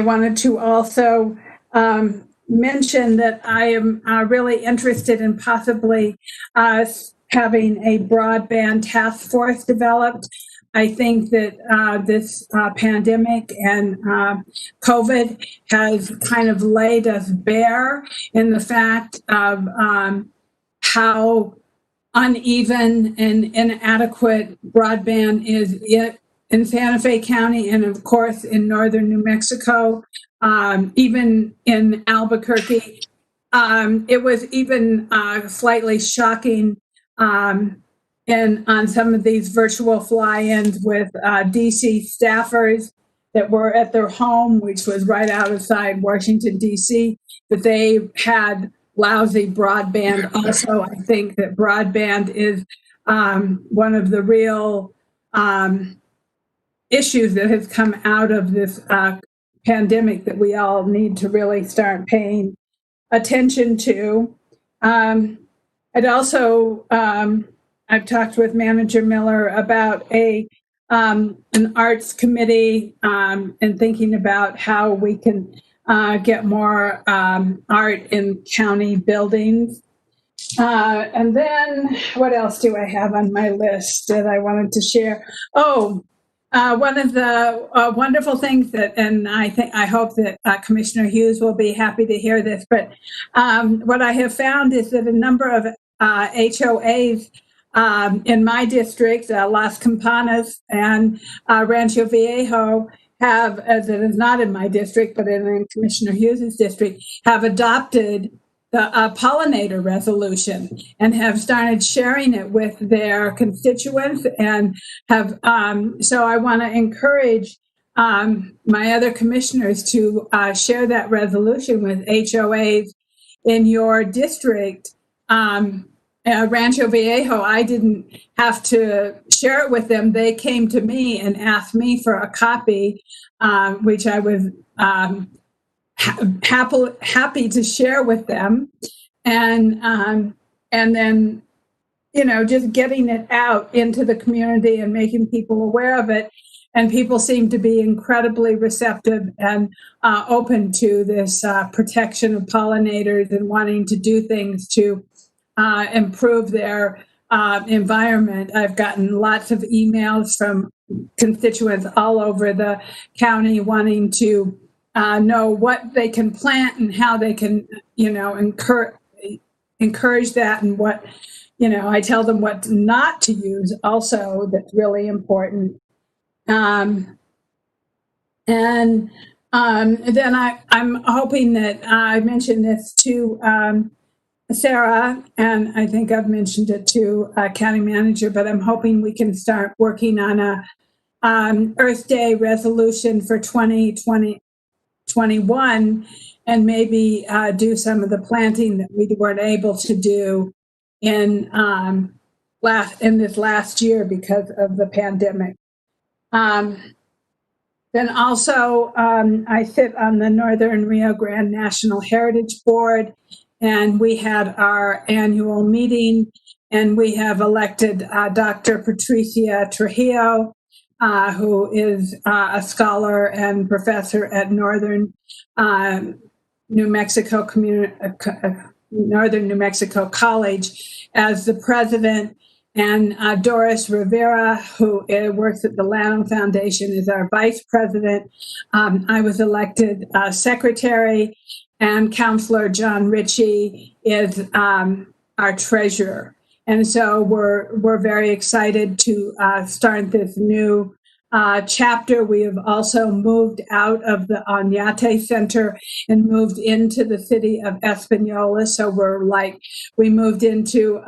wanted to also mention that I am really interested in possibly having a broadband task force developed. I think that this pandemic and COVID has kind of laid us bare in the fact of how uneven and inadequate broadband is in Santa Fe County, and of course in northern New Mexico, even in Albuquerque. It was even slightly shocking on some of these virtual fly-ins with DC staffers that were at their home, which was right outside Washington, DC, that they had lousy broadband. Also, I think that broadband is one of the real issues that has come out of this pandemic that we all need to really start paying attention to. I'd also, I've talked with Manager Miller about an arts committee and thinking about how we can get more art in county buildings. And then what else do I have on my list that I wanted to share? Oh, one of the wonderful things that, and I hope that Commissioner Hughes will be happy to hear this, but what I have found is that a number of HOAs in my district, Las Campanas and Rancho Viejo, have, as it is not in my district, but in Commissioner Hughes's district, have adopted the pollinator resolution and have started sharing it with their constituents, and have so I want to encourage my other commissioners to share that resolution with HOAs in your district. Rancho Viejo, I didn't have to share it with them. They came to me and asked me for a copy, which I was happy to share with them, and then just getting it out into the community and making people aware of it, and people seem to be incredibly receptive and open to this protection of pollinators and wanting to do things to improve their environment. I've gotten lots of emails from constituents all over the county wanting to know what they can plant and how they can, encourage that, and what, I tell them what not to use also, that's really important. And then I'm hoping that I mentioned this to Sarah, and I think I've mentioned it to County Manager, but I'm hoping we can start working on a Earth Day resolution for 2021, and maybe do some of the planting that we weren't able to do in this last year because of the pandemic. Then also, I sit on the Northern Rio Grande National Heritage Board, and we had our annual meeting, and we have elected Dr. Patricia Trujillo, who is a scholar and professor at Northern New Mexico College, as the president, and Doris Rivera, who works at the Lanham Foundation, is our vice president. I was elected secretary, and Councilor John Ritchie is our treasurer. And so we're very excited to start this new chapter. We have also moved out of the Oñate Center and moved into the city of Espanola. So we moved into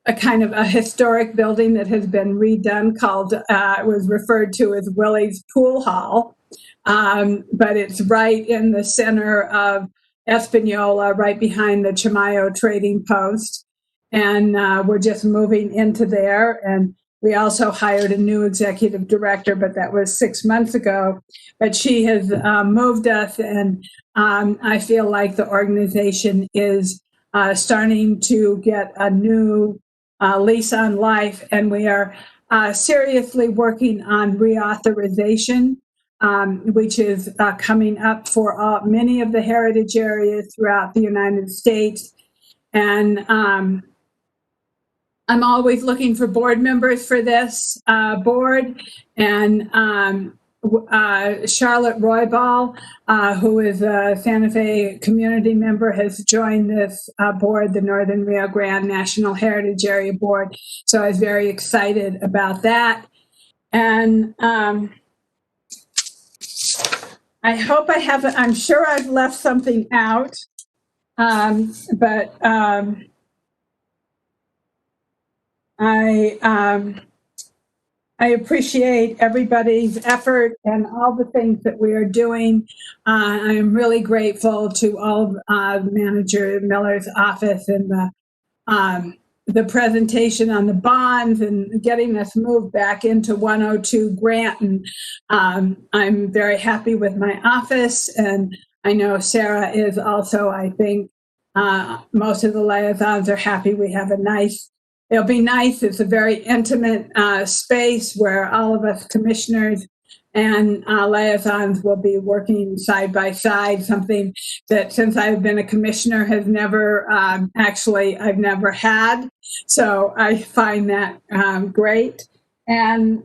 a kind of a historic building that has been redone, called, it was referred to as Willie's Pool Hall. But it's right in the center of Espanola, right behind the Chamayo Trading Post. And we're just moving into there. And we also hired a new executive director, but that was 6 months ago. But she has moved us, and I feel like the organization is starting to get a new lease on life, and we are seriously working on reauthorization, which is coming up for many of the heritage areas throughout the United States. And I'm always looking for board members for this board. And Charlotte Roybal, who is a Santa Fe community member, has joined this board, the Northern Rio Grande National Heritage Area Board. So I was very excited about that. And I hope I haven't, I'm sure I've left something out, but I appreciate everybody's effort and all the things that we are doing. I am really grateful to all of Manager Miller's office and the presentation on the bonds and getting us moved back into 102 grant. And I'm very happy with my office. And I know Sarah is also, I think, most of the liaisons are happy. We have it'll be nice. It's a very intimate space where all of us commissioners and liaisons will be working side by side, something that since I've been a commissioner has never, I've never had. So I find that great. And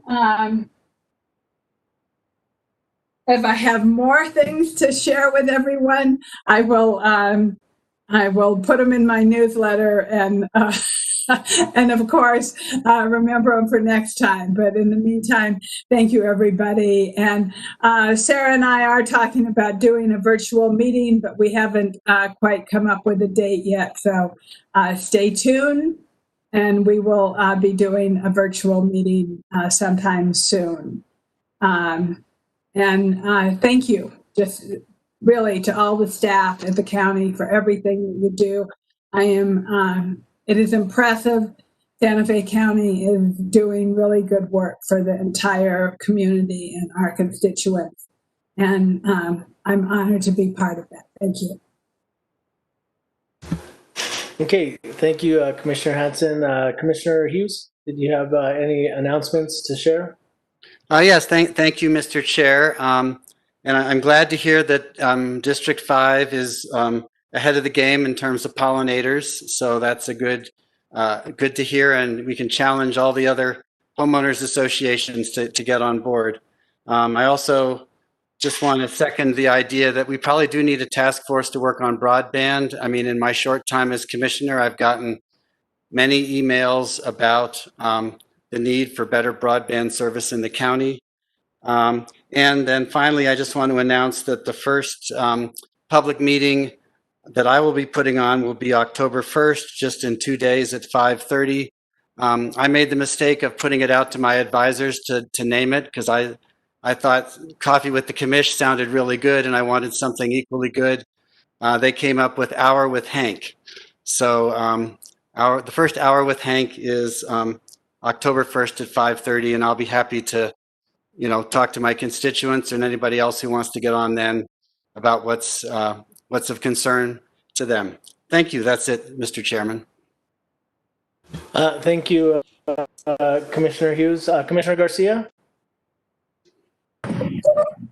if I have more things to share with everyone, I will put them in my newsletter and and of course, remember them for next time. But in the meantime, thank you, everybody. And Sarah and I are talking about doing a virtual meeting, but we haven't quite come up with a date yet. So stay tuned, and we will be doing a virtual meeting sometime soon. And thank you, just really, to all the staff at the county for everything that you do. It is impressive. Santa Fe County is doing really good work for the entire community and our constituents. And I'm honored to be part of that. Thank you. Okay, thank you, Commissioner Hanson. Commissioner Hughes, did you have any announcements to share? Yes, thank you, Mr. Chair. And I'm glad to hear that District 5 is ahead of the game in terms of pollinators. So that's a good to hear, and we can challenge all the other homeowners associations to get on board. I also just want to second the idea that we probably do need a task force to work on broadband. I mean, in my short time as commissioner, I've gotten many emails about the need for better broadband service in the county. And then finally, I just want to announce that the first public meeting that I will be putting on will be October 1st, just in 2 days at 5:30. I made the mistake of putting it out to my advisors to name it because I thought Coffee with the Commish sounded really good and I wanted something equally good. They came up with Hour with Hank. So the first Hour with Hank is October 1st at 5:30, and I'll be happy to talk to my constituents and anybody else who wants to get on then about what's of concern to them. Thank you. That's it, Mr. Chairman. Thank you, Commissioner Hughes. Commissioner Garcia?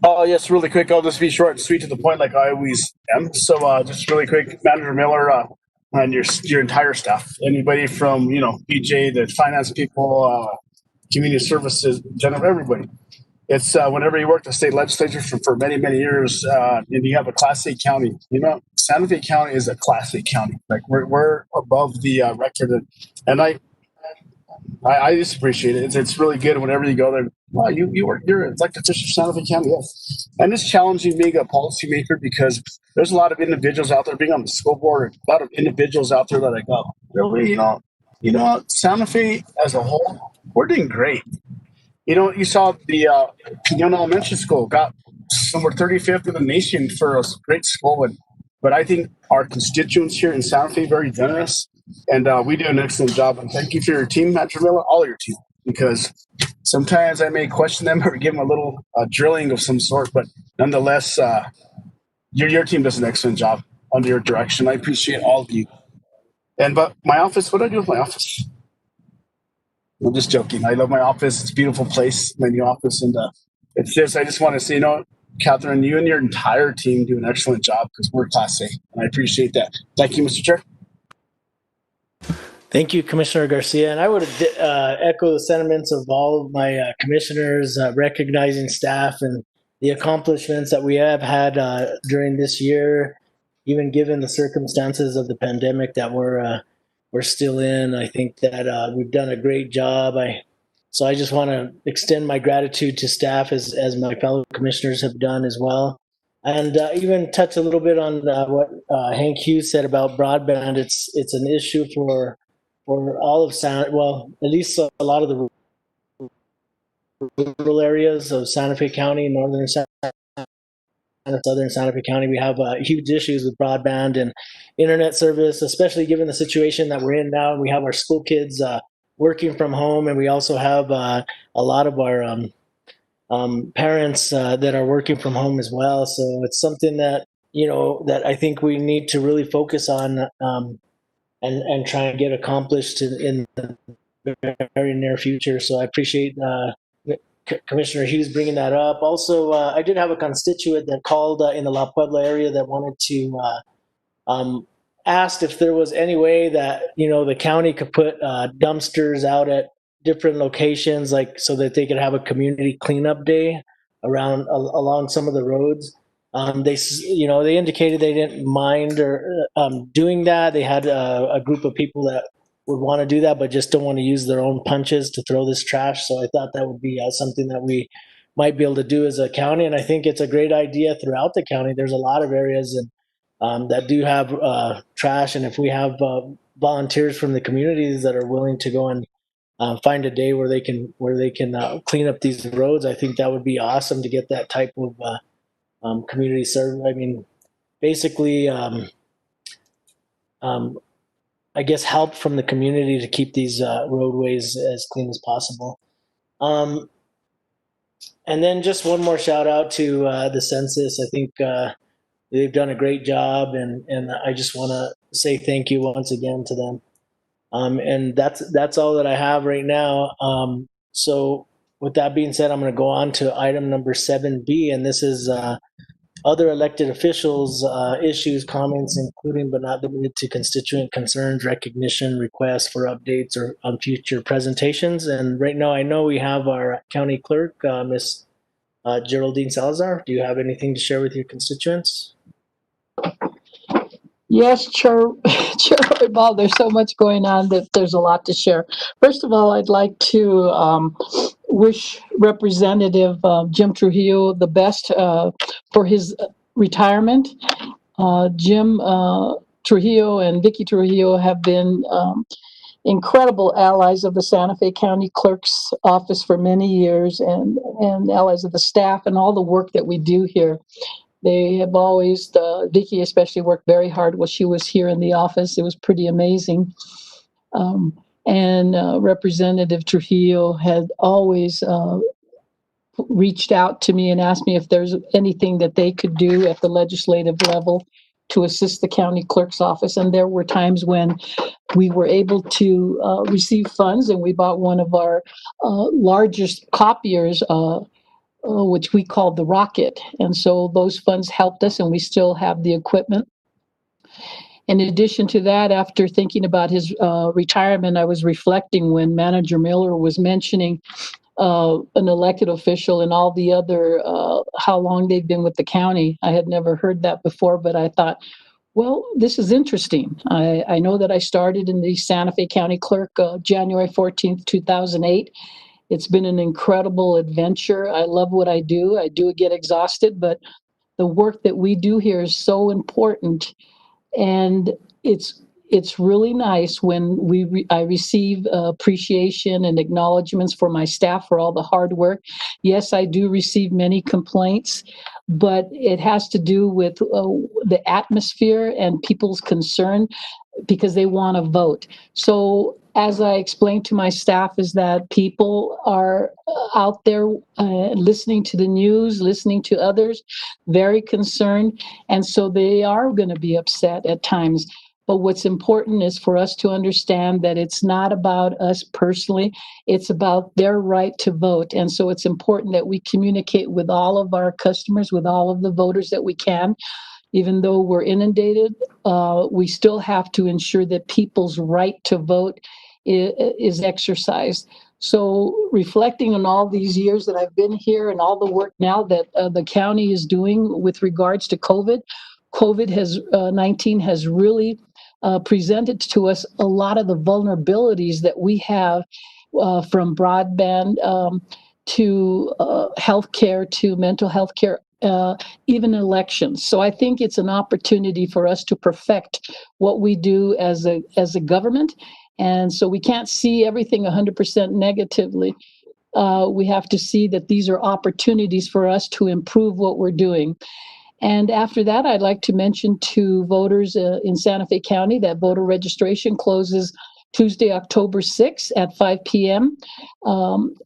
Oh, yes, really quick. I'll just be short and sweet to the point like I always am. So just really quick, Manager Miller and your entire staff, anybody from, PJ, the finance people, community services, general, everybody. It's whenever you work the state legislature for many, many years, and you have a Class A county, Santa Fe County is a Class A county. Like we're above the record. And I just appreciate it. It's really good whenever you go there. Wow, you're elected official of Santa Fe County, yes. And it's challenging being a policymaker because there's a lot of individuals out there being on the school board, a lot of individuals out there that I go, really, Santa Fe as a whole, we're doing great. You saw the Pinon Elementary School got somewhere 35th in the nation for a great school. But I think our constituents here in Santa Fe are very generous, and we do an excellent job. And thank you for your team, Manager Miller, all of your team. because sometimes I may question them or give them a little drilling of some sort, but nonetheless, your team does an excellent job under your direction. I appreciate all of you. But my office, what do I do with my office? I'm just joking. I love my office. It's a beautiful place, my new office. And it's just, I just want to say, Catherine, you and your entire team do an excellent job because we're Class A. And I appreciate that. Thank you, Mr. Chair. Thank you, Commissioner Garcia. And I would echo the sentiments of all of my commissioners, recognizing staff and the accomplishments that we have had during this year, even given the circumstances of the pandemic that we're still in. I think that we've done a great job. So I just want to extend my gratitude to staff as my fellow commissioners have done as well. And even touch a little bit on what Hank Hughes said about broadband. It's an issue for all of at least a lot of the rural areas of Santa Fe County, northern southern Santa Fe County. We have huge issues with broadband and internet service, especially given the situation that we're in now. We have our school kids working from home, and we also have a lot of our parents that are working from home as well. So it's something that that I think we need to really focus on and try and get accomplished in the very near future. So I appreciate Commissioner Hughes bringing that up. Also, I did have a constituent that called in the La Puebla area that wanted to asked if there was any way that the county could put dumpsters out at different locations, like so that they could have a community cleanup day along some of the roads. They indicated they didn't mind or doing that. They had a group of people that would want to do that, but just don't want to use their own punches to throw this trash. So I thought that would be something that we might be able to do as a county. And I think it's a great idea throughout the county. There's a lot of areas that do have trash. And if we have volunteers from the communities that are willing to go and find a day where they can clean up these roads, I think that would be awesome to get that type of community service. I mean, basically, I guess help from the community to keep these roadways as clean as possible. And then just one more shout out to the census. I think they've done a great job, and I just want to say thank you once again to them. And that's all that I have right now. So with that being said, I'm going to go on to item number 7B, and this is other elected officials' issues, comments, including but not limited to constituent concerns, recognition, requests for updates or on future presentations. And right now, I know we have our county clerk, Miss Geraldine Salazar. Do you have anything to share with your constituents? Yes, Chair Roybal, there's so much going on that there's a lot to share. First of all, I'd like to wish Representative Jim Trujillo the best for his retirement. Jim Trujillo and Vicky Trujillo have been incredible allies of the Santa Fe County Clerk's Office for many years, and allies of the staff and all the work that we do here. They have always, Vicky especially, worked very hard while she was here in the office. It was pretty amazing. And Representative Trujillo had always reached out to me and asked me if there's anything that they could do at the legislative level to assist the county clerk's office. And there were times when we were able to receive funds, and we bought one of our largest copiers, which we called the Rocket. And so those funds helped us, and we still have the equipment. In addition to that, after thinking about his retirement, I was reflecting when Manager Miller was mentioning an elected official and all the other, how long they've been with the county. I had never heard that before, but I thought, well, this is interesting. I know that I started in the Santa Fe County Clerk January 14th, 2008. It's been an incredible adventure. I love what I do. I do get exhausted, but the work that we do here is so important. And it's really nice when I receive appreciation and acknowledgments for my staff for all the hard work. Yes, I do receive many complaints, but it has to do with the atmosphere and people's concern because they want to vote. So as I explained to my staff, is that people are out there listening to the news, listening to others, very concerned. And so they are going to be upset at times. But what's important is for us to understand that it's not about us personally, it's about their right to vote. And so it's important that we communicate with all of our customers, with all of the voters that we can. Even though we're inundated, we still have to ensure that people's right to vote is exercised. So reflecting on all these years that I've been here and all the work now that the county is doing with regards to COVID-19 has really presented to us a lot of the vulnerabilities that we have from broadband to healthcare to mental health care, even elections. So I think it's an opportunity for us to perfect what we do as a government. And so we can't see everything 100% negatively. We have to see that these are opportunities for us to improve what we're doing. And after that, I'd like to mention to voters in Santa Fe County that voter registration closes Tuesday, October 6th at 5 p.m.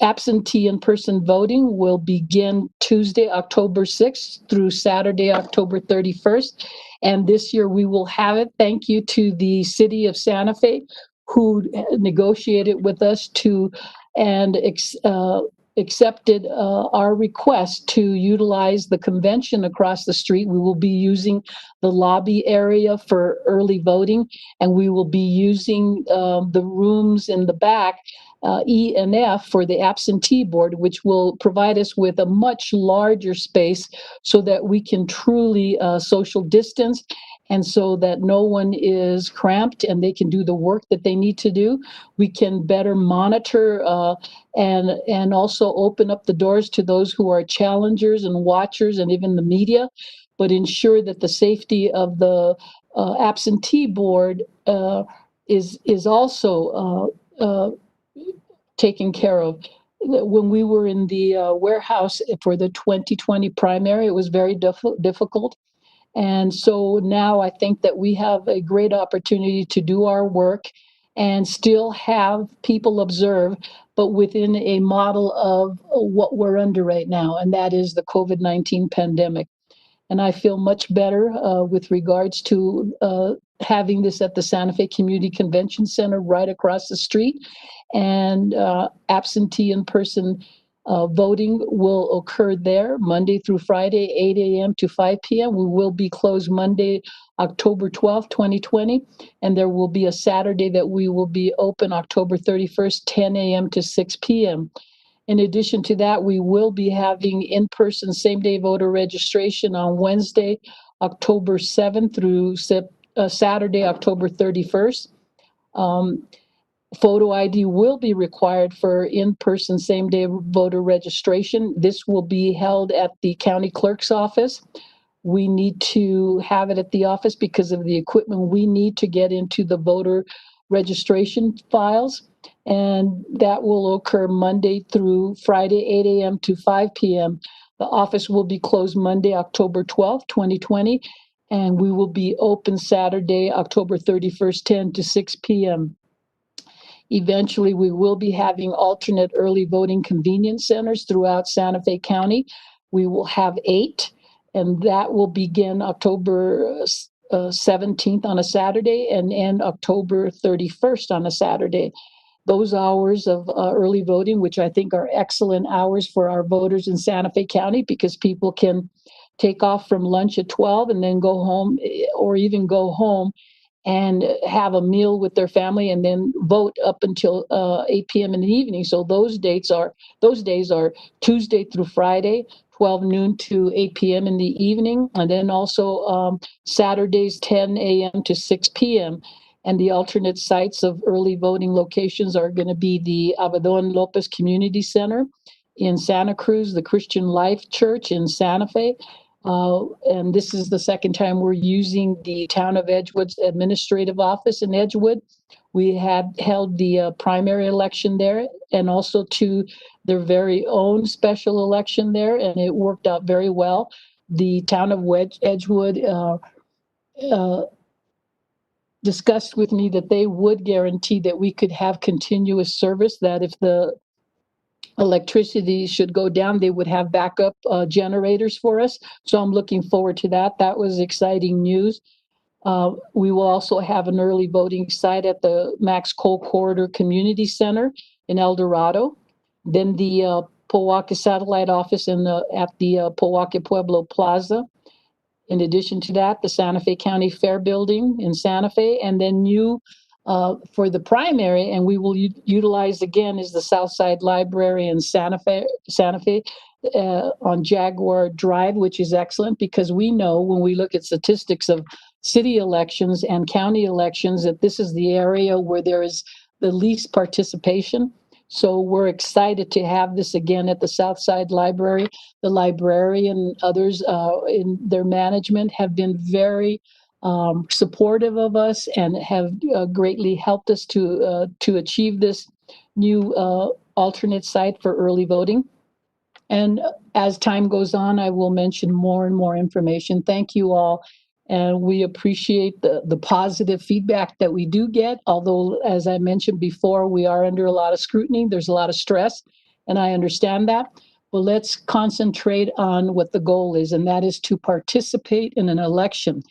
Absentee in-person voting will begin Tuesday, October 6th through Saturday, October 31st. And this year we will have it. Thank you to the city of Santa Fe who negotiated with us to and accepted our request to utilize the convention across the street. We will be using the lobby area for early voting, and we will be using the rooms in the back, E and F, for the absentee board, which will provide us with a much larger space so that we can truly social distance, and so that no one is cramped and they can do the work that they need to do. We can better monitor and also open up the doors to those who are challengers and watchers and even the media, but ensure that the safety of the absentee board is also taken care of. When we were in the warehouse for the 2020 primary, it was very difficult. And so now I think that we have a great opportunity to do our work and still have people observe, but within a model of what we're under right now, and that is the COVID-19 pandemic. And I feel much better with regards to having this at the Santa Fe Community Convention Center right across the street. And absentee in-person voting will occur there Monday through Friday, 8 a.m. to 5 p.m. We will be closed Monday, October 12th, 2020. And there will be a Saturday that we will be open October 31st, 10 a.m. to 6 p.m. In addition to that, we will be having in-person same-day voter registration on Wednesday, October 7th through Saturday, October 31st. Photo ID will be required for in-person same-day voter registration. This will be held at the county clerk's office. We need to have it at the office because of the equipment we need to get into the voter registration files. And that will occur Monday through Friday, 8 a.m. to 5 p.m. The office will be closed Monday, October 12th, 2020, and we will be open Saturday, October 31st, 10 to 6 p.m. Eventually, we will be having alternate early voting convenience centers throughout Santa Fe County. We will have 8, and that will begin October 17th on a Saturday and end October 31st on a Saturday. Those hours of early voting, which I think are excellent hours for our voters in Santa Fe County, because people can take off from lunch at 12 and then go home, or even go home and have a meal with their family and then vote up until 8 p.m. in the evening. So those days are Tuesday through Friday, 12 noon to 8 p.m. in the evening, and then also Saturdays, 10 a.m. to 6 p.m. And the alternate sites of early voting locations are going to be the Abadon Lopez Community Center in Santa Cruz, the Christian Life Church in Santa Fe. And this is the second time we're using the Town of Edgewood's administrative office in Edgewood. We had held the primary election there, and also to their very own special election there, and it worked out very well. The Town of Edgewood discussed with me that they would guarantee that we could have continuous service, that if the electricity should go down, they would have backup generators for us. So I'm looking forward to that. That was exciting news. We will also have an early voting site at the Max Coal Corridor Community Center in El Dorado. Then the Pojoaque Satellite Office at the Pojoaque Pueblo Plaza. In addition to that, the Santa Fe County Fair Building in Santa Fe, and then new for the primary, and we will utilize again, is the Southside Library in Santa Fe on Jaguar Drive, which is excellent because we know when we look at statistics of city elections and county elections that this is the area where there is the least participation. So we're excited to have this again at the Southside Library. The librarian and others in their management have been very supportive of us and have greatly helped us to achieve this new alternate site for early voting. And as time goes on, I will mention more and more information. Thank you all. And we appreciate the positive feedback that we do get. Although, as I mentioned before, we are under a lot of scrutiny. There's a lot of stress, and I understand that. But let's concentrate on what the goal is, and that is to participate in an election,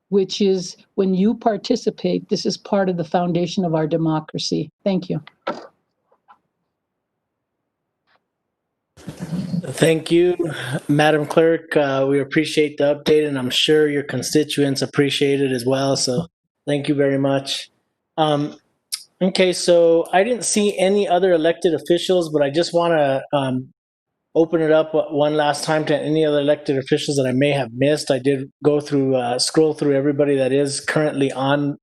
which is when you participate, this is part of the foundation of our democracy. Thank you. Thank you, Madam Clerk. We appreciate the update, and I'm sure your constituents appreciate it as well. So thank you very much. Okay, so I didn't see any other elected officials, but I just want to open it up one last time to any other elected officials that I may have missed. I did go through, scroll through everybody that is currently online.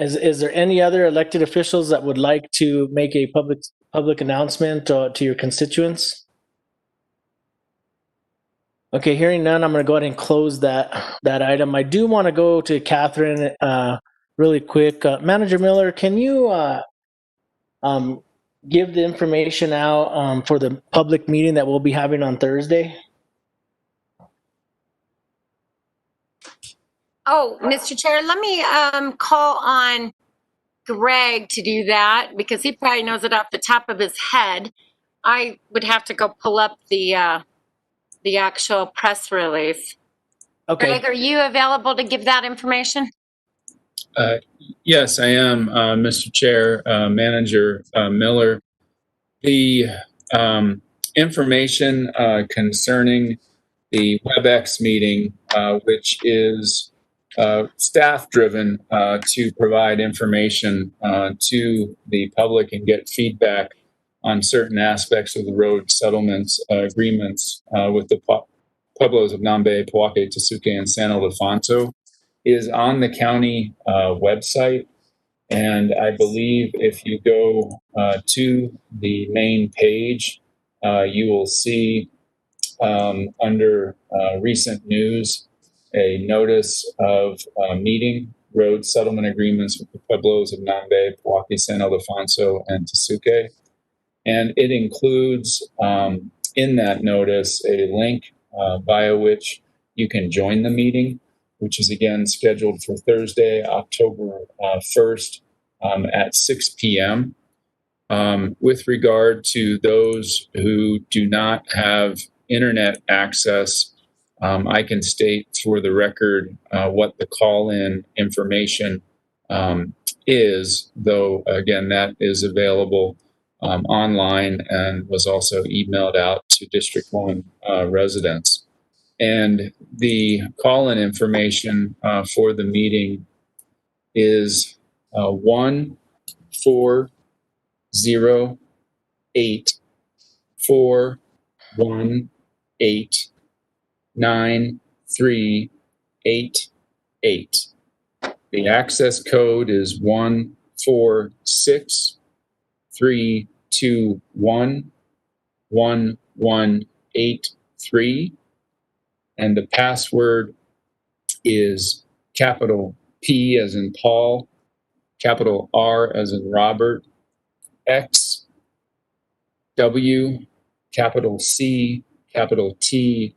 Is there any other elected officials that would like to make a public announcement to your constituents? Okay, hearing none, I'm going to go ahead and close that item. I do want to go to Catherine really quick. Manager Miller, can you give the information out for the public meeting that we'll be having on Thursday? Oh, Mr. Chair, let me call on Greg to do that because he probably knows it off the top of his head. I would have to go pull up the actual press release. Okay. Greg, are you available to give that information? Yes, I am, Mr. Chair, Manager Miller. The information concerning the WebEx meeting, which is staff-driven to provide information to the public and get feedback on certain aspects of the road settlements agreements with the pueblos of Nambe, Pojoaque, Tesuque, and San Ildefonso, is on the county website. And I believe if you go to the main page, you will see under recent news a notice of meeting road settlement agreements with the pueblos of Nambe, Pojoaque, San Ildefonso, and Tesuque. And it includes in that notice a link via which you can join the meeting, which is again scheduled for Thursday, October 1st at 6 p.m. With regard to those who do not have internet access, I can state for the record what the call-in information is, though again, that is available online and was also emailed out to District 1 residents. And the call-in information for the meeting is 1-408-418-9388. The access code is 146-321-1183. And the password is capital P as in Paul, capital R as in Robert, X, W, capital C, capital T,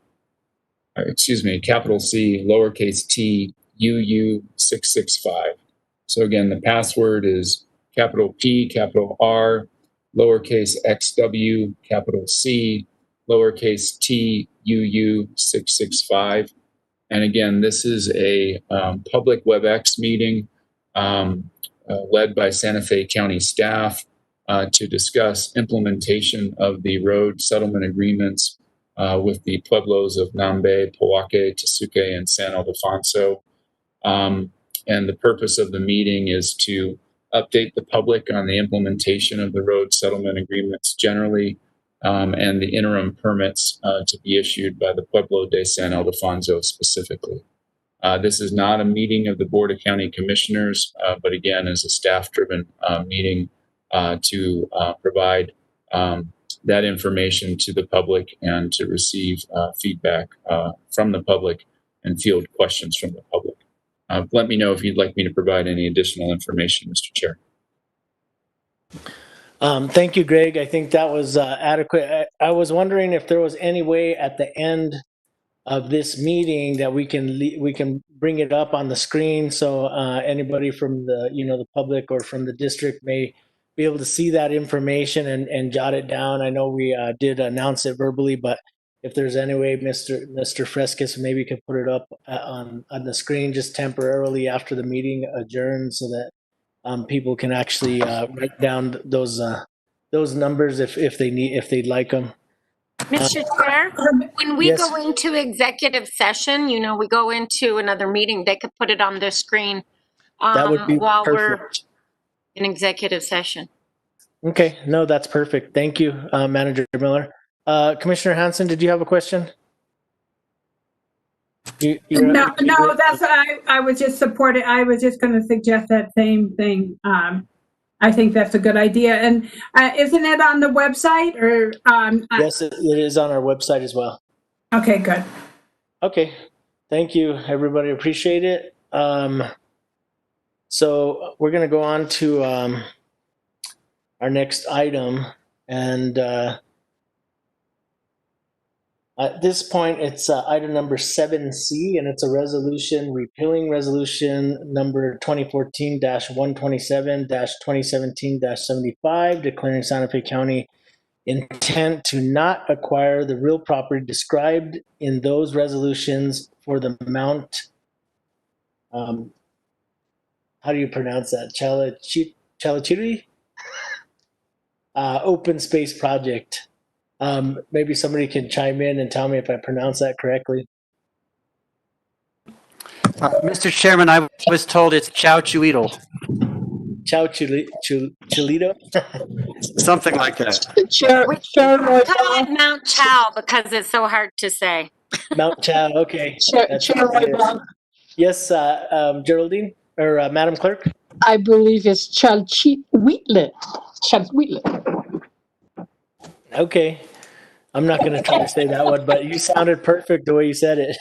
capital C, lowercase t, UU665. So again, the password is capital P, capital R, lowercase XW, capital C, lowercase T, UU665. And again, this is a public WebEx meeting led by Santa Fe County staff to discuss implementation of the road settlement agreements with the pueblos of Nambe, Poake, Tesuque, and San Ildefonso. And the purpose of the meeting is to update the public on the implementation of the road settlement agreements generally, and the interim permits to be issued by the Pueblo de San Ildefonso specifically. This is not a meeting of the Board of County Commissioners, but again, is a staff-driven meeting to provide that information to the public and to receive feedback from the public and field questions from the public. Let me know if you'd like me to provide any additional information, Mr. Chair. Thank you, Greg. I think that was adequate. I was wondering if there was any way at the end of this meeting that we can bring it up on the screen so anybody from the the public or from the district may be able to see that information and jot it down. I know we did announce it verbally, but if there's any way Mr. Frescas maybe could put it up on the screen just temporarily after the meeting adjourns so that people can actually write down those numbers if they'd like them. Mr. Chair, when we go into executive session, we go into another meeting, they could put it on their screen that would be while perfect. we're in executive session. Okay, no, that's perfect. Thank you, Manager Miller. Commissioner Hansen, did you have a question? No, that's I was just supporting. I was just going to suggest that same thing. I think that's a good idea. And isn't it on the website or? Yes, it is on our website as well. Okay, good. Okay, thank you, everybody. Appreciate it. So we're going to go on to our next item, and at this point, it's item number 7C, and it's a resolution repealing resolution number 2014-127-2017-75, declaring Santa Fe County intent to not acquire the real property described in those resolutions for the Mount, how do you pronounce that? Chalachiuri? Open space project. Maybe somebody can chime in and tell me if I pronounce that correctly. Mr. Chairman, I was told it's Chow Chuito. Chow Chulito? Something like that. Chair Call it Mount Chow because it's so hard to say. Mount Chow, okay. Chair Roybal. Yes, Geraldine, or Madam Clerk? I believe it's Chalchihuitl. Okay. I'm not going to try to say that one, but you sounded perfect the way you said it.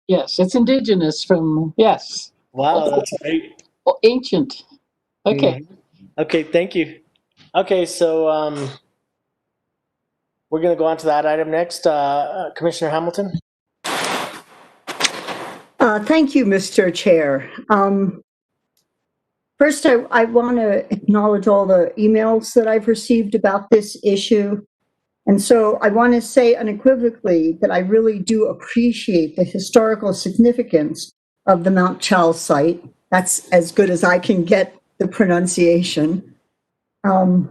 Yes, it's indigenous from, yes. Wow, that's great. Ancient. Okay. Okay, thank you. Okay, so we're going to go on to that item next. Commissioner Hamilton? Thank you, Mr. Chair. First, I want to acknowledge all the emails that I've received about this issue. And so I want to say unequivocally that I really do appreciate the historical significance of the Mount Chow site. That's as good as I can get the pronunciation. As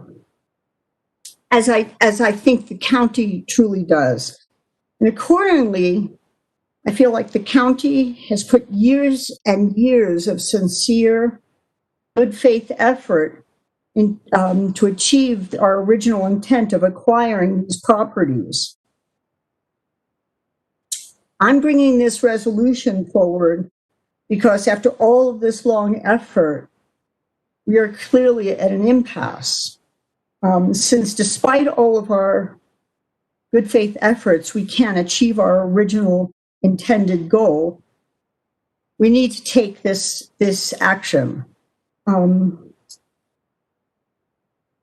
I think the county truly does. And accordingly, I feel like the county has put years and years of sincere, good faith effort in, to achieve our original intent of acquiring these properties. I'm bringing this resolution forward because after all of this long effort, we are clearly at an impasse. Since despite all of our good faith efforts, we can't achieve our original intended goal, we need to take this action.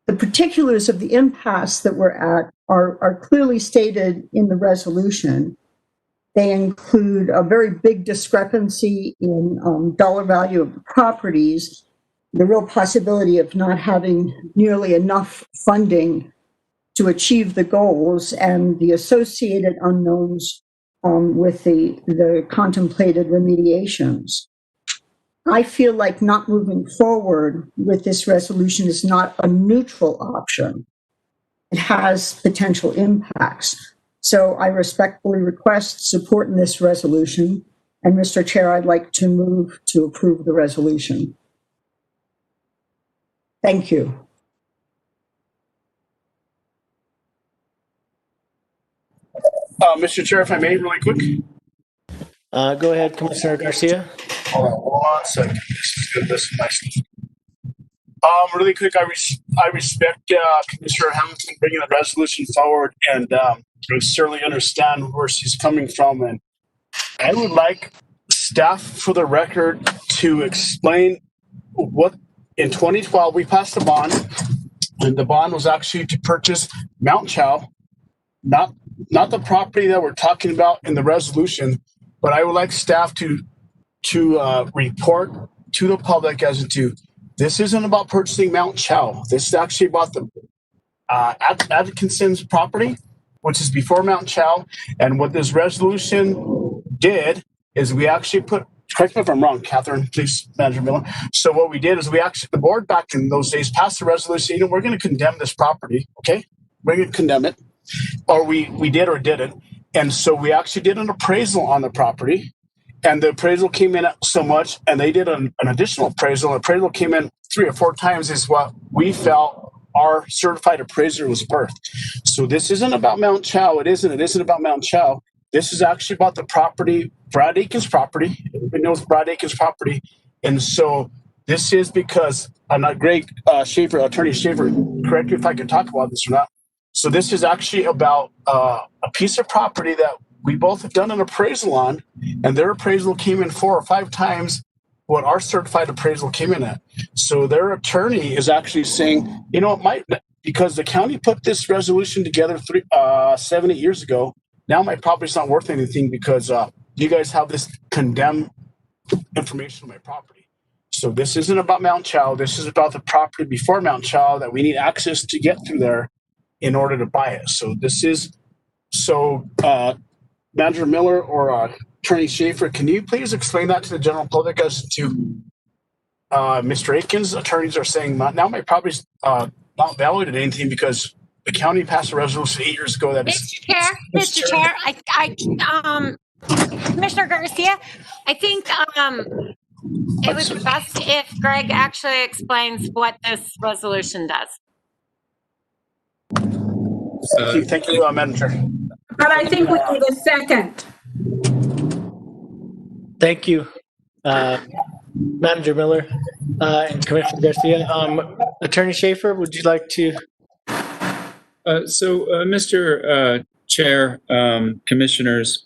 The particulars of the impasse that we're at are clearly stated in the resolution. They include a very big discrepancy in dollar value of the properties, the real possibility of not having nearly enough funding to achieve the goals, and the associated unknowns with the contemplated remediations. I feel like not moving forward with this resolution is not a neutral option. It has potential impacts. So I respectfully request support in this resolution. And Mr. Chair, I'd like to move to approve the resolution. Thank you. Mr. Chair, if I may, really quick. Go ahead, Commissioner Garcia. Hold on 1 second. This is good. This is nice. Really quick, I respect Commissioner Hamilton bringing the resolution forward, and I certainly understand where she's coming from. And I would like staff, for the record, to explain what in 2012 we passed a bond, and the bond was actually to purchase Mount Chow, not the property that we're talking about in the resolution. But I would like staff to report to the public as to this isn't about purchasing Mount Chow. This is actually about the Atkinson's property, which is before Mount Chow. And what this resolution did is we actually put, correct me if I'm wrong, Catherine, please, Manager Miller. So what we did is the board back in those days passed the resolution, we're going to condemn this property, okay? We're going to condemn it. Or we did or didn't. And so we actually did an appraisal on the property. And the appraisal came in at so much, and they did an additional appraisal. The appraisal came in 3 or 4 times is what we felt our certified appraiser was worth. So this isn't about Mount Chow. It isn't about Mount Chow. This is actually about the property, Brad Aiken's property. Everybody knows Brad Aiken's property. And so this is because, I'm not Greg Schaefer, Attorney Schaefer, correct me if I can talk about this or not. So this is actually about a piece of property that we both have done an appraisal on, and their appraisal came in 4 or 5 times what our certified appraisal came in at. So their attorney is actually saying, you know, it might, because the county put this resolution together 7, 8 years ago, now my property's not worth anything because you guys have this condemned information on my property. So this isn't about Mount Chow. This is about the property before Mount Chow that we need access to get through there in order to buy it. So this is, Manager Miller or Attorney Schaefer, can you please explain that to the general public as to Mr. Aiken's attorneys are saying now my property's not valued at anything because the county passed a resolution 8 years ago that Mr. Chair, Commissioner Garcia, I think it would be best if Greg actually explains what this resolution does. Thank you, Madam Chair. But I think we need a second. Thank you, Manager Miller and Commissioner Garcia. Attorney Schaefer, would you like to? Mr. Chair, Commissioners,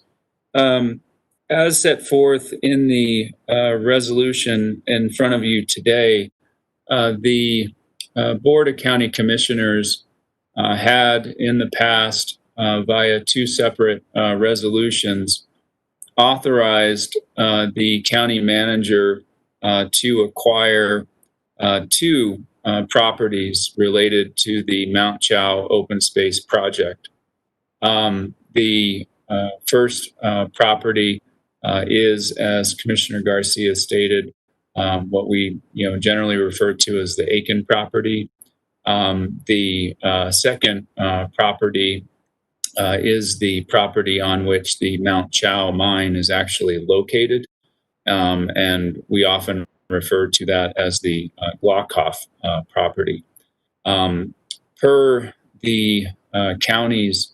as set forth in the resolution in front of you today, the Board of County Commissioners had in the past, via 2 separate resolutions, authorized the county manager to acquire 2 properties related to the Mount Chow open space project. The first property is, as Commissioner Garcia stated, what we generally refer to as the Aiken property. The second property is the property on which the Mount Chow mine is actually located, and we often refer to that as the Glockhoff property. Per the county's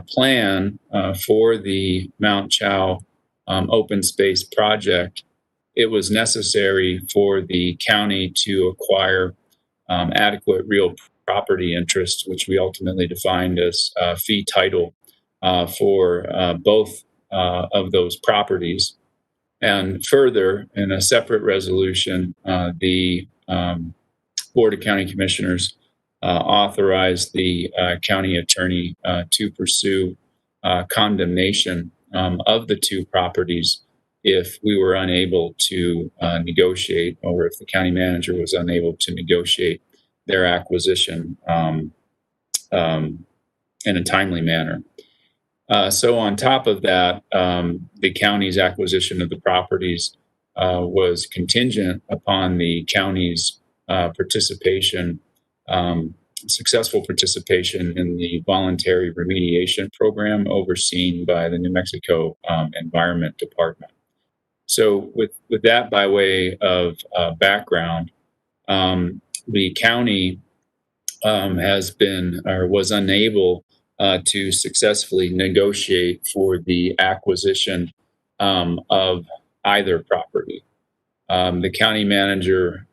plan for the Mount Chow open space project, it was necessary for the county to acquire adequate real property interest, which we ultimately defined as fee title for both of those properties. And further, in a separate resolution, the Board of County Commissioners authorized the county attorney to pursue condemnation of the two properties if we were unable to negotiate, or if the county manager was unable to negotiate their acquisition in a timely manner. So on top of that, the county's acquisition of the properties was contingent upon the county's participation, successful participation in the voluntary remediation program overseen by the New Mexico Environment Department. So with that by way of background, the county has been or was unable to successfully negotiate for the acquisition of either property. The county manager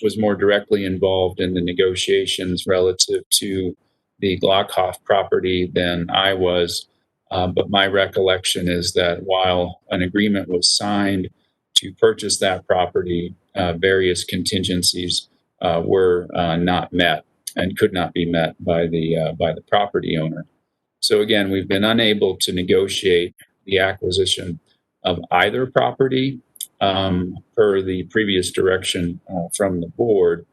was more directly involved in the negotiations relative to the Glockhoff property than I was. But my recollection is that while an agreement was signed to purchase that property, various contingencies were not met and could not be met by the property owner. So again, we've been unable to negotiate the acquisition of either property per the previous direction from the board.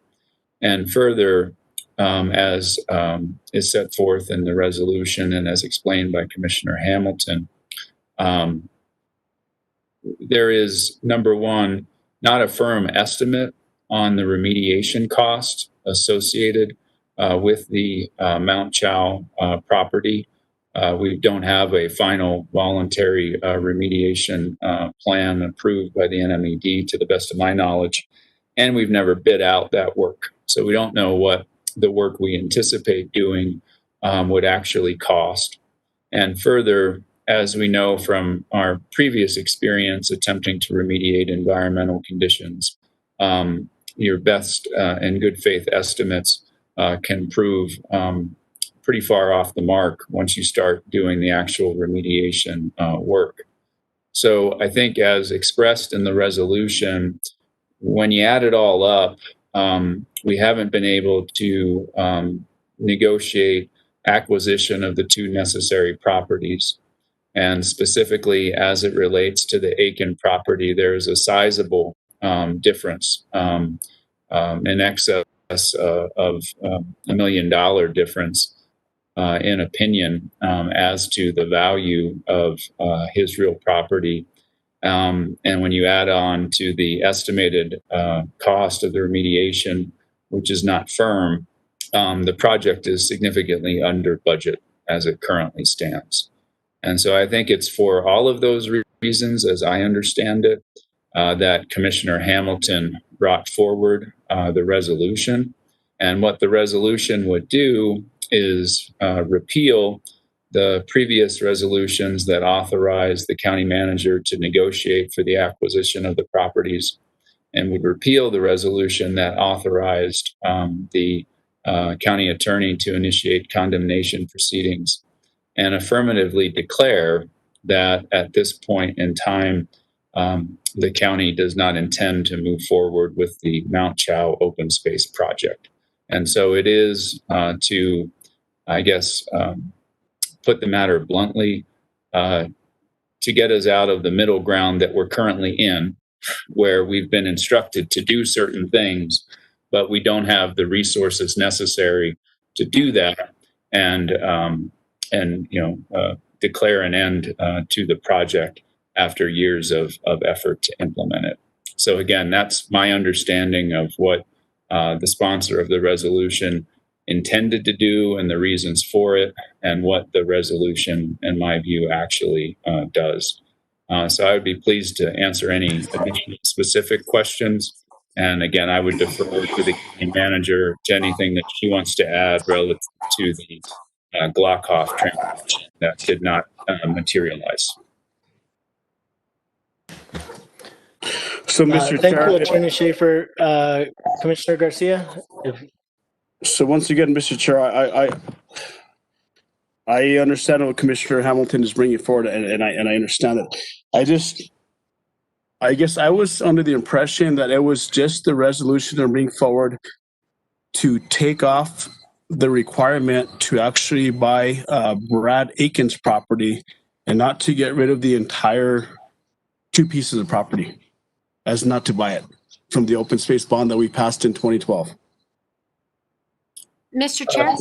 And further, as is set forth in the resolution and as explained by Commissioner Hamilton, there is, number one, not a firm estimate on the remediation cost associated with the Mount Chow property. We don't have a final voluntary remediation plan approved by the NMED to the best of my knowledge, and we've never bid out that work. So we don't know what the work we anticipate doing would actually cost. And further, as we know from our previous experience attempting to remediate environmental conditions, your best and good faith estimates can prove pretty far off the mark once you start doing the actual remediation work. So I think as expressed in the resolution, when you add it all up, we haven't been able to negotiate acquisition of the two necessary properties. And specifically as it relates to the Aiken property, there's a sizable difference in excess of $1 million difference in opinion as to the value of his real property. And when you add on to the estimated cost of the remediation, which is not firm, the project is significantly under budget as it currently stands. And so I think it's for all of those reasons, as I understand it, that Commissioner Hamilton brought forward the resolution. And what the resolution would do is repeal the previous resolutions that authorized the county manager to negotiate for the acquisition of the properties, and would repeal the resolution that authorized the county attorney to initiate condemnation proceedings, and affirmatively declare that at this point in time, the county does not intend to move forward with the Mount Chow open space project. And so it is to, I guess, put the matter bluntly, to get us out of the middle ground that we're currently in, where we've been instructed to do certain things, but we don't have the resources necessary to do that, and declare an end to the project after years of effort to implement it. So again, that's my understanding of what the sponsor of the resolution intended to do and the reasons for it, and what the resolution, in my view, actually does. So I would be pleased to answer any additional specific questions. And again, I would defer to the county manager to anything that she wants to add relative to the Glockhoff transaction that did not materialize. So, Mr. Thank Chair, you, Attorney Schaefer. Commissioner Garcia? So once again, Mr. Chair, I understand what Commissioner Hamilton is bringing forward, and I understand it. I guess I was under the impression that it was just the resolution to bring forward to take off the requirement to actually buy Brad Aiken's property and not to get rid of the entire 2 pieces of property, as not to buy it from the open space bond that we passed in 2012. Mr. Chair?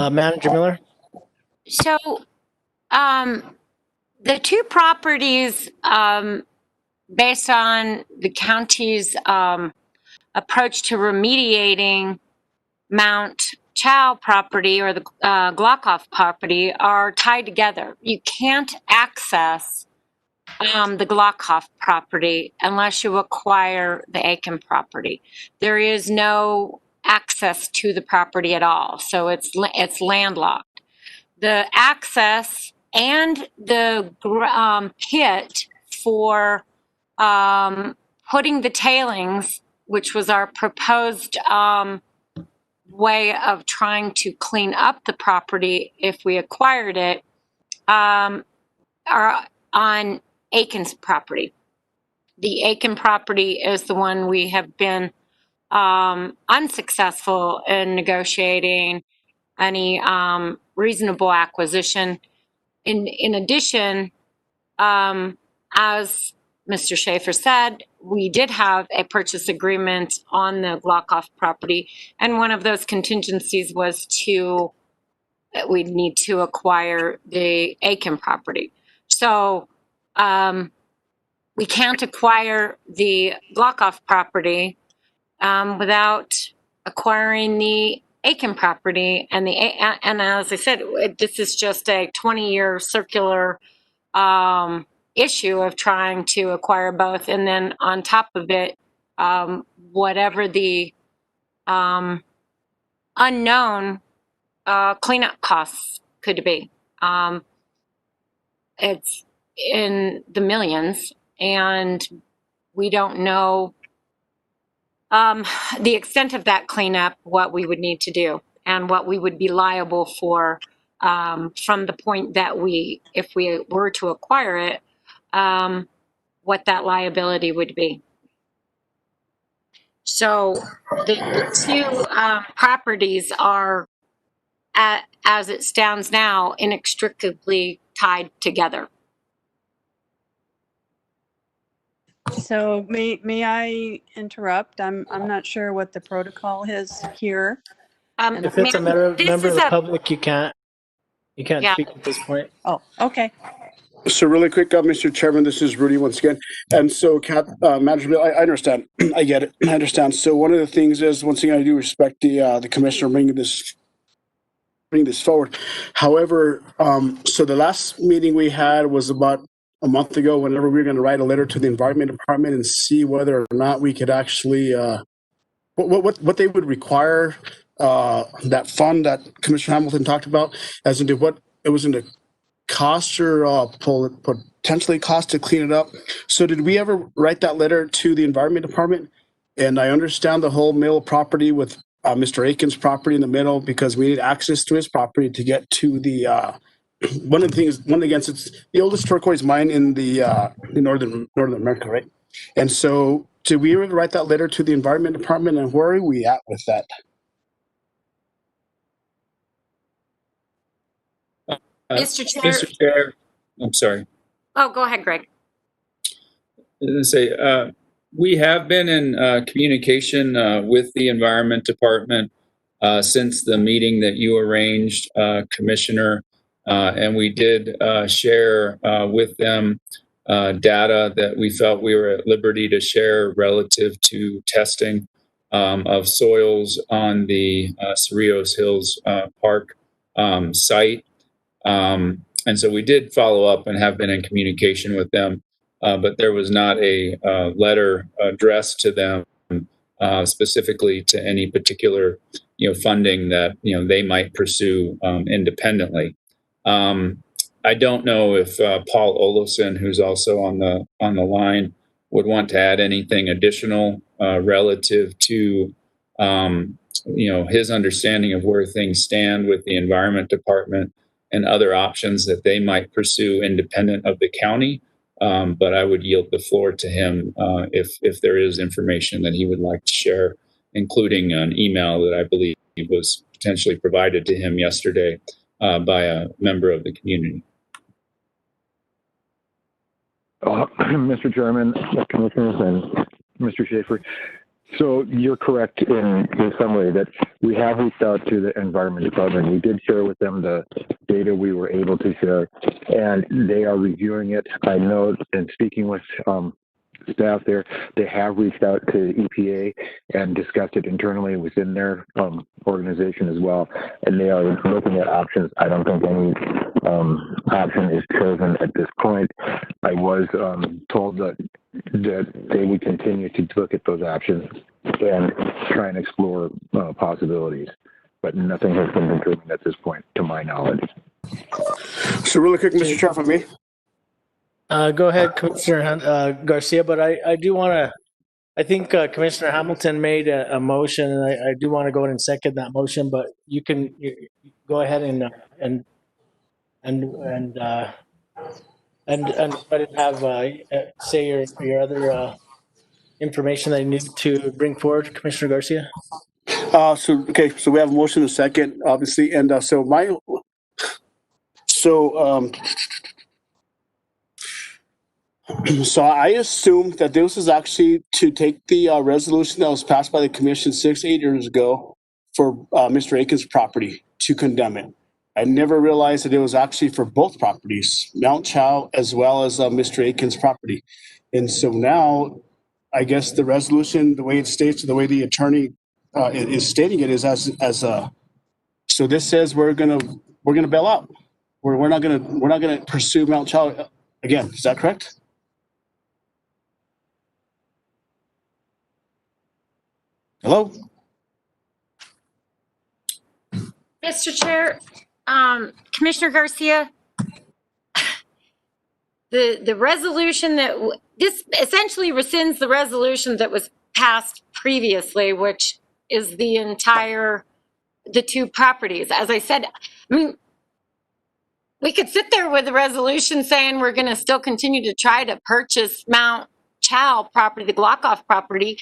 Manager Miller? So, the 2 properties, based on the county's approach to remediating Mount Chow property or the Glockoff property are tied together. You can't access the Glockoff property unless you acquire the Aiken property. There is no access to the property at all, so it's landlocked. The access and the pit for putting the tailings, which was our proposed way of trying to clean up the property if we acquired it, are on Aiken's property. The Aiken property is the one we have been unsuccessful in negotiating any reasonable acquisition. In addition, as Mr. Schaefer said, we did have a purchase agreement on the Glockoff property, and one of those contingencies was that we'd need to acquire the Aiken property. So we can't acquire the Glockoff property without acquiring the Aiken property, and as I said, this is just a 20-year circular issue of trying to acquire both, and then on top of it, whatever the unknown cleanup costs could be. It's in the millions, and we don't know the extent of that cleanup, what we would need to do, and what we would be liable for from the point that if we were to acquire it, what that liability would be. So the 2 properties are, as it stands now, inextricably tied together. So may I interrupt? I'm not sure what the protocol is here. If it's a member of the public, you can't speak at this point. Oh, okay. So really quick, Mr. Chairman, this is Rudy once again. And so, Manager Bill, I understand. I get it. I understand. So one of the things is, once again, I do respect the commissioner bringing this forward. However, so the last meeting we had was about a month ago, whenever we were going to write a letter to the Environment Department and see whether or not we could actually, what they would require, that fund that Commissioner Hamilton talked about, as into what it was into cost or potentially cost to clean it up. So did we ever write that letter to the Environment Department? And I understand the whole middle property with Mr. Aiken's property in the middle, because we need access to his property to get to the one of the things, it's the oldest turquoise mine in the northern America, right? And so did we ever write that letter to the Environment Department, and where are we at with that? Mr. Chair. Mr. Chair, I'm sorry. Oh, go ahead, Greg. We have been in communication with the Environment Department since the meeting that you arranged, Commissioner, and we did share with them data that we felt we were at liberty to share relative to testing of soils on the Cerrillos Hills Park site. And so we did follow up and have been in communication with them, but there was not a letter addressed to them specifically to any particular, funding that, they might pursue independently. I don't know if Paul Olofsson, who's also on the line, would want to add anything additional relative to, his understanding of where things stand with the Environment Department and other options that they might pursue independent of the county. But I would yield the floor to him if there is information that he would like to share, including an email that I believe was potentially provided to him yesterday by a member of the community. Mr. Chairman, Commissioners, and Mr. Schaefer. So you're correct in summary that we have reached out to the Environment Department. We did share with them the data we were able to share, and they are reviewing it. I know, in speaking with staff there, they have reached out to EPA and discussed it internally within their organization as well, and they are looking at options. I don't think any option is chosen at this point. I was told that they would continue to look at those options and try and explore possibilities, but nothing has been determined at this point, to my knowledge. So really quick, Mr. Chair, for me. Go ahead, Commissioner Garcia, but I do want to, I think Commissioner Hamilton made a motion, and I do want to go ahead and second that motion, but you can go ahead and let it have, say your other information that you need to bring forward, Commissioner Garcia. So we have a motion and a second, obviously, and so I assume that this is actually to take the resolution that was passed by the commission 6-8 years ago for Mr. Aiken's property to condemn it. I never realized that it was actually for both properties, Mount Chow as well as Mr. Aiken's property. And so now, I guess the resolution, the way it states, the way the attorney is stating it is so this says we're gonna bail out. We're not gonna pursue Mount Chow again. Is that correct? Hello? Mr. Chair, Commissioner Garcia, the resolution this essentially rescinds the resolution that was passed previously, which is the two properties. As I said, I mean, we could sit there with a resolution saying we're going to still continue to try to purchase Mount Chow property, the Glockoff property,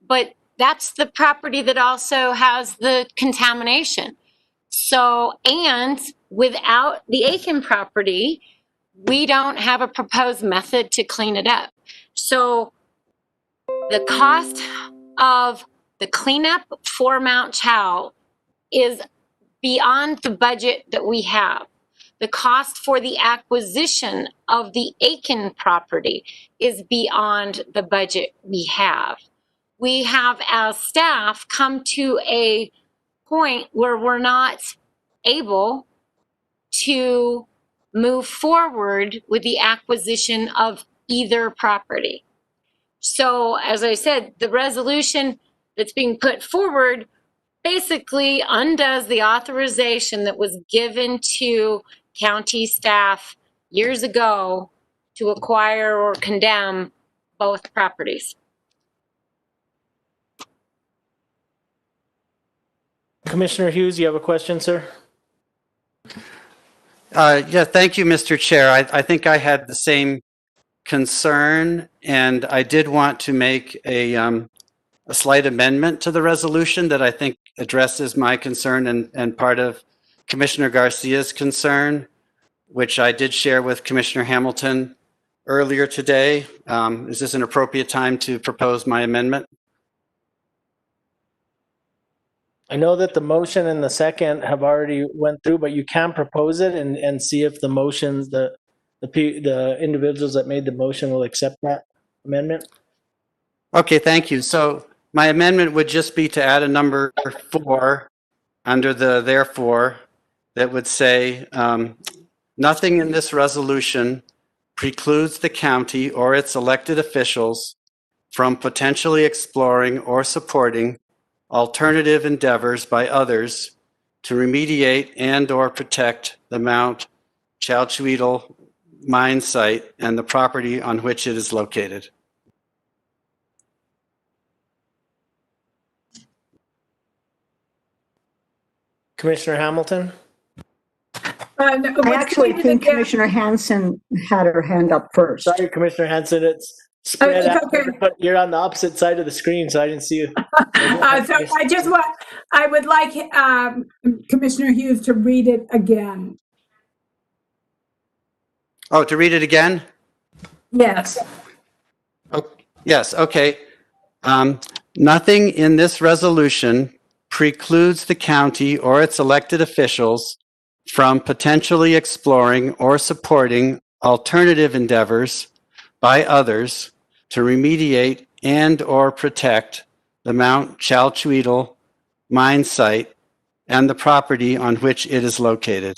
but that's the property that also has the contamination. So, and without the Aiken property, we don't have a proposed method to clean it up. So the cost of the cleanup for Mount Chow is beyond the budget that we have. The cost for the acquisition of the Aiken property is beyond the budget we have. We have, as staff, come to a point where we're not able to move forward with the acquisition of either property. So, as I said, the resolution that's being put forward basically undoes the authorization that was given to county staff years ago to acquire or condemn both properties. Commissioner Hughes, you have a question, sir? Yeah, thank you, Mr. Chair. I think I had the same concern, and I did want to make a slight amendment to the resolution that I think addresses my concern and part of Commissioner Garcia's concern, which I did share with Commissioner Hamilton earlier today. Is this an appropriate time to propose my amendment? I know that the motion and the second have already went through, but you can propose it and see if the motions, the individuals that made the motion will accept that amendment. Okay, thank you. So my amendment would just be to add a number 4 under the therefore that would say, nothing in this resolution precludes the county or its elected officials from potentially exploring or supporting alternative endeavors by others to remediate and or protect the Mount Chowchweedle mine site and the property on which it is located. Commissioner Hamilton? I actually think Commissioner Hanson had her hand up first. Sorry, Commissioner Hanson, it's spread out, but you're on the opposite side of the screen, so I didn't see you. So I would like Commissioner Hughes to read it again. Oh, to read it again? Yes. Yes, okay. Nothing in this resolution precludes the county or its elected officials from potentially exploring or supporting alternative endeavors by others to remediate and/or protect the Mount Chalchuedel mine site and the property on which it is located.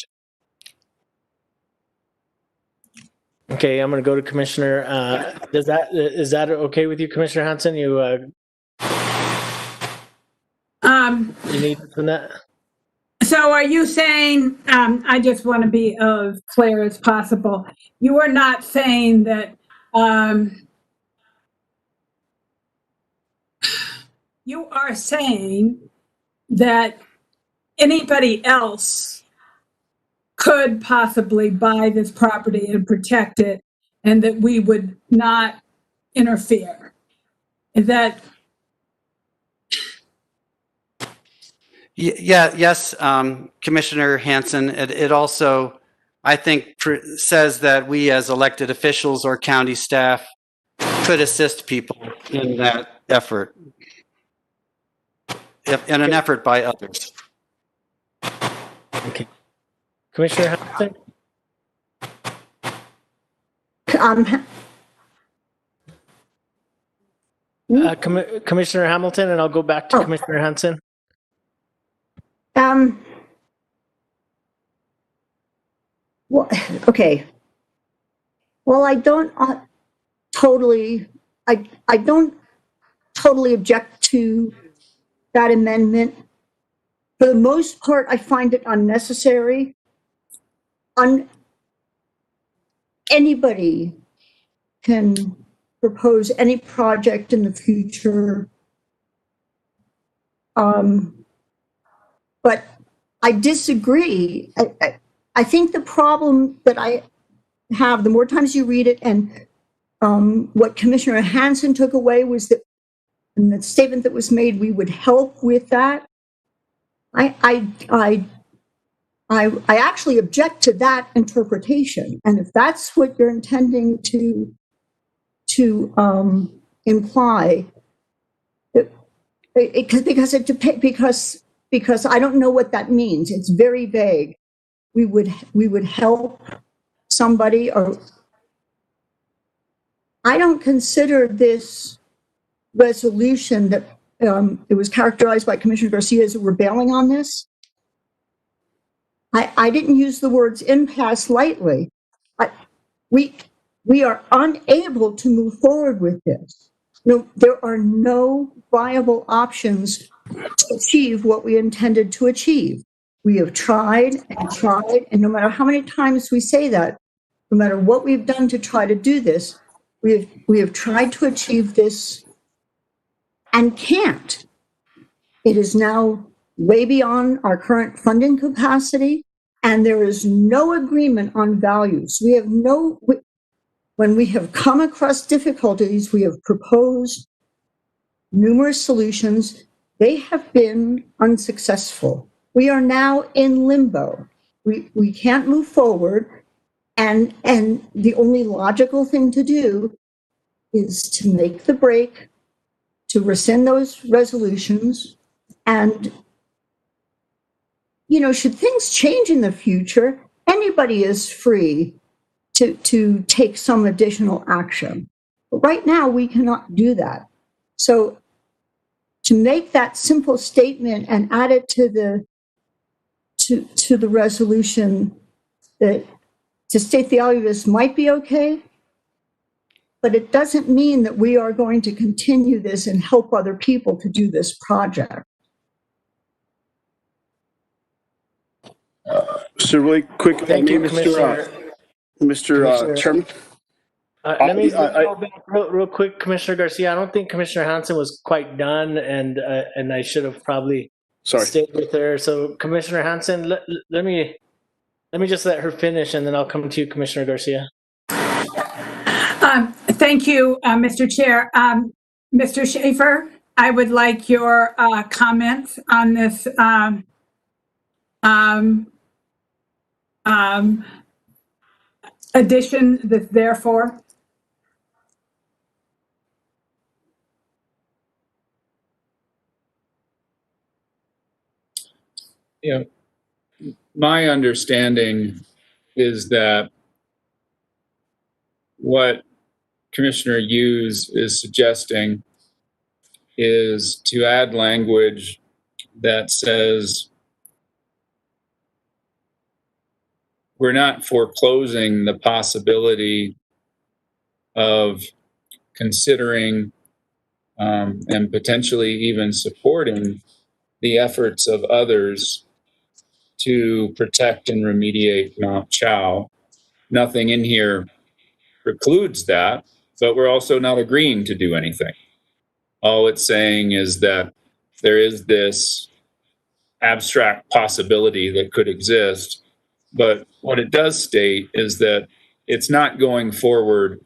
Okay, I'm going to go to Commissioner. Is that okay with you, Commissioner Hanson? You need from that? So are you saying, I just want to be as clear as possible. You are not saying that, you are saying that anybody else could possibly buy this property and protect it, and that we would not interfere. Is that? Yes, Commissioner Hanson. It also, I think, says that we as elected officials or county staff could assist people in that effort, in an effort by others. Okay. Commissioner Hanson? Commissioner Hamilton, and I'll go back to Commissioner Hanson. Well, okay. Well, I don't totally object to that amendment. For the most part, I find it unnecessary. Anybody can propose any project in the future. But I disagree. I think the problem that I have, the more times you read it, and what Commissioner Hanson took away was that in the statement that was made, we would help with that. I actually object to that interpretation. And if that's what you're intending to imply, because I don't know what that means. It's very vague. We would help somebody, or I don't consider this resolution that it was characterized by Commissioner Garcia as we're bailing on this. I didn't use the words impasse lightly. We are unable to move forward with this. No, there are no viable options to achieve what we intended to achieve. We have tried and tried, and no matter how many times we say that, no matter what we've done to try to do this, we have tried to achieve this and can't. It is now way beyond our current funding capacity, and there is no agreement on values. When we have come across difficulties, we have proposed numerous solutions. They have been unsuccessful. We are now in limbo. We can't move forward, and the only logical thing to do is to make the break, to rescind those resolutions, and should things change in the future, anybody is free to take some additional action. But right now, we cannot do that. So to make that simple statement and add it to the resolution, that to state the obvious might be okay, but it doesn't mean that we are going to continue this and help other people to do this project. So really quick, Thank you, Commissioner. Mr. Chairman. Let me go back real quick, Commissioner Garcia. I don't think Commissioner Hanson was quite done, and I should have probably stayed with her. So, Commissioner Hanson, let me just let her finish, and then I'll come to you, Commissioner Garcia. Thank you, Mr. Chair. Mr. Schaefer, I would like your comments on this addition that's therefore. you know, my understanding is that what Commissioner Hughes is suggesting is to add language that says we're not foreclosing the possibility of considering and potentially even supporting the efforts of others to protect and remediate Mount Chow. Nothing in here precludes that, but we're also not agreeing to do anything. All it's saying is that there is this abstract possibility that could exist, but what it does state is that it's not going forward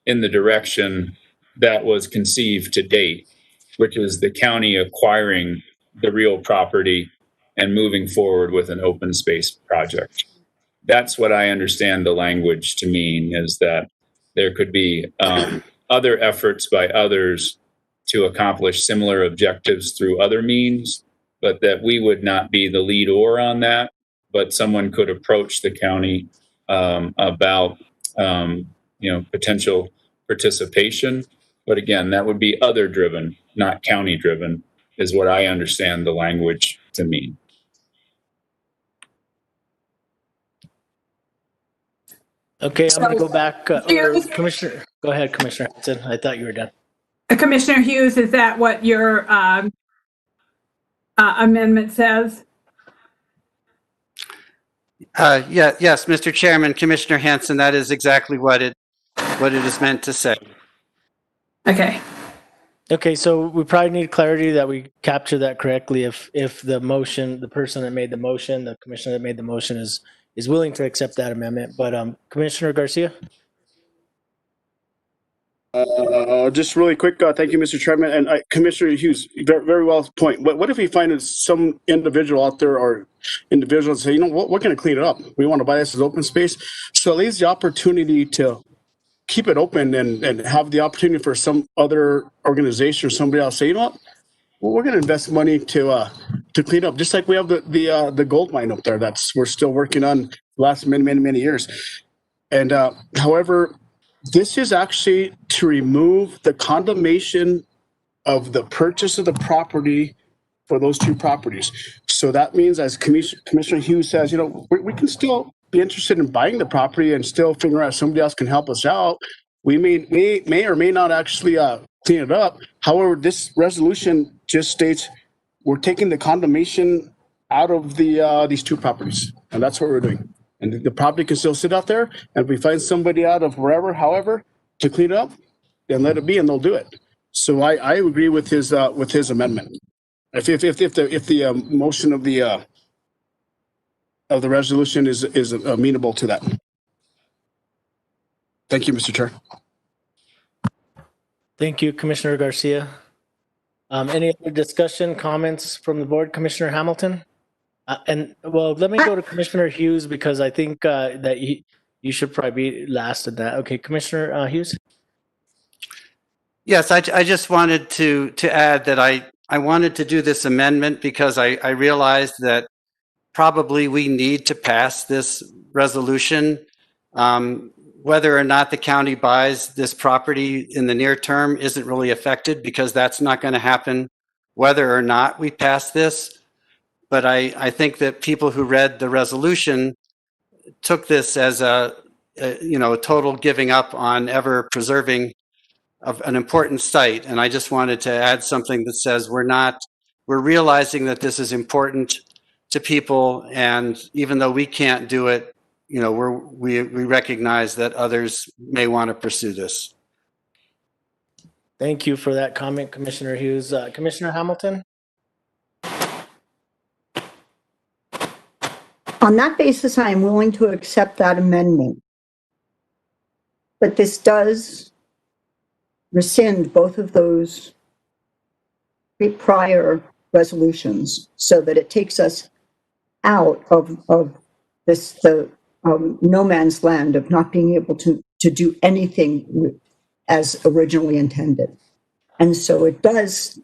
in the direction that was conceived to date, which is the county acquiring the real property and moving forward with an open space project. That's what I understand the language to mean, is that there could be other efforts by others to accomplish similar objectives through other means, but that we would not be the lead or on that, but someone could approach the county about potential participation. But again, that would be other driven, not county driven, is what I understand the language to mean. Okay, I'm going to go back. Or Commissioner, go ahead, Commissioner Hudson. I thought you were done. Commissioner Hughes, is that what your amendment says? Yes, Mr. Chairman, Commissioner Hanson, that is exactly what it is meant to say. Okay. Okay, so we probably need clarity that we capture that correctly. If the motion, the person that made the motion, the commissioner that made the motion is willing to accept that amendment. But Commissioner Garcia? Just really quick, thank you, Mr. Chairman. And Commissioner Hughes, very, very well point. What if we find some individual out there or individuals say, you know what, we're going to clean it up. We want to buy this as open space. So at least the opportunity to keep it open and have the opportunity for some other organization or somebody else say, you know what, well, we're going to invest money to clean up, just like we have the gold mine up there we're still working on the last many years. And however, this is actually to remove the condemnation of the purchase of the property for those two properties. So that means, as Commissioner Hughes says, you know, we can still be interested in buying the property and still figure out if somebody else can help us out. We may or may not actually clean it up. However, this resolution just states we're taking the condemnation out of these two properties, and that's what we're doing. And the property can still sit out there, and if we find somebody out of wherever, however, to clean it up, then let it be, and they'll do it. So I agree with his amendment. If the motion of the resolution is amenable to that. Thank you, Mr. Chair. Thank you, Commissioner Garcia. Any other discussion, comments from the board? Commissioner Hamilton? Let me go to Commissioner Hughes because I think that you should probably be last in that. Okay, Commissioner Hughes? Yes, I just wanted to add that I wanted to do this amendment because I realized that probably we need to pass this resolution. Whether or not the county buys this property in the near term isn't really affected because that's not going to happen whether or not we pass this. But I think that people who read the resolution took this as a total giving up on ever preserving of an important site. And I just wanted to add something that says we're realizing that this is important to people. And even though we can't do it, you know, we recognize that others may want to pursue this. Thank you for that comment, Commissioner Hughes. Commissioner Hamilton? On that basis, I am willing to accept that amendment. But this does rescind both of those prior resolutions so that it takes us out of the no man's land of not being able to do anything as originally intended. And so it does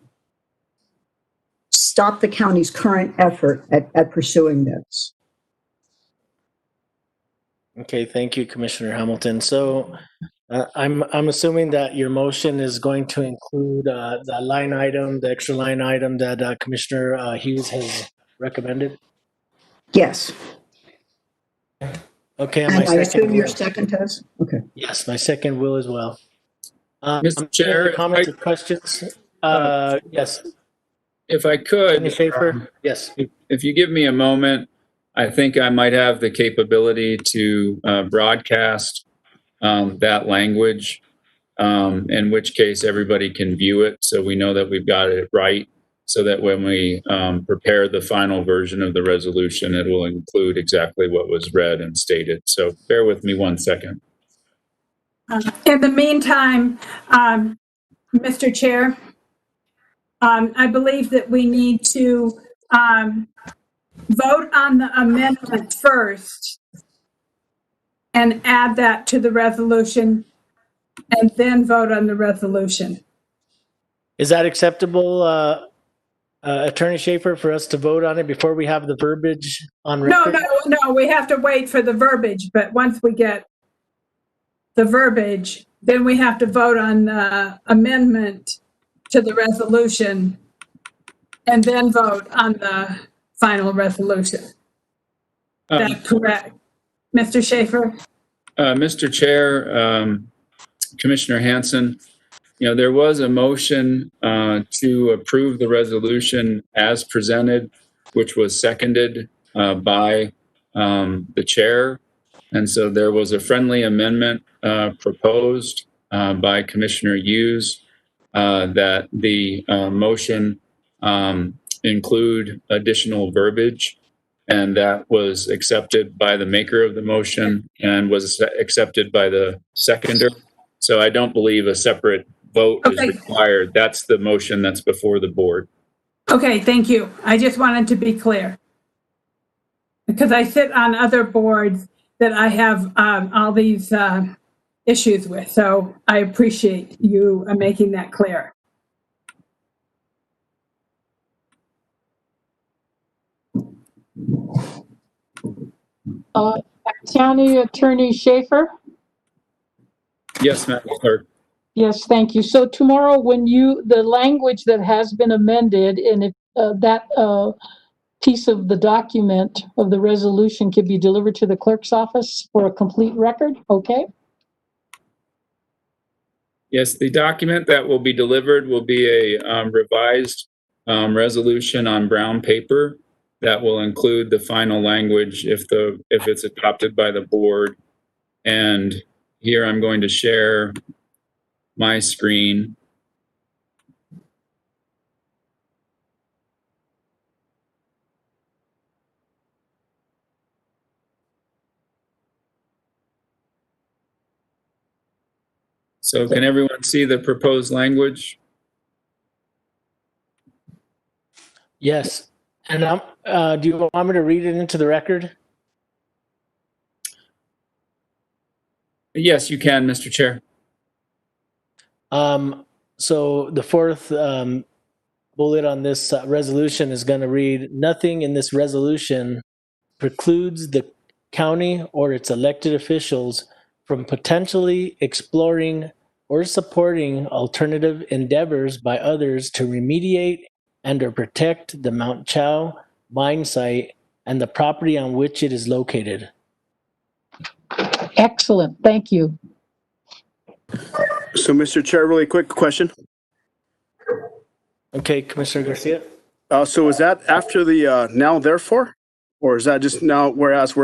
stop the county's current effort at pursuing this. Okay, thank you, Commissioner Hamilton. So I'm assuming that your motion is going to include the line item, the extra line item that Commissioner Hughes has recommended? Yes. Okay, And my I assume second your will. second does? Okay. Yes, my second will as well. Mr. Any Chair, other comments or questions? Yes, if I could, Attorney Schaefer? Yes. if you give me a moment, I think I might have the capability to broadcast that language, in which case everybody can view it so we know that we've got it right, so that when we prepare the final version of the resolution, it will include exactly what was read and stated. So bear with me 1 second. In the meantime, Mr. Chair, I believe that we need to vote on the amendment first and add that to the resolution and then vote on the resolution. Is that acceptable, Attorney Schaefer, for us to vote on it before we have the verbiage on record? No, we have to wait for the verbiage, but once we get the verbiage, then we have to vote on the amendment to the resolution and then vote on the final resolution. That's correct. Mr. Schaefer? Mr. Chair, Commissioner Hanson, there was a motion to approve the resolution as presented, which was seconded by the chair. And so there was a friendly amendment proposed by Commissioner Hughes that the motion include additional verbiage. And that was accepted by the maker of the motion and was accepted by the seconder. So I don't believe a separate vote is required. That's the motion that's before the board. Okay, thank you. I just wanted to be clear. Because I sit on other boards that I have all these issues with. So I appreciate you making that clear. County Attorney Schaefer? Yes, Madam Clerk. Yes, thank you. So tomorrow, when the language that has been amended and if that piece of the document of the resolution can be delivered to the clerk's office for a complete record, okay? Yes, the document that will be delivered will be a revised resolution on brown paper that will include the final language if it's adopted by the board. And here I'm going to share my screen. So can everyone see the proposed language? Yes. And do you want me to read it into the record? Yes, you can, Mr. Chair. So the fourth bullet on this resolution is going to read, nothing in this resolution precludes the county or its elected officials from potentially exploring or supporting alternative endeavors by others to remediate and or protect the Mount Chow mine site and the property on which it is located. Excellent, thank you. So, Mr. Chair, really quick question. Okay, Commissioner Garcia. So is that after the now therefore? Or is that just now whereas?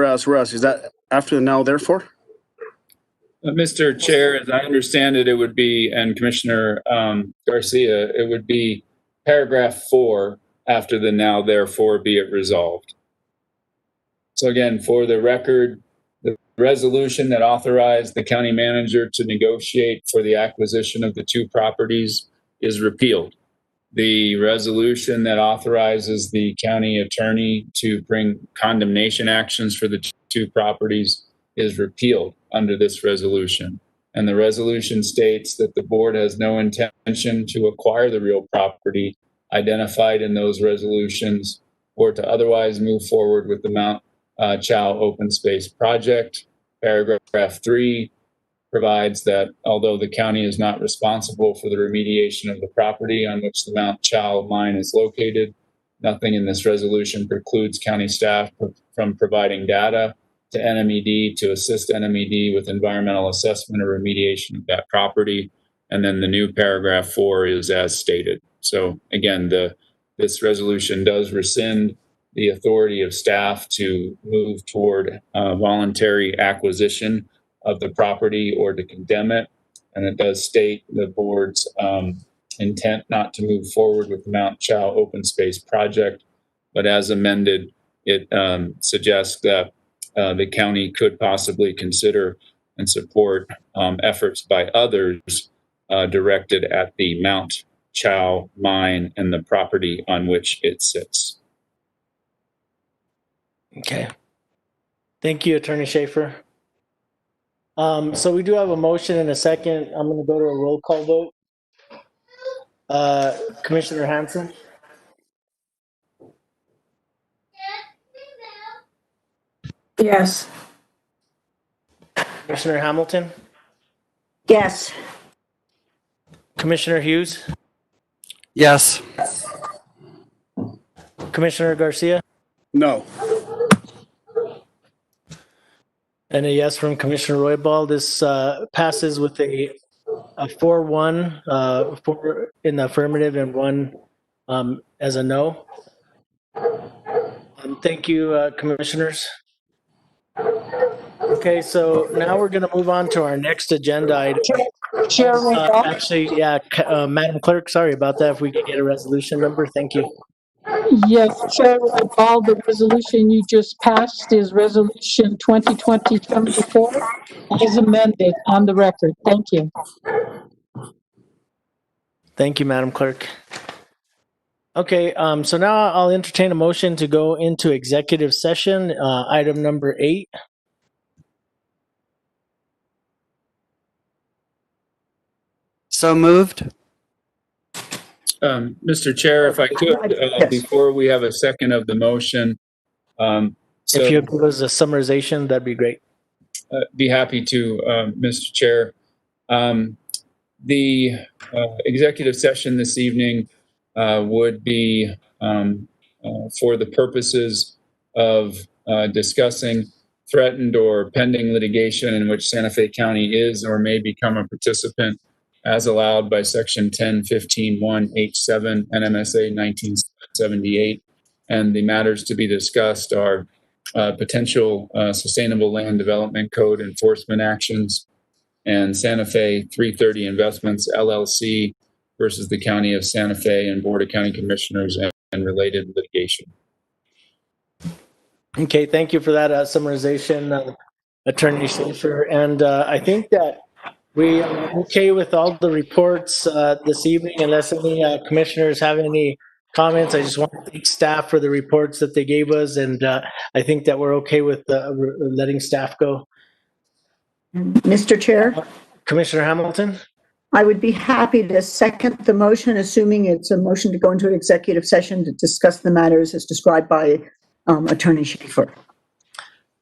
Is that after the now therefore? Mr. Chair, as I understand it, it would be, and Commissioner Garcia, it would be paragraph 4 after the now therefore be it resolved. So again, for the record, the resolution that authorized the county manager to negotiate for the acquisition of the 2 properties is repealed. The resolution that authorizes the county attorney to bring condemnation actions for the 2 properties is repealed under this resolution. And the resolution states that the board has no intention to acquire the real property, identified in those resolutions, or to otherwise move forward with the Mount Chow Open Space Project. Paragraph 3 provides that although the county is not responsible for the remediation of the property on which the Mount Chow mine is located, nothing in this resolution precludes county staff from providing data to NMED to assist NMED with environmental assessment or remediation of that property. And then the new paragraph 4 is as stated. So again, this resolution does rescind the authority of staff to move toward voluntary acquisition of the property or to condemn it. And it does state the board's intent not to move forward with the Mount Chow Open Space Project, but as amended, it suggests that the county could possibly consider and support efforts by others directed at the Mount Chow mine and the property on which it sits. Okay. Thank you, Attorney Schaefer. So we do have a motion and a second. I'm going to go to a roll call vote. Commissioner Hanson? Yes. Commissioner Hamilton? Yes. Commissioner Hughes? Yes. Commissioner Garcia? No. And a yes from Commissioner Roybal. This passes with a 4-1, 4 in the affirmative and 1 as a no. Thank you, commissioners. Okay, so now we're going to move on to our next agenda item. Chair Roybal? Actually, yeah, Madam Clerk, sorry about that. If we could get a resolution number, thank you. Yes, Chair Roybal, the resolution you just passed is Resolution 2020-74 as amended on the record. Thank you. Thank you, Madam Clerk. Okay, so now I'll entertain a motion to go into executive session, item number 8. So moved. Mr. Chair, if I could, before we have a second of the motion, If you give us a summarization, that'd be great. Be happy to, Mr. Chair. The executive session this evening would be for the purposes of discussing threatened or pending litigation in which Santa Fe County is or may become a participant as allowed by Section 1015(1)H7 NMSA 1978. And the matters to be discussed are potential Sustainable Land Development Code enforcement actions and Santa Fe 330 Investments LLC versus the County of Santa Fe and Board of County Commissioners and related litigation. Okay, thank you for that summarization, Attorney Schaefer. And I think that we are okay with all the reports this evening, unless any commissioners have any comments. I just want to thank staff for the reports that they gave us, and I think that we're okay with letting staff go. Mr. Chair? Commissioner Hamilton? I would be happy to second the motion, assuming it's a motion to go into an executive session to discuss the matters as described by Attorney Schaefer.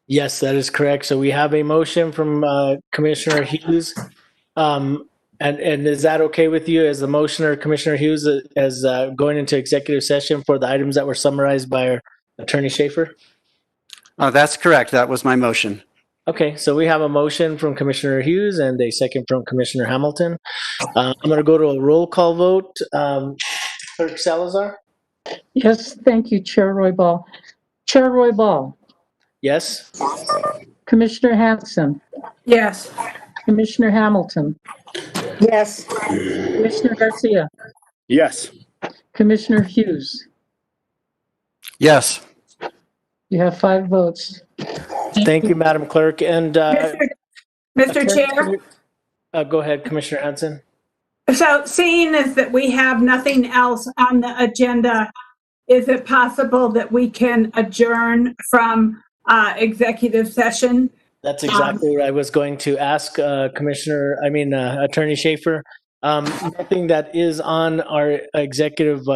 Yes, that is correct. So we have a motion from Commissioner Hughes. And is that okay with you as the motioner, Commissioner Hughes, as going into executive session for the items that were summarized by our Attorney Schaefer? Oh, that's correct. That was my motion. Okay, so we have a motion from Commissioner Hughes and a second from Commissioner Hamilton. I'm going to go to a roll call vote. Clerk Salazar? Yes, thank you, Chair Roybal. Chair Roybal? Yes. Commissioner Hanson? Yes. Commissioner Hamilton? Yes. Commissioner Garcia? Yes. Commissioner Hughes? Yes. You have 5 votes. Thank you, Madam Clerk. And Mr. Chair? Go ahead, Commissioner Hanson. So seeing as that we have nothing else on the agenda, is it possible that we can adjourn from executive session? That's exactly what I was going to ask Attorney Schaefer. Nothing that is on our executive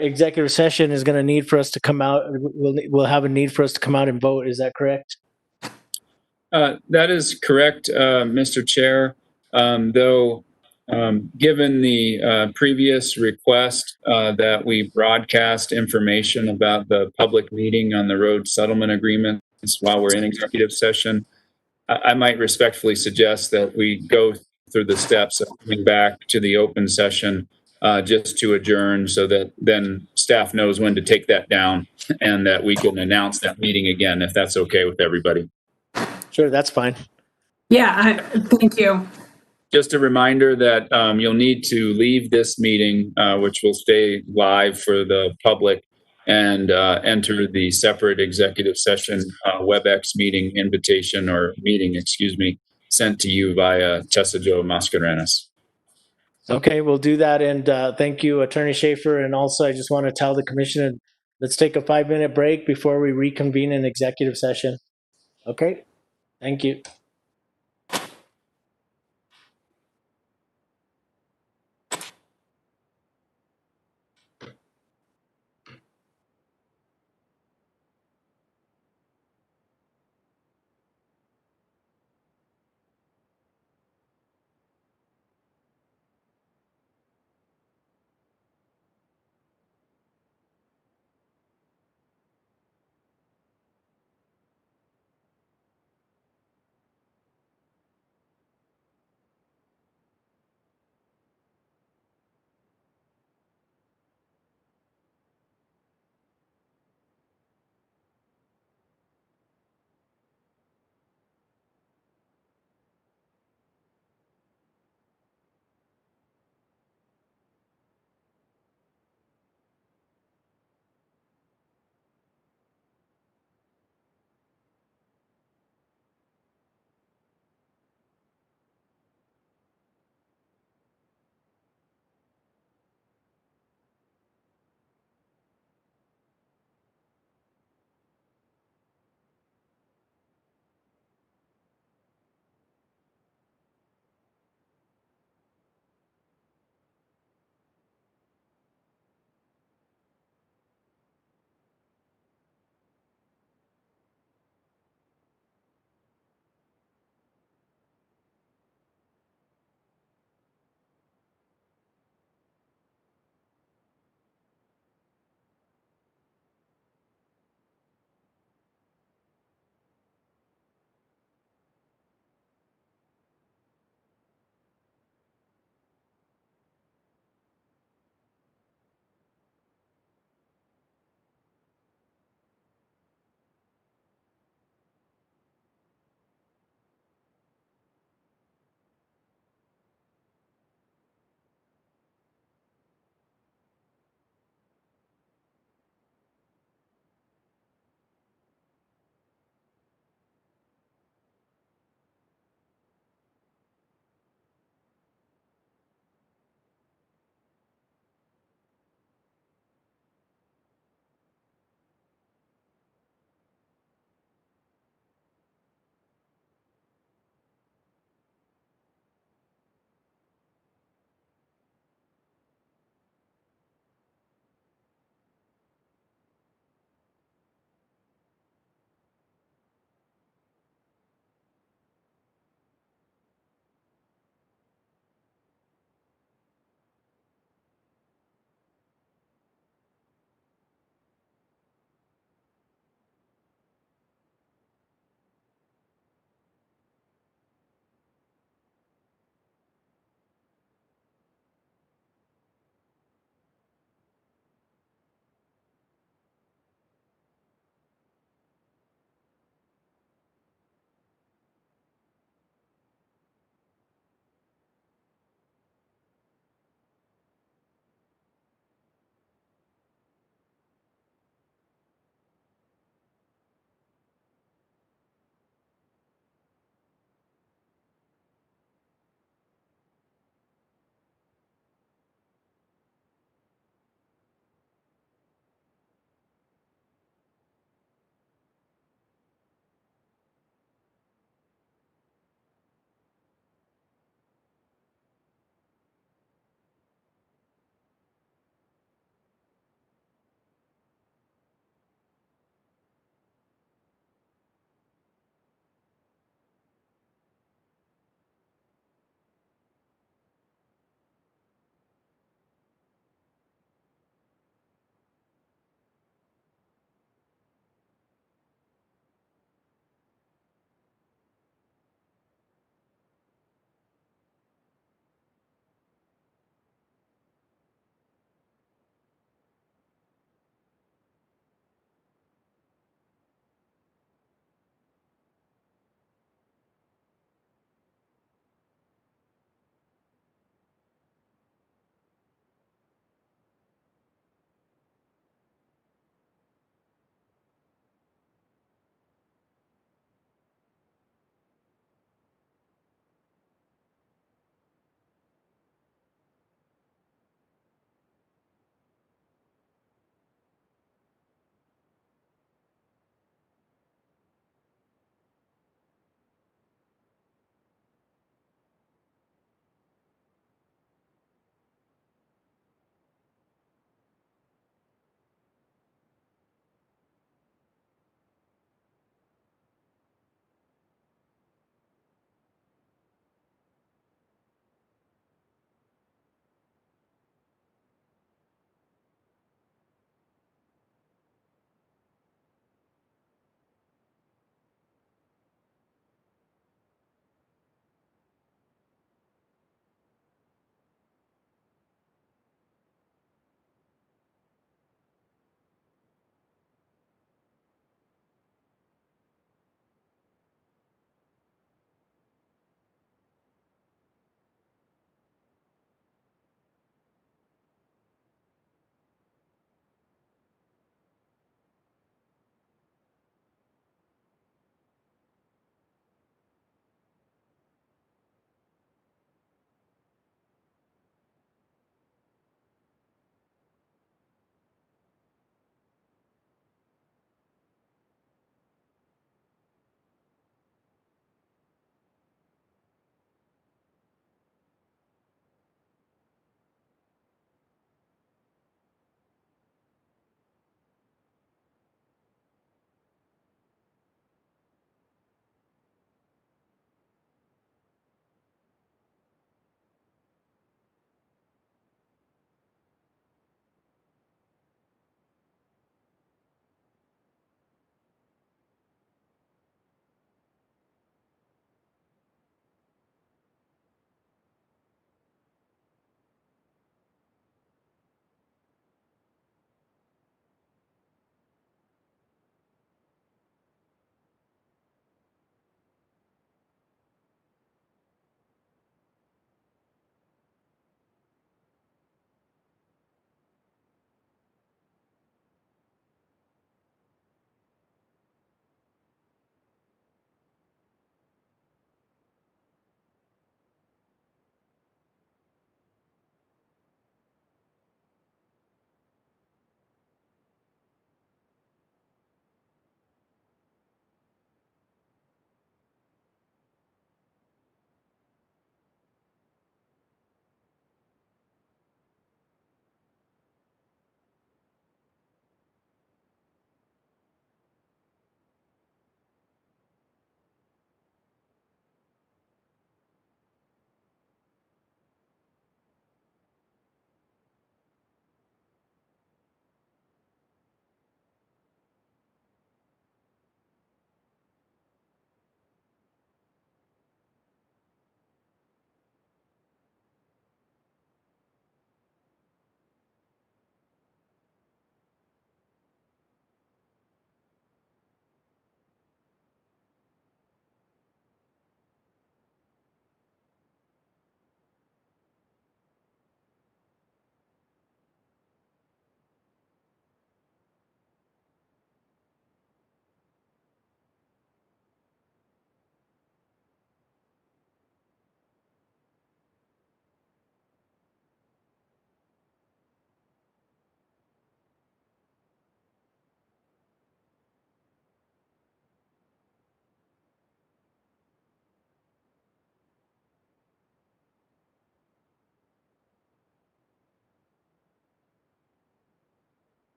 executive session is going to need for us to come out. We'll have a need for us to come out and vote. Is that correct? That is correct, Mr. Chair. Though, given the previous request that we broadcast information about the public meeting on the road settlement agreements while we're in executive session, I might respectfully suggest that we go through the steps of coming back to the open session just to adjourn so that then staff knows when to take that down and that we can announce that meeting again, if that's okay with everybody. Sure, that's fine. Yeah, thank you. Just a reminder that you'll need to leave this meeting, which will stay live for the public, and enter the separate executive session WebEx meeting invitation or meeting, excuse me, sent to you via Tessa Jo Mascarenas. Okay, we'll do that. And thank you, Attorney Schaefer. And also, I just want to tell the commissioner, let's take a 5-minute break before we reconvene in executive session. Okay, thank you.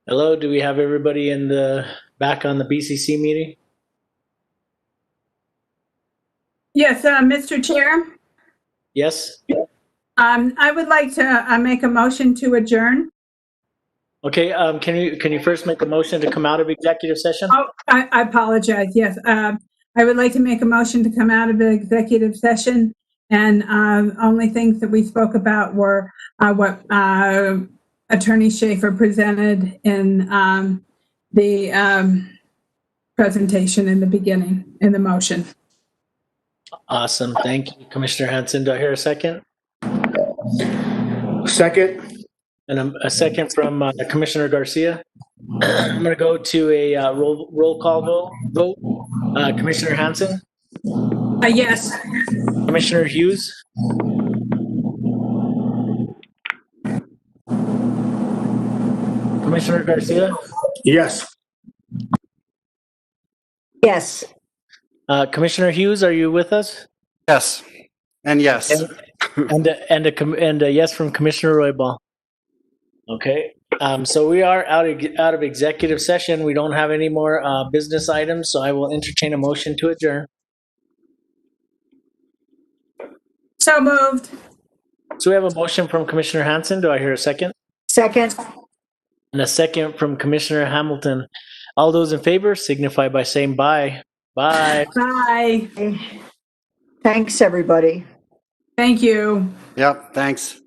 Hello, do we have everybody back on the BCC meeting? Yes, Mr. Chair, Yes? I would like to make a motion to adjourn. Okay, can you first make a motion to come out of executive session? Oh, I apologize. Yes, I would like to make a motion to come out of the executive session. And only things that we spoke about were what Attorney Schaefer presented in the presentation in the beginning, in the motion. Awesome, thank you, Commissioner Hanson. Do I hear a second? Second. And a second from Commissioner Garcia. I'm going to go to a roll call vote. Commissioner Hanson? Yes. Commissioner Hughes? Commissioner Garcia? Yes. Yes. Commissioner Hughes, are you with us? Yes, and yes. And a yes from Commissioner Roybal. Okay, so we are out of executive session. We don't have any more business items, so I will entertain a motion to adjourn. So moved. So we have a motion from Commissioner Hanson. Do I hear a second? Second. And a second from Commissioner Hamilton. All those in favor signify by saying bye. Bye. Bye. Thanks, everybody. Thank you. Yep, thanks.